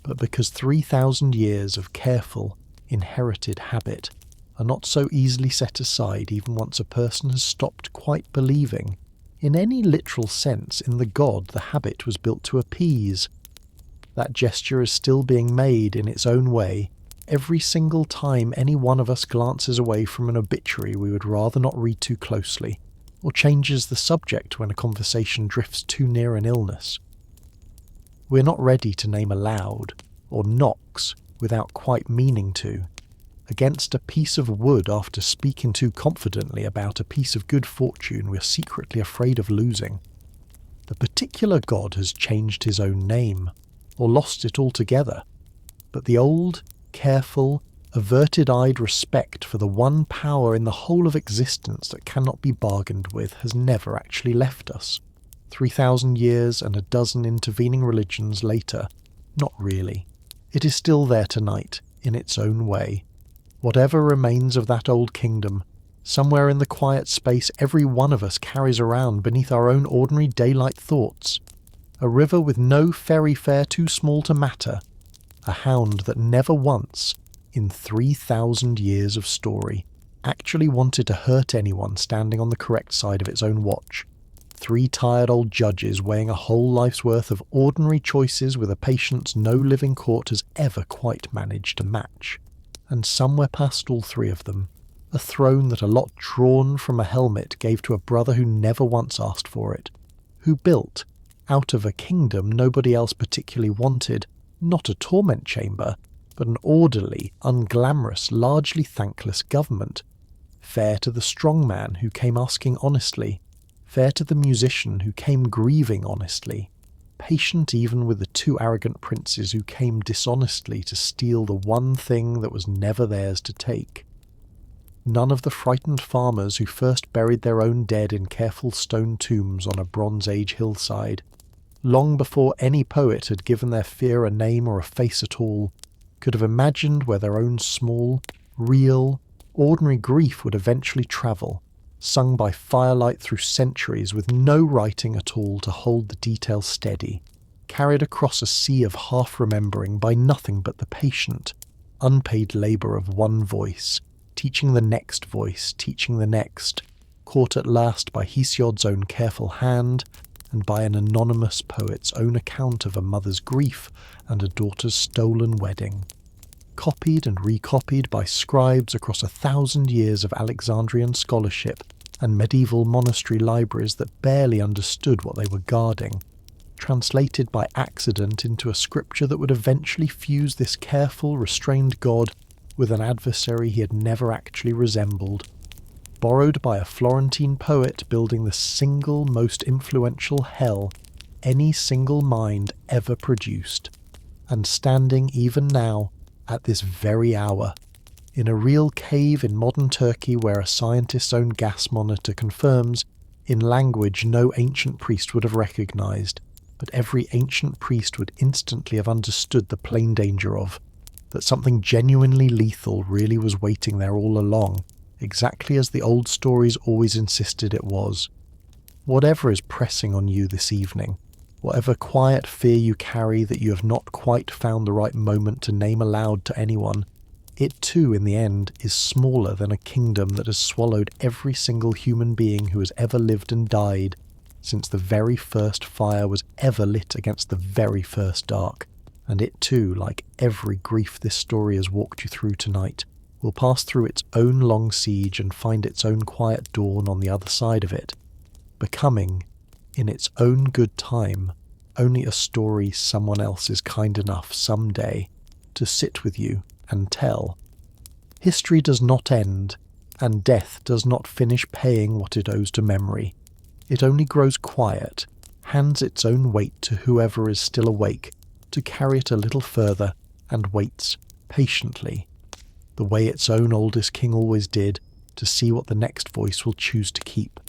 A: but because 3,000 years of careful, inherited habit are not so easily set aside even once a person has stopped quite believing, in any literal sense, in the god the habit was built to appease. That gesture is still being made in its own way every single time any one of us glances away from an obituary we would rather not read too closely, or changes the subject when a conversation drifts too near an illness. We're not ready to name aloud, or knocks without quite meaning to, against a piece of wood after speaking too confidently about a piece of good fortune we're secretly afraid of losing. The particular god has changed his own name, or lost it altogether, but the old, careful, averted-eyed respect for the one power in the whole of existence that cannot be bargained with has never actually left us. 3,000 years and a dozen intervening religions later, not really. It is still there tonight, in its own way. Whatever remains of that old kingdom, somewhere in the quiet space every one of us carries around beneath our own ordinary daylight thoughts. A river with no ferry fare too small to matter. A hound that never once, in 3,000 years of story, actually wanted to hurt anyone standing on the correct side of its own watch. 3 tired old judges weighing a whole life's worth of ordinary choices with a patience no living court has ever quite managed to match. And somewhere past all 3 of them, a throne that a lot drawn from a helmet gave to a brother who never once asked for it, who built, out of a kingdom nobody else particularly wanted, not a torment chamber, but an orderly, unglamorous, largely thankless government. Fair to the strong man who came asking honestly, fair to the musician who came grieving honestly, patient even with the two arrogant princes who came dishonestly to steal the one thing that was never theirs to take. None of the frightened farmers who first buried their own dead in careful stone tombs on a Bronze Age hillside, long before any poet had given their fear a name or a face at all, could have imagined where their own small, real, ordinary grief would eventually travel, sung by firelight through centuries with no writing at all to hold the details steady, carried across a sea of half-remembering by nothing but the patient, unpaid labour of one voice, teaching the next voice, teaching the next, caught at last by Hesiod's own careful hand, and by an anonymous poet's own account of a mother's grief and a daughter's stolen wedding. Copied and recopied by scribes across 1,000 years of Alexandrian scholarship and medieval monastery libraries that barely understood what they were guarding, translated by accident into a scripture that would eventually fuse this careful, restrained god with an adversary he had never actually resembled, borrowed by a Florentine poet building the single most influential hell any single mind ever produced, and standing even now, at this very hour, in a real cave in modern Turkey where a scientist's own gas monitor confirms, in language no ancient priest would have recognized, but every ancient priest would instantly have understood the plain danger of, that something genuinely lethal really was waiting there all along, exactly as the old stories always insisted it was. Whatever is pressing on you this evening, whatever quiet fear you carry that you have not quite found the right moment to name aloud to anyone, it too, in the end, is smaller than a kingdom that has swallowed every single human being who has ever lived and died since the very first fire was ever lit against the very first dark. And it too, like every grief this story has walked you through tonight, will pass through its own long siege and find its own quiet dawn on the other side of it, becoming, in its own good time, only a story someone else is kind enough someday to sit with you and tell. History does not end, and death does not finish paying what it owes to memory. It only grows quiet, hands its own weight to whoever is still awake, to carry it a little further, and waits, patiently, the way its own oldest king always did, to see what the next voice will choose to keep.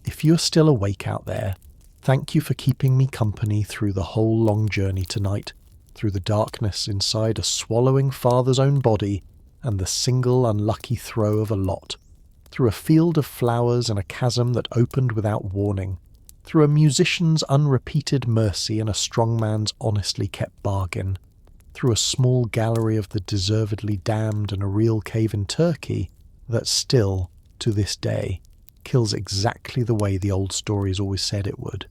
A: If you are still awake out there, thank you for keeping me company through the whole long journey tonight, through the darkness inside a swallowing father's own body and the single unlucky throw of a lot, through a field of flowers and a chasm that opened without warning, through a musician's unrepeated mercy and a strong man's honestly kept bargain, through a small gallery of the deservedly damned and a real cave in Turkey that still, to this day, kills exactly the way the old stories always said it would.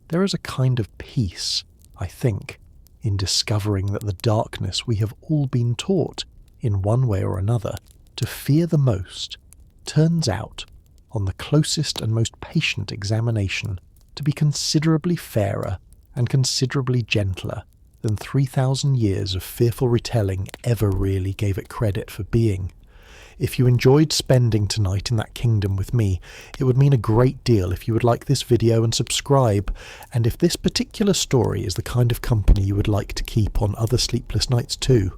A: There is a kind of peace, I think, in discovering that the darkness we have all been taught, in one way or another, to fear the most, turns out, on the closest and most patient examination, to be considerably fairer and considerably gentler than 3,000 years of fearful retelling ever really gave it credit for being. If you enjoyed spending tonight in that kingdom with me, it would mean a great deal if you would like this video and subscribe, and if this particular story is the kind of company you would like to keep on other sleepless nights too.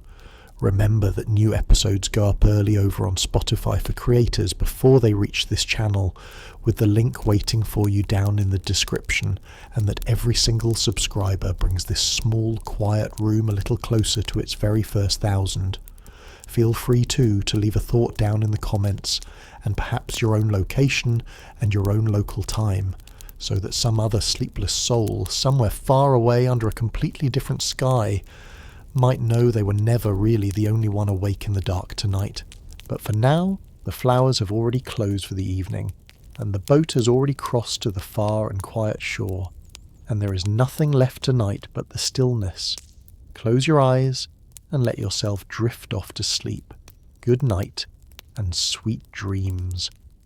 A: Remember that new episodes go up early over on Spotify for creators before they reach this channel, with the link waiting for you down in the description, and that every single subscriber brings this small, quiet room a little closer to its very first 1,000. Feel free too to leave a thought down in the comments, and perhaps your own location and your own local time, so that some other sleepless soul, somewhere far away under a completely different sky, might know they were never really the only one awake in the dark tonight. But for now, the flowers have already closed for the evening, and the boat has already crossed to the far and quiet shore, and there is nothing left tonight but the stillness. Close your eyes and let yourself drift off to sleep. Good night and sweet dreams.